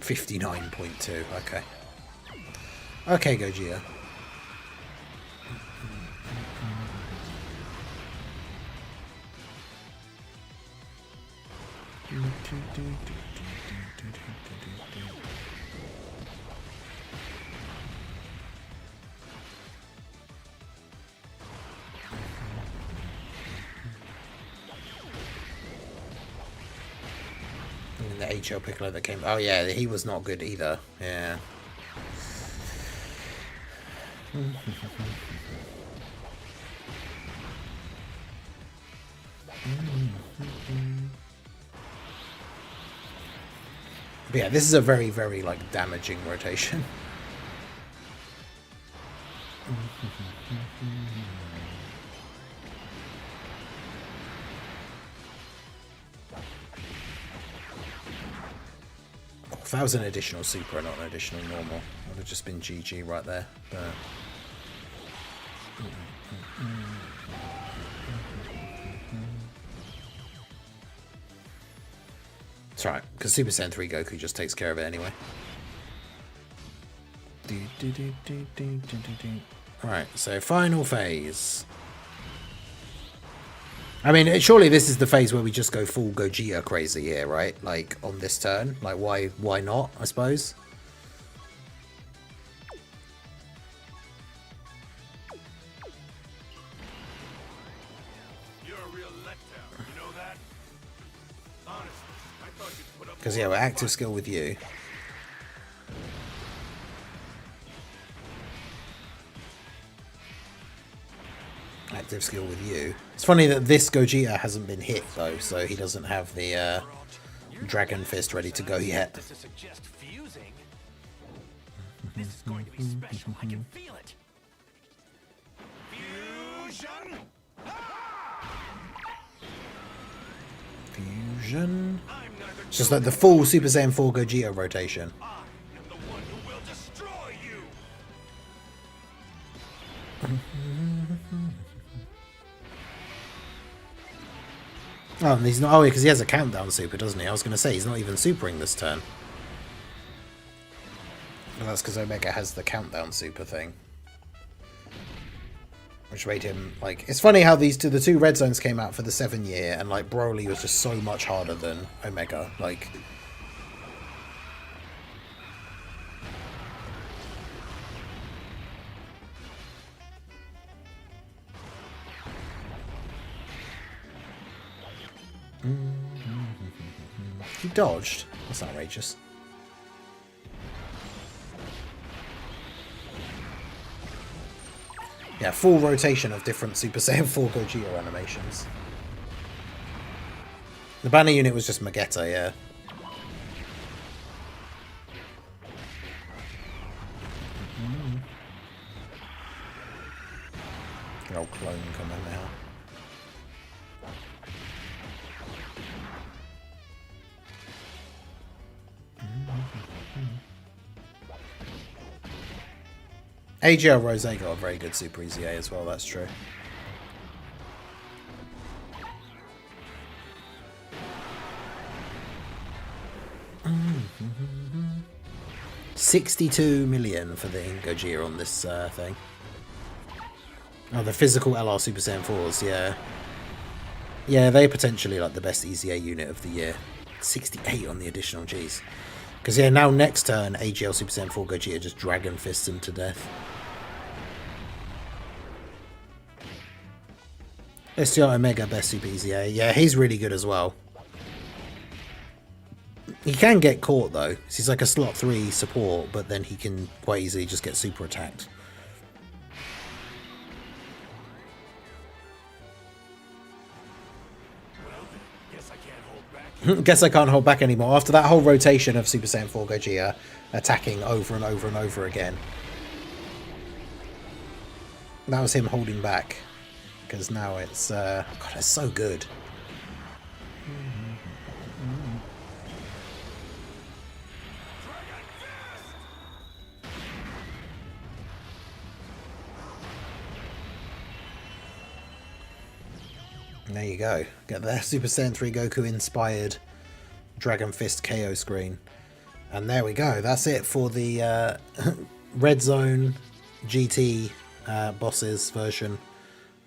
[SPEAKER 1] $59.2. Okay. Okay, Gogeta. And the HL Piccolo that came. Oh yeah, he was not good either. Yeah. But yeah, this is a very, very like damaging rotation. If that was an additional super and not an additional normal, it would have just been GG right there. But it's right, because Super Saiyan 3 Goku just takes care of it anyway. Alright, so final phase. I mean, surely this is the phase where we just go full Gogeta crazy here, right? Like, on this turn. Like, why not, I suppose? Because, yeah, we're active skill with you. Active skill with you. It's funny that this Gogeta hasn't been hit, though, so he doesn't have the Dragon Fist ready to go yet.
[SPEAKER 2] This is going to be special. I can feel it. Fusion!
[SPEAKER 1] Fusion. It's just like the full Super Saiyan 4 Gogeta rotation.
[SPEAKER 2] I am the one who will destroy you.
[SPEAKER 1] Oh, and he's not. Oh, because he has a countdown super, doesn't he? I was going to say he's not even supering this turn. Well, that's because Omega has the countdown super thing, which made him like. It's funny how the two red zones came out for the 7-year, and like Broly was just so much harder than Omega. Like. He dodged? That's outrageous. Yeah, full rotation of different Super Saiyan 4 Gogeta animations. The banner unit was just Magetta, yeah. Good old clone coming now. AGL Rose got a very good Super Easy A as well, that's true. $62 million for the Gogeta on this thing. Oh, the physical LR Super Saiyan 4s, yeah. Yeah, they're potentially like the best Easy A unit of the year. 68 on the additional Gs. Because yeah, now next turn, AGL Super Saiyan 4 Gogeta just Dragon Fists him to death. STR Omega best Super Easy A. Yeah, he's really good as well. He can get caught though. He's like a slot 3 support, but then he can quite easily just get super attacked. Guess I can't hold back anymore. After that whole rotation of Super Saiyan 4 Gogeta attacking over and over and over again. That was him holding back. Because now it's... God, it's so good. There you go. Get the Super Saiyan 3 Goku inspired Dragon Fist KO screen. And there we go. That's it for the Red Zone GT bosses version.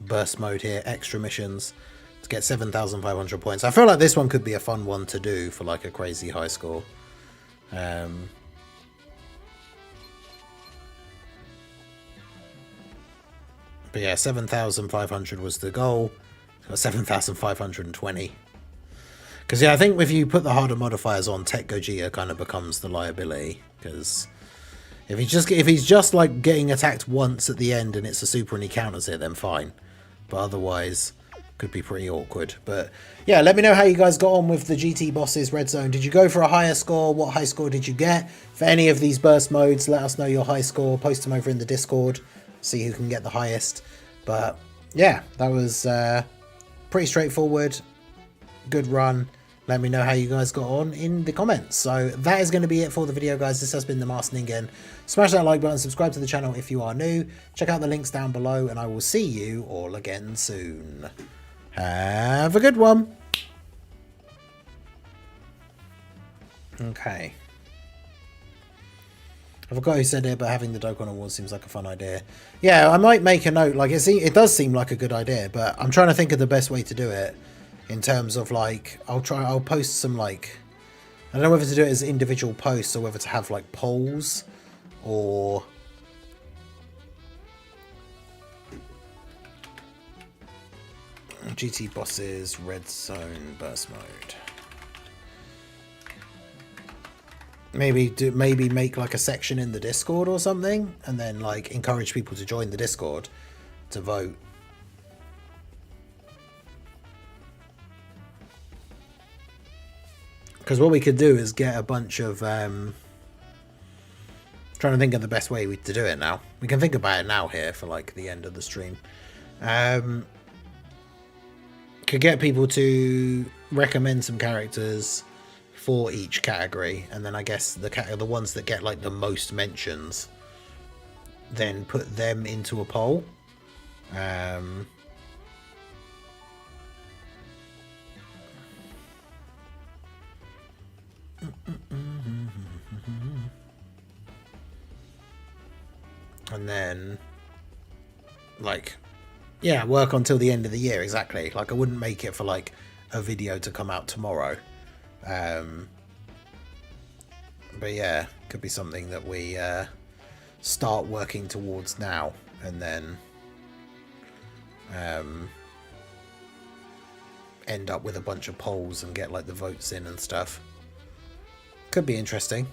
[SPEAKER 1] Burst mode here. Extra missions to get 7,500 points. I feel like this one could be a fun one to do for like a crazy high score. But yeah, 7,500 was the goal. 7,520. Because yeah, I think if you put the harder modifiers on, Tech Gogeta kind of becomes the liability. Because if he's just like getting attacked once at the end and it's a super and he counters it, then fine. But otherwise, could be pretty awkward. But yeah, let me know how you guys got on with the GT bosses Red Zone. Did you go for a higher score? What high score did you get for any of these burst modes? Let us know your high score. Post them over in the Discord. See who can get the highest. But yeah, that was pretty straightforward. Good run. Let me know how you guys got on in the comments. So that is going to be it for the video, guys. This has been the Master Ningen. Smash that like button, subscribe to the channel if you are new. Check out the links down below, and I will see you all again soon. Have a good one. Okay. I forgot who said it, but having the Dokkan Awards seems like a fun idea. Yeah, I might make a note. Like it does seem like a good idea, but I'm trying to think of the best way to do it. In terms of like, I'll post some like, I don't know whether to do it as individual posts or whether to have like polls or GT bosses, Red Zone, burst mode. Maybe make like a section in the Discord or something, and then like encourage people to join the Discord to vote. Because what we could do is get a bunch of trying to think of the best way to do it now. We can think about it now here for like the end of the stream. Could get people to recommend some characters for each category, and then I guess the ones that get like the most mentions, then put them into a poll. And then like, yeah, work until the end of the year. Exactly. Like I wouldn't make it for like a video to come out tomorrow. But yeah, could be something that we start working towards now, and then end up with a bunch of polls and get like the votes in and stuff. Could be interesting.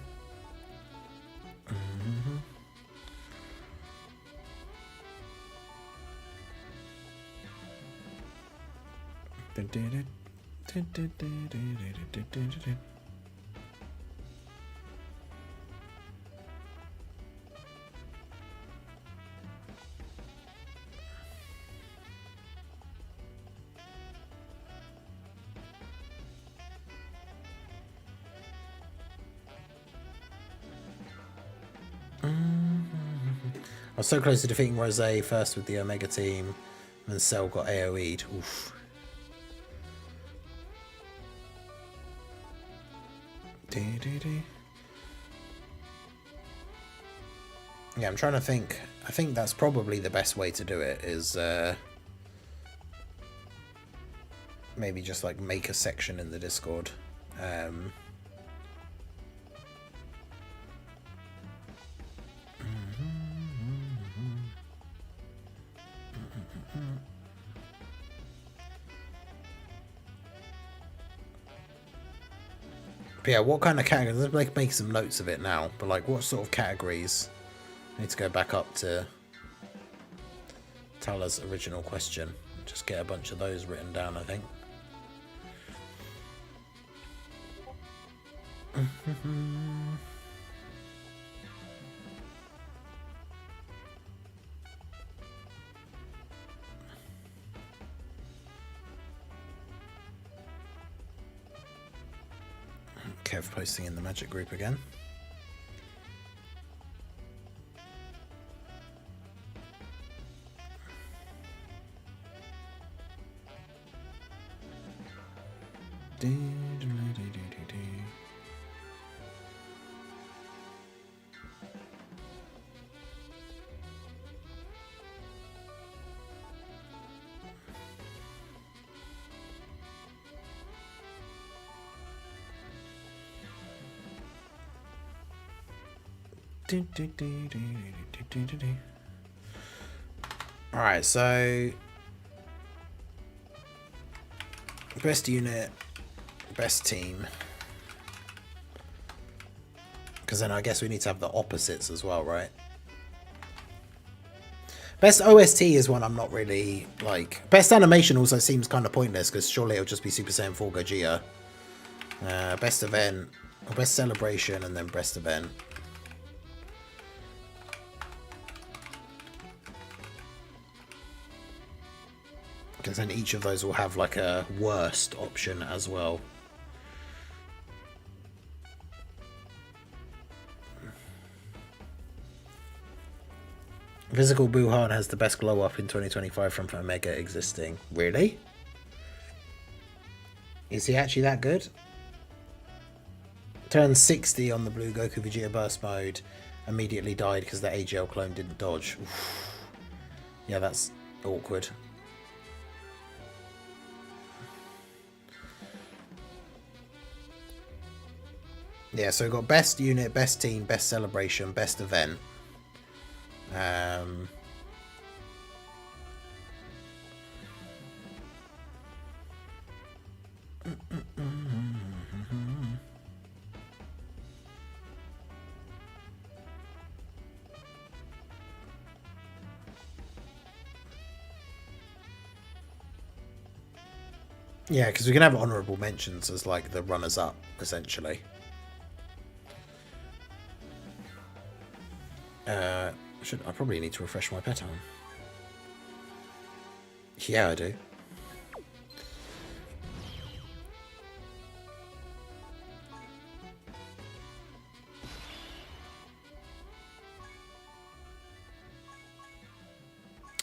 [SPEAKER 1] I was so close to defeating Rose first with the Omega team, and then Cell got AoE'd. Oof. Yeah, I'm trying to think. I think that's probably the best way to do it, is maybe just like make a section in the Discord. But yeah, what kind of categories? Let's make some notes of it now. But like, what sort of categories? I need to go back up to Tala's original question. Just get a bunch of those written down, I think. Kev posting in the magic group again. Alright, so best unit, best team. Because then I guess we need to have the opposites as well, right? Best OST is one I'm not really like. Best animation also seems kind of pointless because surely it'll just be Super Saiyan 4 Gogeta. Best event, or best celebration, and then best event. Because then each of those will have like a worst option as well. Physical Buhan has the best glow up in 2025 from Omega existing. Really? Is he actually that good? Turned 60 on the blue Goku Vegeta burst mode. Immediately died because the AGL clone didn't dodge. Oof. Yeah, that's awkward. Yeah, so we've got best unit, best team, best celebration, best event. Yeah, because we can have honourable mentions as like the runners-up, essentially. I probably need to refresh my pattern. Yeah, I do.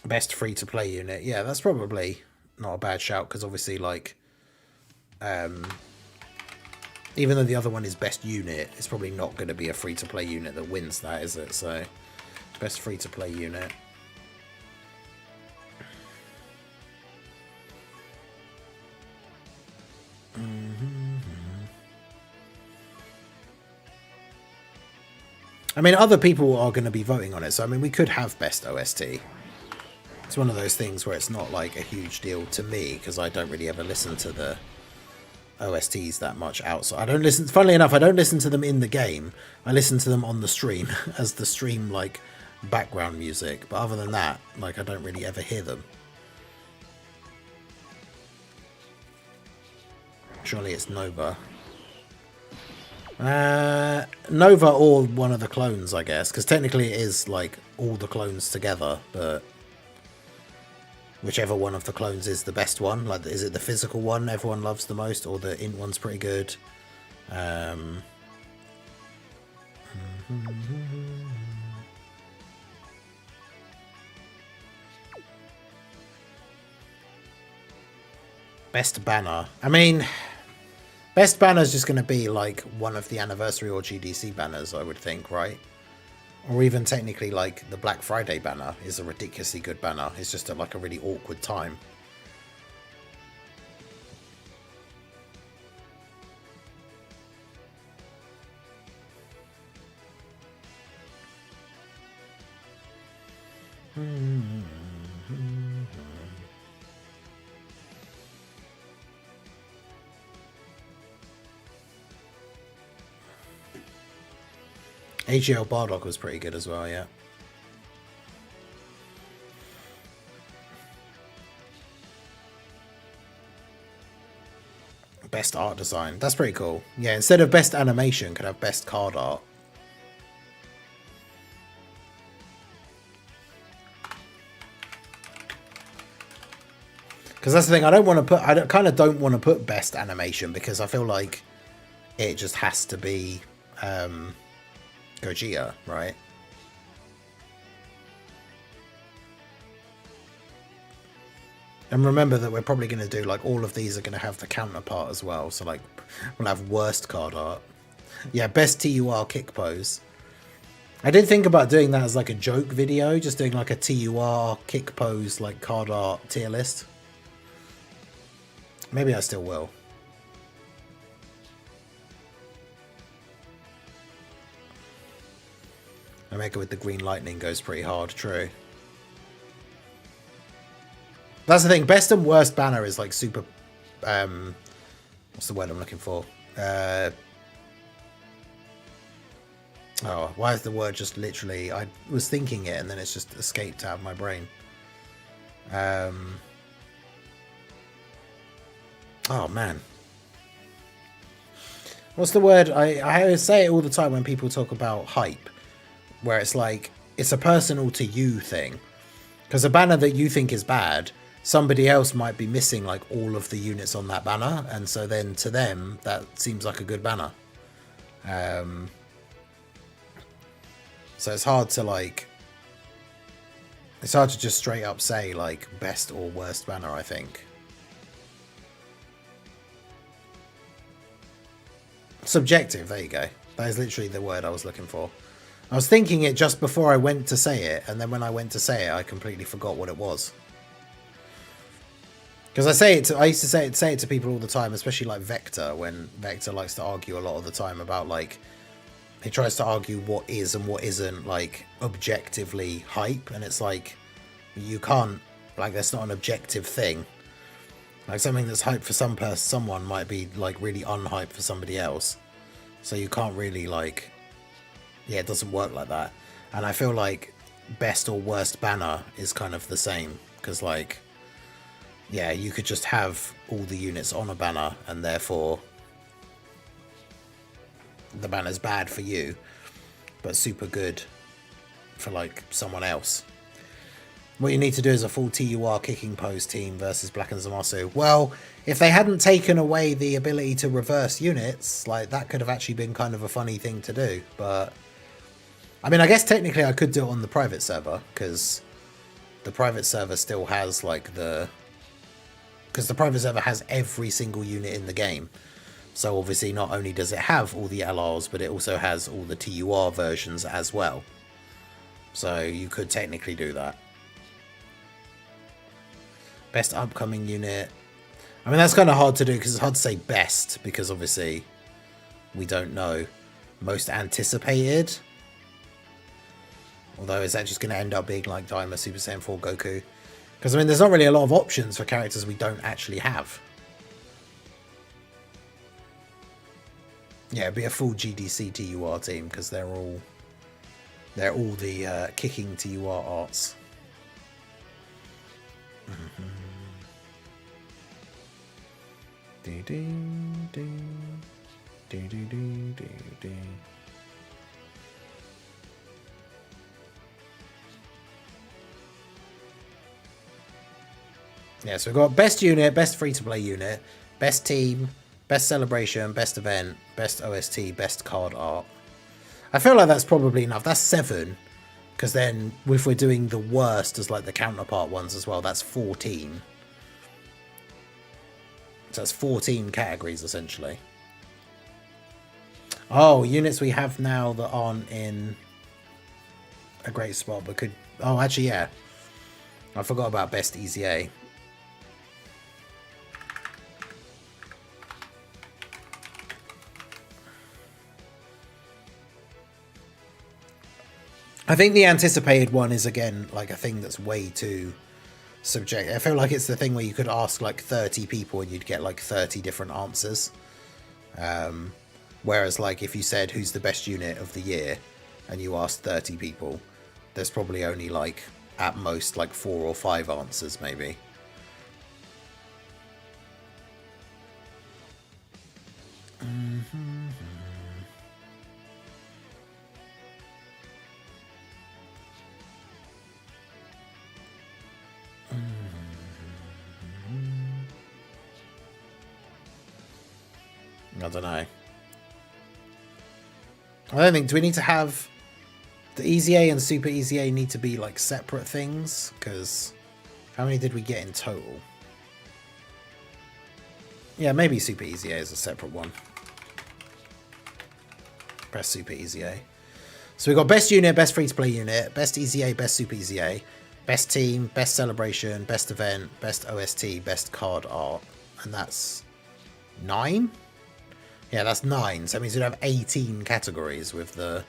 [SPEAKER 1] Best free-to-play unit. Yeah, that's probably not a bad shout, because obviously, like, even though the other one is best unit, it's probably not going to be a free-to-play unit that wins that, is it? So, best free-to-play unit. I mean, other people are going to be voting on it, so I mean, we could have best OST. It's one of those things where it's not like a huge deal to me, because I don't really ever listen to the OSTs that much outside. I don't listen, funnily enough, I don't listen to them in the game. I listen to them on the stream as the stream, like, background music. But other than that, like, I don't really ever hear them. Surely it's Nova. Nova or one of the clones, I guess, because technically it is like all the clones together, but whichever one of the clones is the best one. Like, is it the physical one everyone loves the most, or the int one's pretty good? Best banner. I mean, best banner is just going to be like one of the anniversary or GDC banners, I would think, right? Or even technically like the Black Friday banner is a ridiculously good banner. It's just at like a really awkward time. AGL Bardock was pretty good as well, yeah. Best art design. That's pretty cool. Yeah, instead of best animation, could have best card art. Because that's the thing, I kind of don't want to put best animation because I feel like it just has to be Gogeta, right? And remember that we're probably going to do, like, all of these are going to have the counterpart as well. So, like, we'll have worst card art. Yeah, best TUR kick pose. I did think about doing that as, like, a joke video. Just doing, like, a TUR kick pose, like, card art tier list. Maybe I still will. Omega with the green lightning goes pretty hard, true. That's the thing, best and worst banner is like super, what's the word I'm looking for? Oh, why is the word just literally, I was thinking it and then it's just escaped out of my brain. Oh man. What's the word? I always say it all the time when people talk about hype, where it's like, it's a personal to you thing. Because a banner that you think is bad, somebody else might be missing like all of the units on that banner, and so then to them that seems like a good banner. So it's hard to like, it's hard to just straight up say like best or worst banner, I think. Subjective, there you go. That is literally the word I was looking for. I was thinking it just before I went to say it, and then when I went to say it, I completely forgot what it was. Because I used to say it to people all the time, especially like Vector, when Vector likes to argue a lot of the time about like, he tries to argue what is and what isn't like objectively hype, and it's like, you can't, like, that's not an objective thing. Like something that's hype for someone might be like really unhype for somebody else. So you can't really like, yeah, it doesn't work like that. And I feel like best or worst banner is kind of the same, because like, yeah, you could just have all the units on a banner and therefore the banner's bad for you, but super good for like someone else. What you need to do is a full TUR kicking pose team versus Black and Zamasu. Well, if they hadn't taken away the ability to reverse units, like that could have actually been kind of a funny thing to do. But I mean, I guess technically I could do it on the private server, because the private server still has like because the private server has every single unit in the game. So obviously not only does it have all the LRs, but it also has all the TUR versions as well. So you could technically do that. Best upcoming unit. I mean, that's kind of hard to do because it's hard to say best, because obviously we don't know. Most anticipated. Although is that just going to end up being like Daima Super Saiyan 4 Goku? Because I mean, there's not really a lot of options for characters we don't actually have. Yeah, it'd be a full GDC TUR team, because they're all the kicking TUR arts. Yeah, so we've got best unit, best free-to-play unit, best team, best celebration, best event, best OST, best card art. I feel like that's probably enough. That's 7. Because then if we're doing the worst as like the counterpart ones as well, that's 14. So that's 14 categories essentially. Oh, units we have now that aren't in a great spot but could... Oh, actually, yeah. I forgot about best EZA. I think the anticipated one is, again, like a thing that's way too subjective. I feel like it's the thing where you could ask like 30 people and you'd get like 30 different answers. Whereas like if you said who's the best unit of the year, and you ask 30 people, there's probably only like at most like 4 or 5 answers maybe. I don't know. I don't think, do we need to have the Easy A and Super Easy A need to be like separate things? Because how many did we get in total? Yeah, maybe Super Easy A is a separate one. Press Super Easy A. So we've got best unit, best free-to-play unit, best Easy A, best Super Easy A, best team, best celebration, best event, best OST, best card art. And that's 9? Yeah, that's 9. So that means we'd have 18 categories with the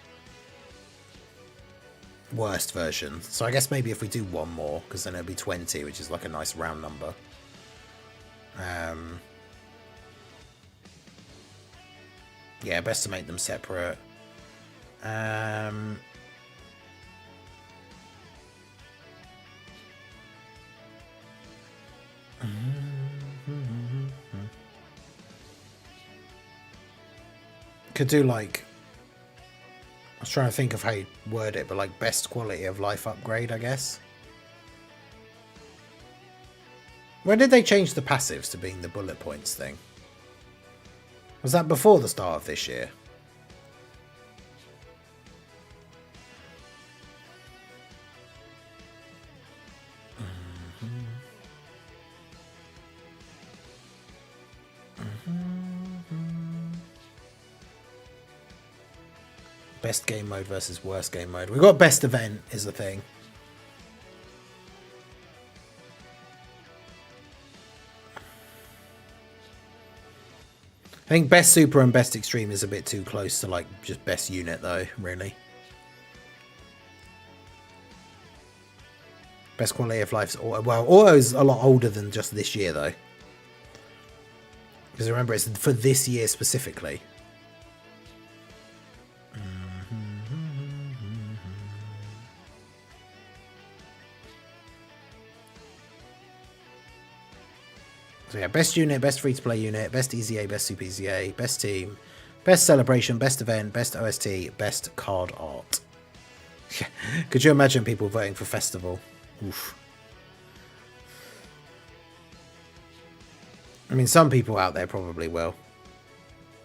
[SPEAKER 1] worst version. So I guess maybe if we do one more, because then it'll be 20, which is like a nice round number. Yeah, best to make them separate. Could do like, I was trying to think of how you word it, but like best quality of life upgrade, I guess. When did they change the passives to being the bullet points thing? Was that before the start of this year? Best game mode versus worst game mode. We've got best event is the thing. I think best super and best extreme is a bit too close to like just best unit though, really. Best quality of life's auto. Well, auto's a lot older than just this year though. Because remember, it's for this year specifically. So yeah, best unit, best free-to-play unit, best Easy A, best Super Easy A, best team, best celebration, best event, best OST, best card art. Could you imagine people voting for festival? Oof. I mean, some people out there probably will.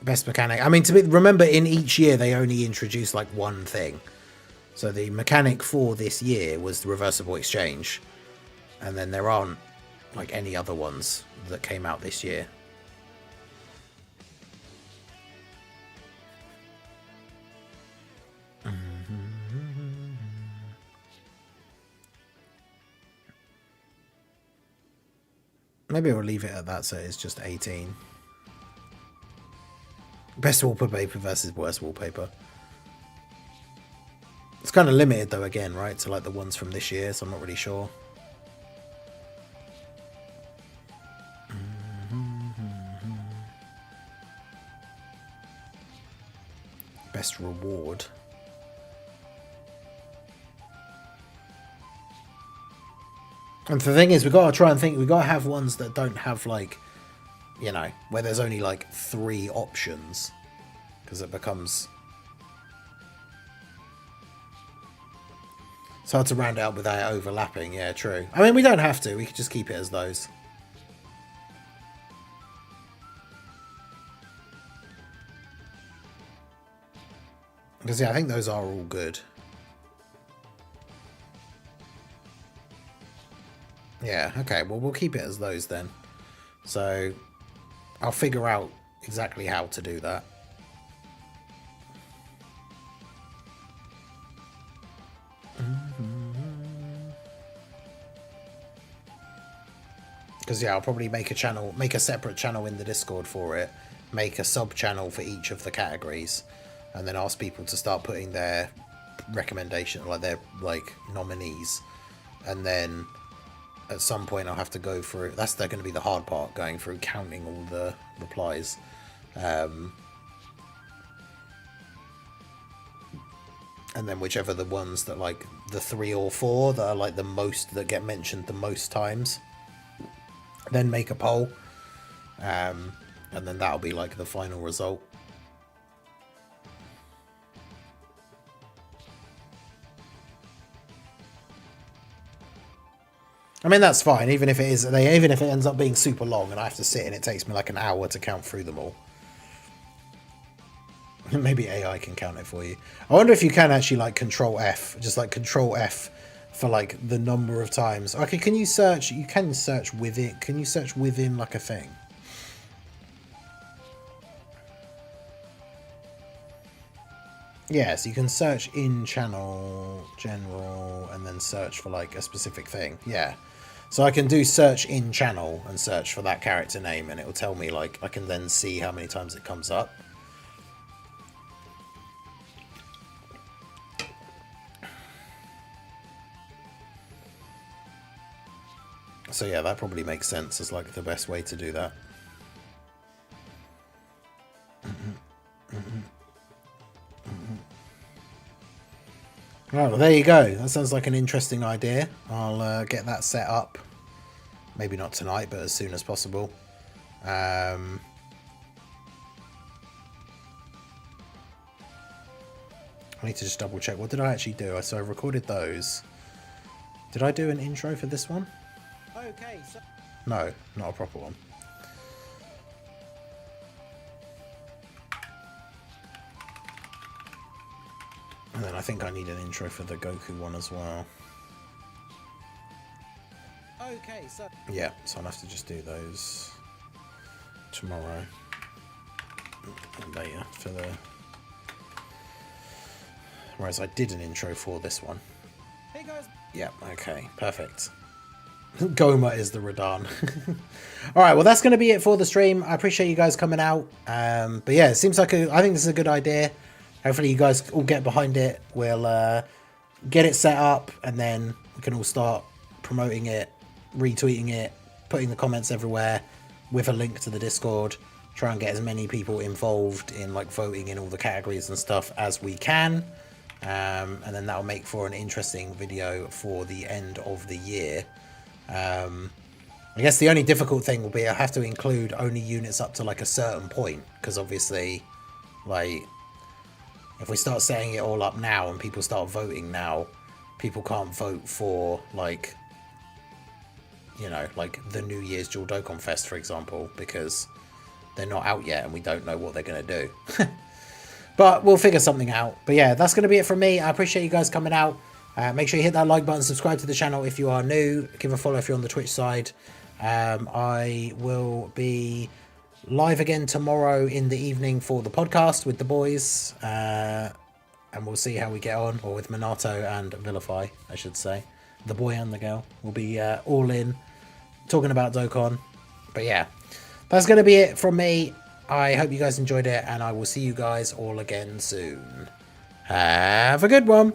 [SPEAKER 1] Best mechanic. I mean, remember, in each year they only introduced like one thing. So the mechanic for this year was the reversible exchange, and then there aren't like any other ones that came out this year. Maybe we'll leave it at that, so it's just 18. Best wallpaper versus worst wallpaper. It's kind of limited though, again, right, to like the ones from this year, so I'm not really sure. Best reward. And the thing is, we've got to try and think, we've got to have ones that don't have like, you know, where there's only like 3 options, because it becomes... It's hard to round out without overlapping, yeah, true. I mean, we don't have to, we could just keep it as those. Because yeah, I think those are all good. Yeah, okay, well, we'll keep it as those then. So, I'll figure out exactly how to do that. Because yeah, I'll probably make a channel, make a separate channel in the Discord for it, make a sub channel for each of the categories, and then ask people to start putting their recommendation, like their like nominees, and then at some point I'll have to go through, that's going to be the hard part, going through counting all the replies. And and then whichever the ones that like the 3 or 4 that are like the most that get mentioned the most times, then make a poll, and then that'll be like the final result. I mean, that's fine, even if it is, even if it ends up being super long and I have to sit and it takes me like an hour to count through them all. Maybe AI can count it for you. I wonder if you can actually like Control F, just like Control F for like the number of times. Okay, can you search? You can search within. Can you search within like a thing? Yes, you can search in channel general and then search for like a specific thing. Yeah. So I can do search in channel and search for that character name and it will tell me like I can then see how many times it comes up. So yeah, that probably makes sense as like the best way to do that. Right, well there you go. That sounds like an interesting idea. I'll get that set up. Maybe not tonight, but as soon as possible. I need to just double check. What did I actually do? So I recorded those. Did I do an intro for this one? Okay, so... No, not a proper one. And then I think I need an intro for the Goku one as well. Okay, so... Yeah, so I'll have to just do those tomorrow. And later for the... Whereas I did an intro for this one. Hey guys! Yeah, okay, perfect. Goma is the Radan. Alright, well that's going to be it for the stream. I appreciate you guys coming out. But yeah, it seems like I think this is a good idea. Hopefully you guys all get behind it. We'll get it set up and then we can all start promoting it, retweeting it, putting the comments everywhere with a link to the Discord. Try and get as many people involved in like voting in all the categories and stuff as we can. And then that'll make for an interesting video for the end of the year. I guess the only difficult thing will be I have to include only units up to like a certain point, because obviously like if we start setting it all up now and people start voting now, people can't vote for like, you know, like the New Year's Dual Dokkan Fest, for example, because they're not out yet and we don't know what they're going to do. But we'll figure something out. But yeah, that's going to be it from me. I appreciate you guys coming out. Make sure you hit that like button, subscribe to the channel if you are new, give a follow if you're on the Twitch side. I will be live again tomorrow in the evening for the podcast with the boys. And we'll see how we get on, or with Minato and Vilify, I should say. The boy and the girl will be all in, talking about Dokkan. But yeah, that's going to be it from me. I hope you guys enjoyed it, and I will see you guys all again soon. Have a good one.